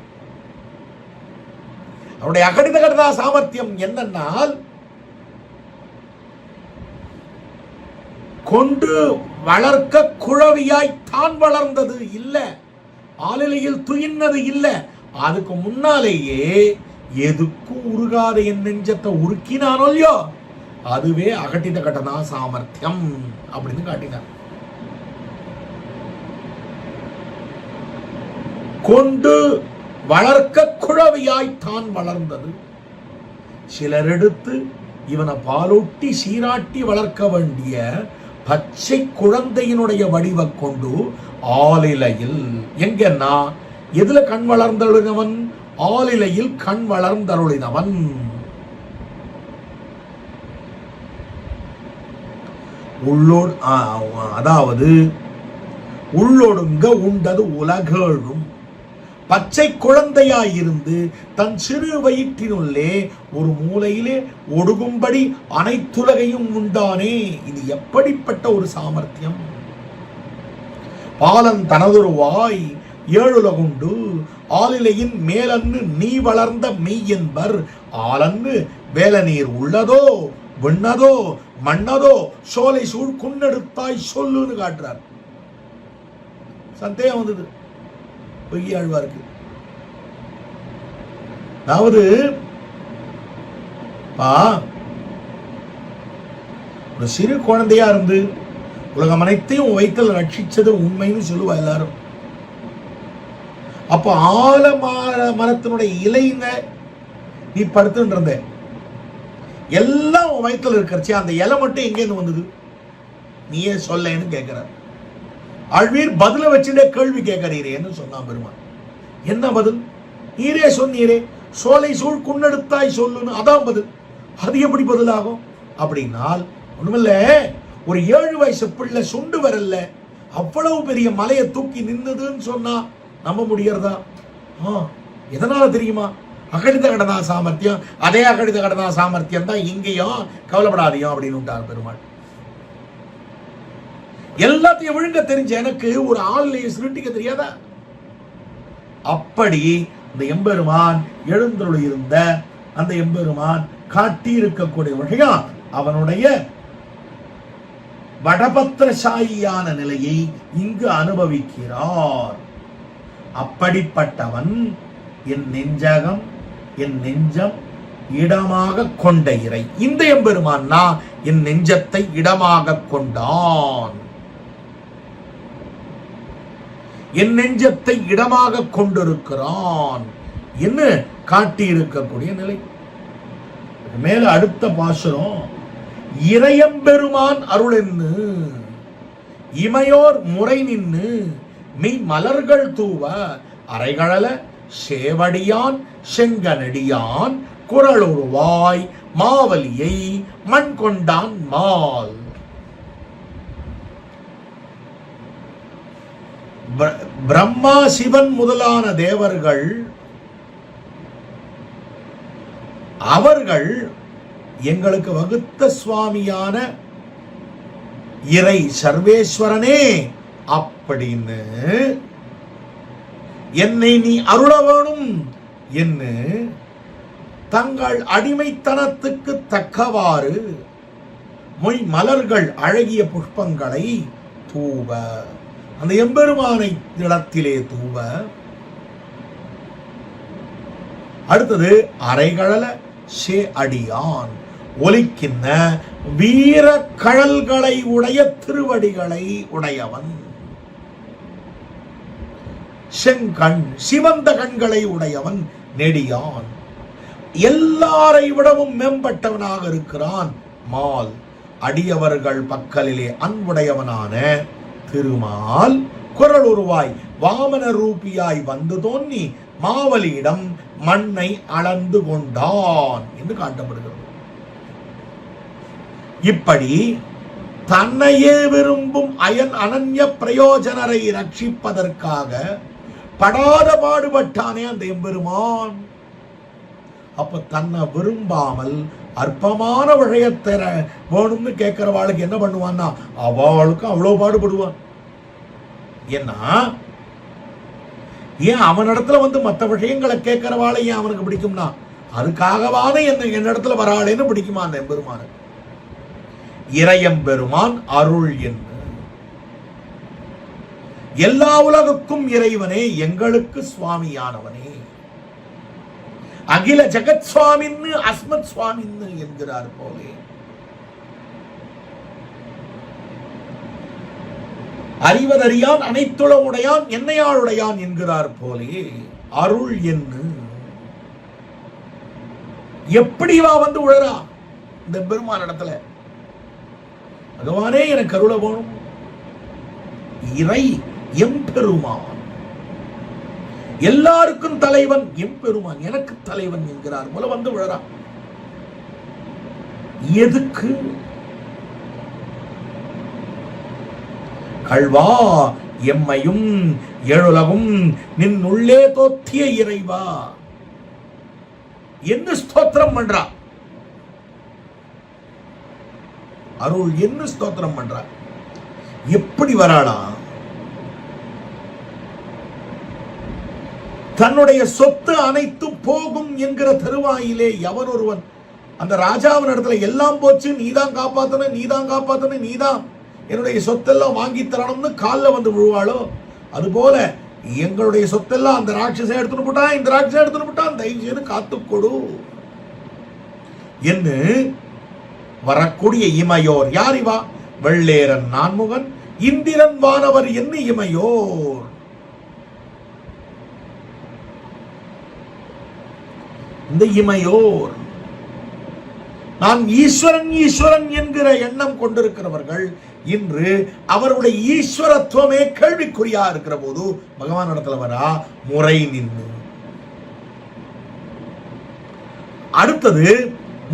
அவருடைய அகடித கடனா சாமர்த்தியம் என்னன்னால், கொண்டு வளர்க்க குழவியாய் தான் வளர்ந்தது இல்ல, ஆளிலையில் துயின்னது இல்ல. அதுக்கு முன்னாலேயே எதுக்கும் உருகாத என் நெஞ்சத்தை உருக்கினானோ இல்லையோ, அதுவே அகட்டித கடனா சாமர்த்தியம் அப்படின்னு காட்டினார். கொண்டு வளர்க்க குழவியாய் தான் வளர்ந்தது. சிலர் எடுத்து இவனை பாலூட்டி சீராட்டி வளர்க்க வேண்டிய பச்சை குழந்தையினுடைய வடிவ கொண்டு ஆலிலையில், எங்கன்னா எதுல கண் வளர்ந்தருளினவன்? ஆலிலையில் கண் வளர்ந்தருளினவன். உள்ளோடு, அதாவது உள்ளொடுங்க உண்டது உலகேழும். பச்சை குழந்தையாயிருந்து தன் சிறு வயிற்றினுள்ளே ஒரு மூலையிலே ஒடுகும்படி அனைத்துலகையும் உண்டானே. இது எப்படிப்பட்ட ஒரு சாமர்த்தியம்! பாலன் தனதொருவாய் ஏழுலகுண்டு ஆலிலையின் மேலன்னு நீ வளர்ந்த மெய் என்பர் ஆலன்னு வேல நீர் உள்ளதோ விண்ணதோ மண்ணதோ சோலை சூழ் குன்னெடுத்தாய் சொல்லுன்னு காட்டுறார். சந்தேகம் வந்தது பொய்யாழ்வாருக்கு. அதாவது ஒரு சிறு குழந்தையா இருந்து உலகம் அனைத்தையும் வயிற்றில் ரட்சிச்சது உண்மைன்னு சொல்லுவா எல்லாரும். அப்போ ஆல மரத்தினுடைய இலைங்க நீ படுத்துட்டு இருந்த எல்லாம் உன் வயிற்றில் இருக்கிறச்சு, அந்த இலை மட்டும் எங்கேருந்து வந்தது நீயே சொல்லேன்னு கேட்கிறார். ஆழ்வீர் பதில வச்சுட்டே கேள்வி கேட்கிறீரேன்னு சொன்னான் பெருமான். என்ன பதில்? நீரே சொன்னீரே சோலை சூழ் குன்னெடுத்தாய் சொல்லுன்னு, அதான் பதில். அது எப்படி பதிலாகும் அப்படின்னால் ஒண்ணுமில்ல, ஒரு 7 வயசு பிள்ளை சுண்டு வரல அவ்வளவு பெரிய மலையை தூக்கி நின்னுதுன்னு சொன்னா நம்ப முடியறதா? எதனால தெரியுமா? அகடித கடனா சாமர்த்தியம். அதே அகடித கடனா சாமர்த்தியம் தான் இங்கேயும், கவலைப்படாதையும் அப்படின்னு விட்டார் பெருமாள். எல்லாத்தையும் விழுங்க தெரிஞ்ச எனக்கு ஒரு ஆள்லையை சுருட்டிக்க தெரியாதா? அப்படி இந்த எம்பெருமான் எழுந்தருள் இருந்த அந்த எம்பெருமான் காட்டி இருக்கக்கூடிய விஷயம் அவனுடைய வடபத்திரசாயியான நிலையை இங்கு அனுபவிக்கிறார். அப்படிப்பட்டவன் என் நெஞ்சகம் என் நெஞ்சம் இடமாக கொண்ட இறை. இந்த எம்பெருமான் என் நெஞ்சத்தை இடமாக கொண்டான், என் நெஞ்சத்தை இடமாக கொண்டிருக்கிறான் என்று காட்டியிருக்கக்கூடிய நிலை. மேல அடுத்த பாசுரம், இறையம்பெருமான் அருள் என்று இமையோர் முறை நின்று மெய் மலர்கள் தூவ அரைகழல சேவடியான் செங்கனடியான் குரலுருவாய் மாவலியை மண் கொண்டான் மால். பிரம்மா சிவன் முதலான தேவர்கள் அவர்கள் எங்களுக்கு வகுத்த சுவாமியான இறை சர்வேஸ்வரனே அப்படின்னு என்னை நீ அருள வேணும் என்று தங்கள் அடிமைத்தனத்துக்கு தக்கவாறு மொய் மலர்கள் அழகிய புஷ்பங்களை தூவ, அந்த எம்பெருமானை இடத்திலே தூவ. அடுத்தது அரைகழல சே அடியான் ஒலிக்கின்ற வீர கழல்களை உடைய திருவடிகளை உடையவன், செங்கண் சிவந்த கண்களை உடையவன் நெடியான், எல்லாரை விடவும் மேம்பட்டவனாக இருக்கிறான் மால். அடியவர்கள் பக்கலிலே அன்புடையவனான திருமால் குரல் உருவாய் வாமன ரூபியாய் வந்து தோன்றி மாவலியிடம் மண்ணை அளந்து கொண்டான் என்று காட்டப்படுகிறது. இப்படி தன்னையே விரும்பும் அயன் அனன்ய பிரயோஜனரை ரட்சிப்பதற்காக படாத பாடுபட்டானே அந்த எம்பெருமான். அப்ப தன்னை விரும்பாமல் அற்பமான விஷயத்தை வேணும்னு கேட்கிறவாளுக்கு என்ன பண்ணுவான்னா அவளுக்கு அவ்வளவு பாடுபடுவான். ஏன்னா ஏன் அவனிடத்துல வந்து மற்ற விஷயங்களை கேட்கிறவாளை ஏன் அவனுக்கு பிடிக்கும்னா அதுக்காகவான என்னிடத்துல வராளேன்னு பிடிக்குமா அந்த எம்பெருமான. இறையம்பெருமான் அருள் என்று எல்லா உலகுக்கும் இறைவனே, எங்களுக்கு சுவாமியானவனே, அகில ஜெகத் சுவாமின்னு அஸ்மத் சுவாமின்னு என்கிறார் போலே அறிவதறியான் அனைத்துள உடையான் என்னையாளுடையான் என்கிறார் போலே அருள் என்று எப்படி வா வந்து உழறா இந்த பெருமான் இடத்துல. பகவானே எனக்கு அருள வேணும். இறை எம்பெருமான் எல்லாருக்கும் தலைவன், எம்பெருமான் எனக்கு தலைவன் என்கிறார் போல வந்து விழறா. எதுக்கு? கள்வா எம்மையும் எழுலகும் நின் உள்ளே தோத்திய இறைவா என்ன ஸ்தோத்திரம் பண்றா. அருள் என்ன ஸ்தோத்திரம் பண்றா. எப்படி வராளா? தன்னுடைய சொத்து அனைத்தும் போகும் என்கிற தருவாயிலே எவன் ஒருவன் அந்த ராஜாவின் இடத்துல எல்லாம் போச்சு, நீதான் காப்பாத்தணும், நீதான் காப்பாத்தணும், நீதான் என்னுடைய சொத்தெல்லாம் வாங்கி தரணும்னு காலில் வந்து விழுவாளோ, அதுபோல எங்களுடைய சொத்தெல்லாம் அந்த ராட்சசை எடுத்துன்னு போட்டான், இந்த ராட்சசை எடுத்துன்னு போட்டான், தயவு செய்து காத்துக்கொடு என்று வரக்கூடிய இமையோர். யார் இவா? வெள்ளேரன் நான்முகன் இந்திரன் வானவர் என்ன இமையோர். இந்த இமையோர் நான் ஈஸ்வரன் ஈஸ்வரன் என்கிற எண்ணம் கொண்டிருக்கிறவர்கள் இன்று அவருடைய ஈஸ்வரத்துவமே கேள்விக்குறியா இருக்கிற போது பகவான் இடத்துல வரா முறை நின்று. அடுத்தது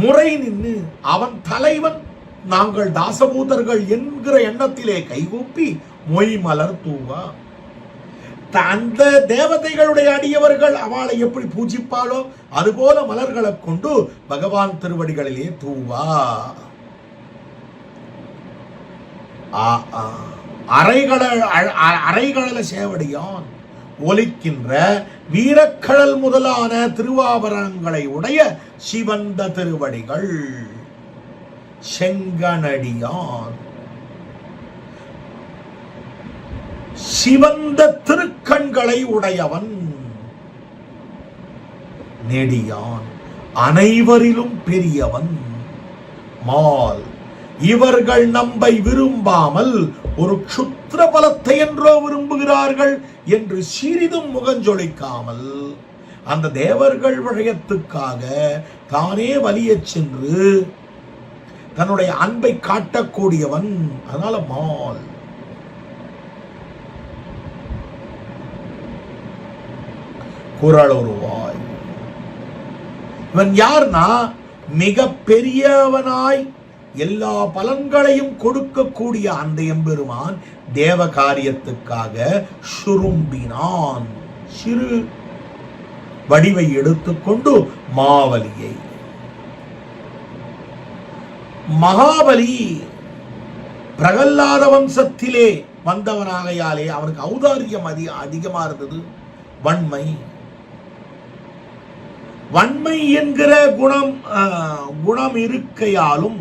முறை நின்று அவன் தலைவன், நாங்கள் தாசபூதர்கள் என்கிற எண்ணத்திலே கைகூப்பி மொய் மலர் தூவா. அந்த தேவதைகளுடைய அடியவர்கள் அவளை எப்படி பூஜிப்பாளோ அதுபோல மலர்களை கொண்டு பகவான் திருவடிகளிலே தூவா. அரைகள சேவடியான் ஒலிக்கின்ற வீரக்கடல் முதலான திருவாபரணங்களை உடைய சிவந்த திருவடிகள் செங்கனடியான் சிவந்த திருக்கண்களை உடையவன் நெடியான் அனைவரிலும் பெரியவன் மால். இவர்கள் நம்பை விரும்பாமல் ஒரு க்ஷுத்ர பலத்தை என்றோ விரும்புகிறார்கள் என்று சிறிதும் முகஞ்சொலிக்காமல் அந்த தேவர்கள் விஷயத்துக்காக தானே வலியச் சென்று தன்னுடைய அன்பை காட்டக்கூடியவன். அதனால மால். குறளுருவாய். இவன் யார்னா மிக பெரியவனாய் எல்லா பலன்களையும் கொடுக்கக்கூடிய அந்த எம்பெருமான் தேவ காரியத்துக்காக சுரும்பினான். சிறு வடிவை எடுத்துக்கொண்டு மாவலியை. மகாபலி பிரகல்லாத வம்சத்திலே வந்தவனாகையாலே அவனுக்கு ஔதாரியம் அதிகமா இருந்தது. வன்மை வன்மை என்கிற குணம் இருக்கையாலும்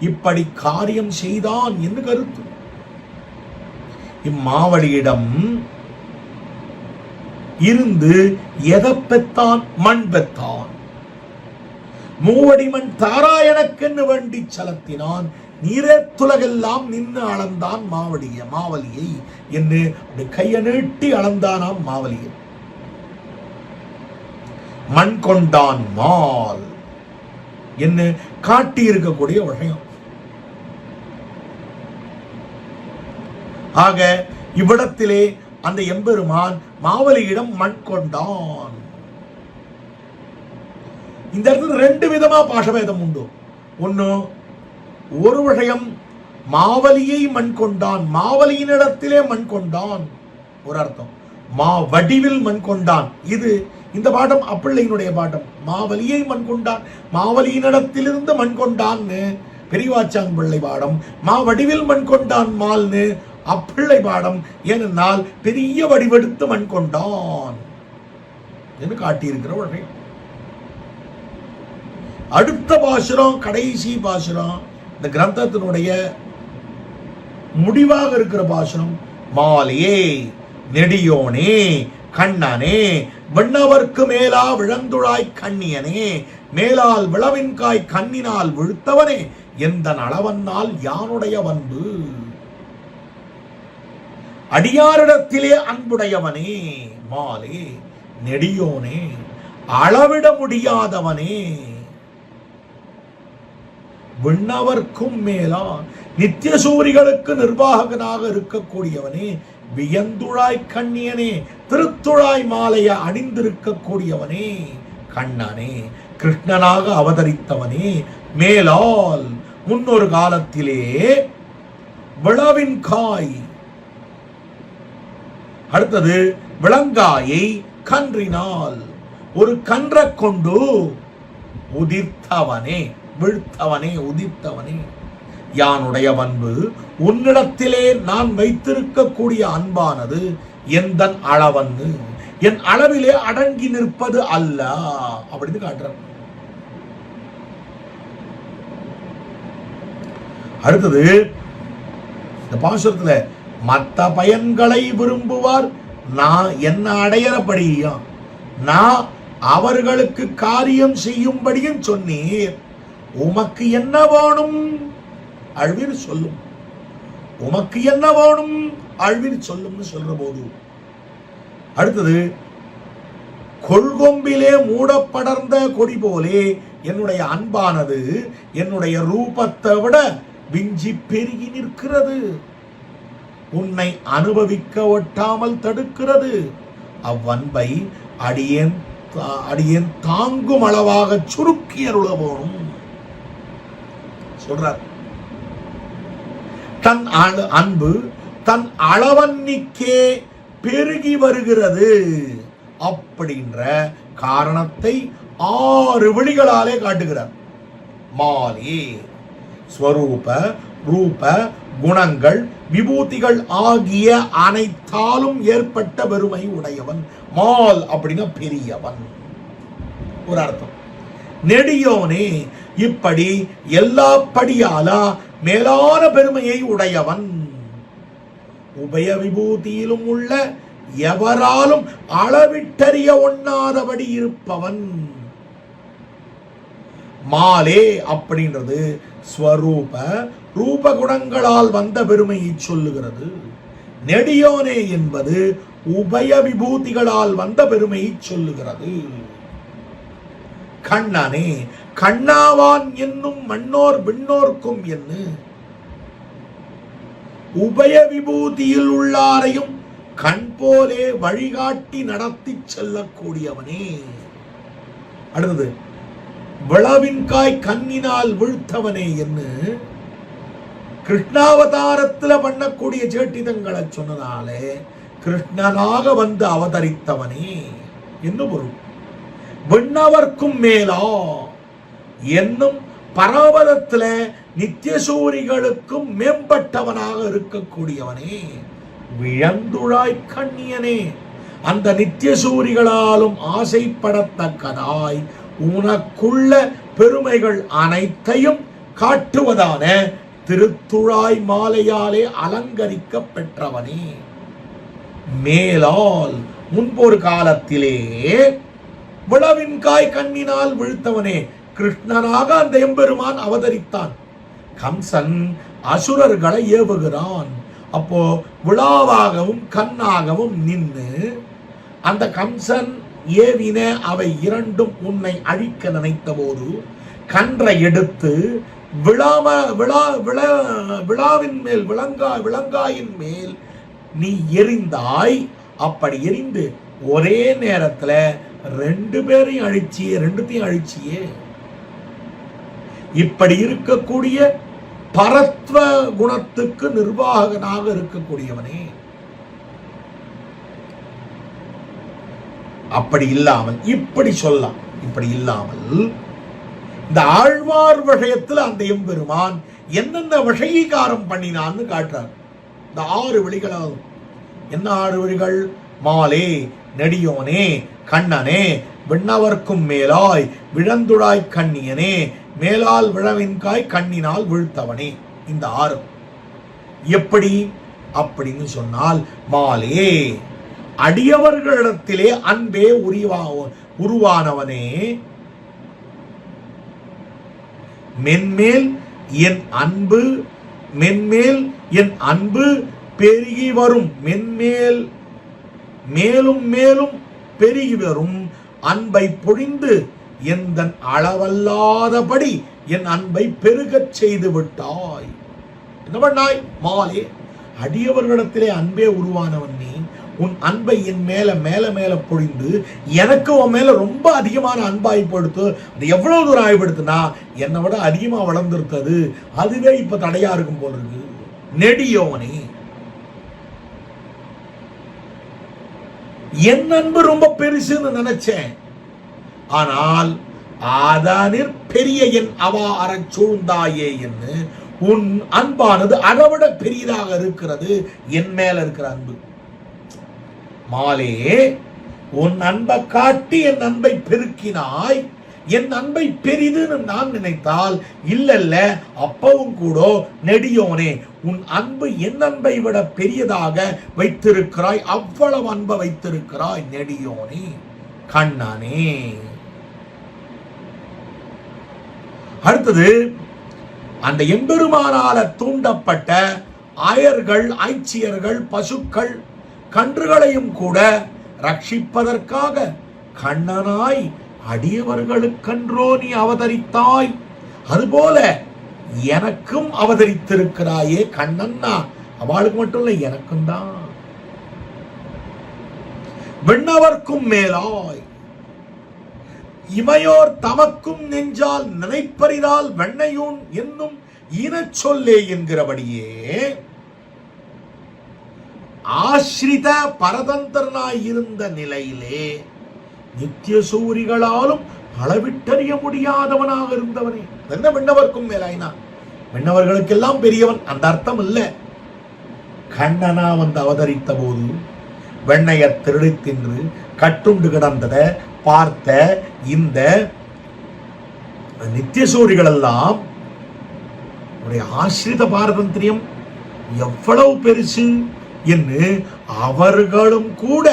இப்படி காரியம் செய்தான் என்று கருத்து. இம்மாவளியிடம் இருந்து எதை பெற்றான்? மண் பெற்றான். மூவடி மண் தாராயணக்கென்று வேண்டி செலுத்தினான். நீரே துலகெல்லாம் நின்று அளந்தான் மாவலியை என்று கையை நீட்டி அளந்தானாம் மாவலியை. மண் கொண்டான் மால் என்று காட்டி இருக்கக்கூடிய விஷயம். ஆக இவ்விடத்திலே அந்த எம்பெருமான் மாவலியிடம் மண் கொண்டான். இந்த இடத்துல ரெண்டு விதமா பாஷபேதம் உண்டு. ஒன்னு, ஒரு விஷயம் மாவலியை மண் கொண்டான், மாவலியினிடத்திலே மண் கொண்டான் ஒரு அர்த்தம். வடிவில் மண் கொண்டான், இது இந்த பாடம் அப்பிள்ளையினுடைய பாடம். மாவலியை மண் கொண்டான், மாவலியினிடத்திலிருந்து மண் கொண்டான்னு பெரியவாச்சான் பிள்ளை பாடம். வடிவில் மண் கொண்டான் மால்னு அப்பிள்ளை பாடம். ஏனென்றால் பெரிய வடிவெடுத்து மண் கொண்டான் என்று காட்டியிருக்கிற விஷயம். அடுத்த பாசுரம், கடைசி பாசுரம், இந்த கிரந்தத்தினுடைய முடிவாக இருக்கிற பாசுரம். மாலையே நெடியோனே கண்ணனே விண்ணவர்க்கு மேலா விழந்துழாய் கண்ணியனே மேலால் விளவின்காய் கண்ணினால் விழுத்தவனே எந்த அளவன்னால் யானுடைய வன்பு அடியாரிடத்திலே அன்புடையவனே. மாலே நெடியோனே அளவிட முடியாதவனே விண்ணவர்க்கும் மேலா நித்திய சூரிகளுக்கு நிர்வாகனாக இருக்கக்கூடியவனே. வியந்துழாய் கண்ணியனே திருத்துழாய் மாலைய அணிந்திருக்கக்கூடியவனே. கண்ணனே கிருஷ்ணனாக அவதரித்தவனே. மேலால் முன்னொரு காலத்திலே விளவின் காய், அடுத்தது விளங்காயை கன்றினால் ஒரு கன்றை கொண்டு உதிர்த்தவனே, விழுத்தவனே, உதிர்த்தவனே. யானுடைய அன்பு உன்னிடத்திலே நான் வைத்திருக்கக்கூடிய அன்பானது எந்த அளவன்னு என் அளவிலே அடங்கி நிற்பது அல்ல அப்படின்னு காட்டுறார். அடுத்தது இந்த பாசுரத்துல மத்த பயன்களை விரும்புவார் நான் என்ன அடையறபடியும் நான் அவர்களுக்கு காரியம் செய்யும்படியும் சொன்னீர். உமக்கு என்ன வேணும் அழ்வீர் சொல்லும், உமக்கு என்ன வேணும் அழ்வீர் சொல்லும்னு சொல்ற போது அடுத்தது கொள்கொம்பிலே மூடப்படர்ந்த கொடி போலே என்னுடைய அன்பானது என்னுடைய ரூபத்தை விட விஞ்சி பெருகி நிற்கிறது. உன்னை அனுபவிக்க ஒட்டாமல் தடுக்கிறது. அவ்வன்பை அடியேன் தாங்கும் அளவாக சுருக்கி அருள போனும் சொல்றார். தன் அன்பு தன் அளவன்னிக்கே பெருகி வருகிறது அப்படின்ற காரணத்தை 6 விழிகளாலே காட்டுகிறார். மாலே ஸ்வரூப ரூப குணங்கள் விபூதிகள் ஆகிய அனைத்தாலும் ஏற்பட்ட பெருமை உடையவன். மால் அப்படின்னா பெரியவன் ஒரு அர்த்தம். நெடியோனே இப்படி எல்லா படியாலா மேலான பெருமையை உடையவன். உபய விபூதியிலும் உள்ள எவராலும் அளவிட்டறிய ஒண்ணாதபடி இருப்பவன். மாலே அப்படின்றது ஸ்வரூப ரூப குணங்களால் வந்த பெருமையை சொல்லுகிறது. நெடியோனே என்பது உபய விபூதிகளால் வந்த பெருமையை சொல்லுகிறது. கண்ணனே கண்ணாவான் என்னும் மண்ணோர் விண்ணோர்க்கும் என்ன உபய விபூதியில் உள்ளாரையும் கண் போலே வழிகாட்டி நடத்தி செல்லக்கூடியவனே. அடுத்தது விளவின்காய் கண்ணினால் வீழ்த்தவனே என்று கிருஷ்ணாவதாரத்துல பண்ணக்கூடிய சேட்டிதங்களை சொன்னதாலே கிருஷ்ணனாக வந்து அவதரித்தவனே என்று பொருள். விண்ணவர்க்கும் மேலா என்னும் பரவதத்துல நித்தியசூரிகளுக்கும் மேம்பட்டவனாக இருக்கக்கூடியவனே. விழந்துழாய் கண்ணியனே அந்த நித்தியசூரிகளாலும் ஆசைப்படத்தக்கதாய் உனக்குள்ள பெருமைகள் அனைத்தையும் காட்டுவதான திருத்துழாய் மாலையாலே அலங்கரிக்க பெற்றவனே. மேலால் முன்பொரு காலத்திலே விளவின்காய் கண்ணினால் விழுத்தவனே கிருஷ்ணனாக அந்த எம்பெருமான் அவதரித்தான். கம்சன் அசுரர்களை ஏவுகிறான். அப்போ விழாவாகவும் கண்ணாகவும் நின்று அந்த கம்சன் ஏவின அவை இரண்டும் உன்னை அழிக்க நினைத்த போது கன்றை எடுத்து விழாவின் மேல் விளங்காயின் மேல் நீ எரிந்தாய். அப்படி எரிந்து ஒரே நேரத்துல 2 பேரையும் அழிச்சியே, 2த்தையும் அழிச்சியே. இப்படி இருக்கக்கூடிய பரத்வ குணத்துக்கு நிர்வாகனாக இருக்கக்கூடியவனே. அப்படி இல்லாமல் இப்படி சொல்லலாம். இப்படி இல்லாமல் இந்த ஆழ்வார் விஷயத்தில் அந்த எம்பெருமான் என்னென்ன விஷயீகாரம் பண்ணினான்னு காட்டுறார். இந்த 6 விழிகளாகும். என்ன 6 விழிகள்? மாலே நெடியோனே கண்ணனே விண்ணவர்க்கும் மேலாய் விழந்துழாய் கண்ணியனே மேலால் விழவின்காய் கண்ணினால் வீழ்த்தவனே. இந்த 6 எப்படி அப்படின்னு சொன்னால் மாலே அடியவர்களிடத்திலே அன்பே உருவானவனே. மென்மேல் என் அன்பு பெருகி வரும். மேலும் மேலும் பெருகி வரும் அன்பை பொழிந்து எந்த அளவல்லாதபடி என் அன்பை பெருகச் செய்து விட்டாய். என்ன பண்ணாய்? மாலே அடியவர்களிடத்திலே அன்பே உருவானவன் நீ. உன் அன்பை என் மேல மேல பொழிந்து எனக்கு உன் மேல ரொம்ப அதிகமான அன்பாய் படுத்து. அது எவ்வளவு தூரம் ஆய்வுடுத்துனா என்னை விட அதிகமா வளர்ந்துருத்தது. அதுவே இப்ப தடையா இருக்கும் போல இருக்கு. நெடியோனே என் அன்பு ரொம்ப பெருசுன்னு நினைச்சேன். ஆனால் ஆதானிற் பெரிய என் அவா அறச் சூழ்ந்தாயே என்று உன் அன்பானது அதைவிட பெரியதாக இருக்கிறது என் மேல இருக்கிற அன்பு. மாலே உன் அன்பை காட்டி என் அன்பை பெருக்கினாய், என் அன்பை பெரிதுன்னு நான் நினைத்தால் இல்லல்ல, அப்பவும் கூட நெடியோனே உன் அன்பு என் அன்பை விட பெரியதாக வைத்திருக்கிறாய், அவ்வளவு அன்பை வைத்திருக்கிறாய் நெடியோனே கண்ணனே. அடுத்தது, அந்த எம்பெருமானால தூண்டப்பட்ட ஆயர்கள், ஆய்ச்சியர்கள், பசுக்கள், கன்றுகளையும் கூட ரட்சிப்பதற்காக கண்ணனாய் அடியவர்களுக்கன்றோ நீ அவதரித்தாய், அதுபோல எனக்கும் அவதரித்திருக்கிறாயே கண்ணன்னா. அவளுக்கு மட்டும் இல்ல, எனக்கும் தான். விண்ணவர்க்கும் மேலாய் இமையோர் தமக்கும் நெஞ்சால் நினைப்பறிதால் வெண்ணையூன் என்னும் ஈனச் சொல்லே என்கிறபடியே ஆஸ்ரித பரதந்திரனாய் இருந்த நிலையிலே நித்திய சூரிகளாலும் அளவிட்டறிய முடியாதவனாக இருந்தவனே. என்ன விண்ணவர்க்கும் மேலாயினா? விண்ணவர்களுக்கெல்லாம் பெரியவன் அந்த அர்த்தம் இல்ல. கண்ணனா வந்து அவதரித்த போது வெண்ணைய திருடி தின்று கட்டுண்டு கிடந்தத பார்த்த இந்த நித்தியசூரிகள் எல்லாம் ஆசிரித பாரதந்திரியம் எவ்வளவு பெருசு என்று அவர்களும் கூட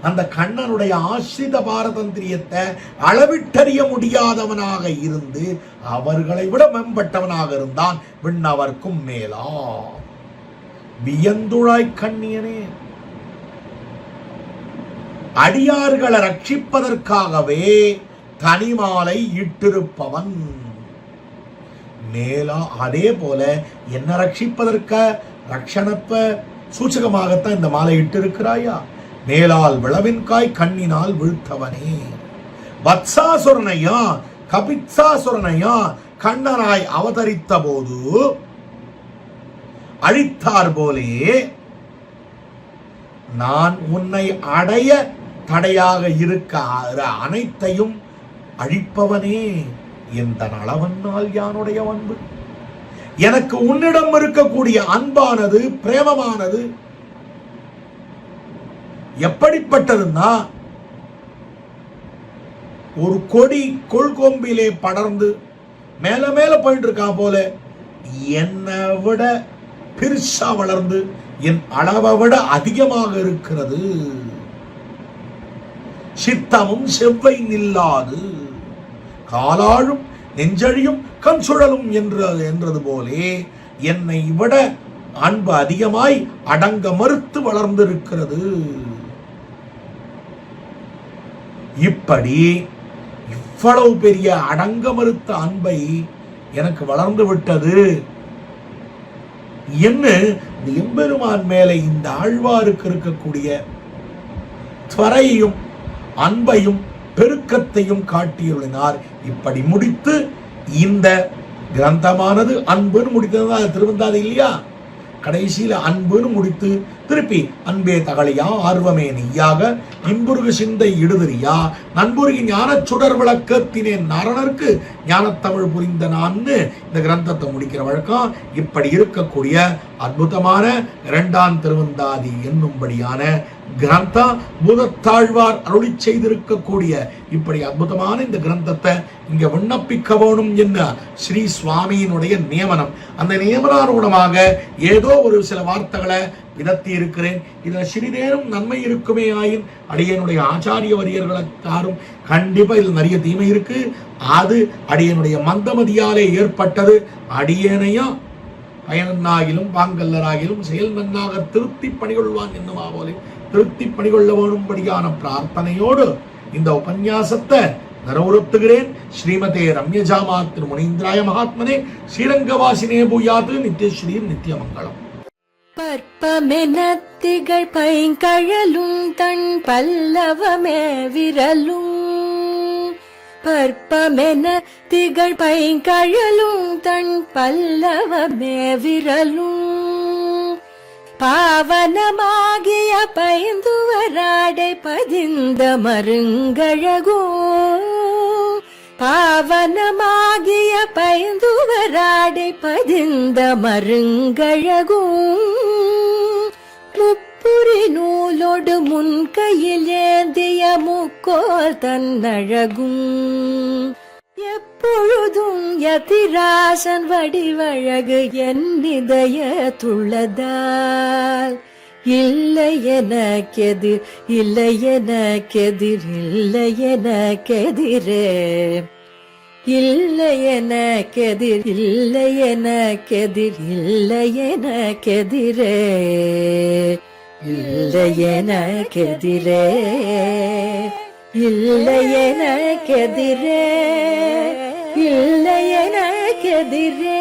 அந்த கண்ணனுடைய ஆசிரித பாரதந்திரியத்தை அளவிட்டறிய முடியாதவனாக இருந்து அவர்களை விட மேம்பட்டவனாக இருந்தான். விண்ணவர்க்கும் மேலா வியந்துழாய் கண்ணியனே, அடியார்களை ரட்சிப்பதற்காகவே தனிமாலை இட்டிருப்பவன் மேலா. அதே போல என்ன ரட்சிப்பதற்க ரட்சணத்தை சூச்சகமாகத்தான் இந்த மாலை இட்டிருக்கிறாயா? மேலால் விளவின்காய் கண்ணினால் வீழ்த்தவனே. வத்சாசுரனையா கபித்சாசுரனையா கண்ணனாய் அவதரித்த போது அழித்தார் போலே நான் உன்னை அடைய தடையாக இருக்க அனைத்தையும் அழிப்பவனே. எந்த அளவனால் யானுடைய அன்பு, எனக்கு உன்னிடம் இருக்கக்கூடிய அன்பானது, பிரேமமானது எப்படிப்பட்டதுன்னா, ஒரு கொடி கொள்கொம்பிலே படர்ந்து மேல மேல போயிட்டு இருக்கா போல என்னை விட பெருசா வளர்ந்து என் அளவை விட அதிகமாக இருக்கிறது. சித்தமும் செவ்வை நில்லாது காலாழும் நெஞ்சழியும் கண் சுழலும் என்றது போலே என்னை விட அன்பு அதிகமாய் அடங்க மறுத்து வளர்ந்திருக்கிறது. இப்படி இவ்வளவு பெரிய அடங்க மறுத்த அன்பை எனக்கு வளர்ந்து விட்டது என்ன இந்த எம்பெருமான் மேலே இந்த ஆழ்வாருக்கு இருக்கக்கூடிய துவரையும் அன்பையும் பெருக்கத்தையும் காட்டியுள்ளார். இப்படி முடித்து இந்த கிரந்தமானது அன்புன்னு முடித்தது திருவந்தாது இல்லையா? கடைசியில அன்புன்னு முடித்து திருப்பி அன்பே தகளையா ஆர்வமே நெய்யாக இன்புருகு சிந்தை இடுதிரியா நண்புருகி ஞான சுடர் விளக்கத்தினே நாரணருக்கு ஞானத்தமிழ் புரிந்த நான்னு இந்த கிரந்தத்தை முடிக்கிற வழக்கம். இப்படி இருக்கக்கூடிய அற்புதமான இரண்டாம் திருவந்தாதி என்னும்படியான கிரந்தா பூதத்தாழ்வார் அருளி செய்திருக்கக்கூடிய இப்படி அற்புதமான இந்த கிரந்தத்தை இங்க விண்ணப்பிக்க வேணும் என்ன ஸ்ரீ சுவாமியினுடைய நியமனம். அந்த நியமனானுகுணமாக ஏதோ ஒரு சில வார்த்தைகளை விதத்தி இருக்கிறேன். இதுல சிறிதேனும் நன்மை இருக்குமே ஆயின் அடியனுடைய ஆச்சாரிய வரியர்களாரும் கண்டிப்பா இதுல நிறைய தீமை இருக்கு. அது அடியனுடைய மந்தமதியாலே ஏற்பட்டது. அடியனையும் பயனாகிலும் பாங்கல்லராகிலும் செயல் நன்னாக திருப்தி பணிகொள்வான் என்னுமா போலே திருப்தி பணிகொள்ள வேணும்படியான பிரார்த்தனையோடு இந்த உபன்யாசத்தை நிறைவுறுத்துகிறேன். ஸ்ரீமதே ரம்யஜாமா திருமுனீந்திராய மகாத்மனே ஸ்ரீரங்கவாசினே பூயாது நித்யஸ்ரீ நித்யமங்கலம். பற்பமெனத்திகள் பைங்கழலும் தன் பல்லவமே விரலும் பற்பமென திகழ் பைங்கழலும் தன் பல்லவமே விரலும் பாவனமாகிய பைந்துவராடை பதிந்த மருங்கழகோ பாவனமாகிய பைந்துவராடை பதிந்த மருங்கழகோ முப்புரி நூலோ மானோடு முன் கையில் ஏந்திய முக்கோல் தன்னழகும் எப்பொழுதும் யதிராசன் வடிவழகு என் இதயத்துள்ளதால் இல்லை எனக்கெதிர் இல்லை எனக்கெதிர் இல்லை எனக்கெதிரே இல்லை எனக்கெதிர் இல்லை எனக்கெதிர் இல்லை எனக்கெதிரே இல்லை எனக்கெதிரே இல்லை எனக்கெதிரே இல்லை எனக்கெதிரே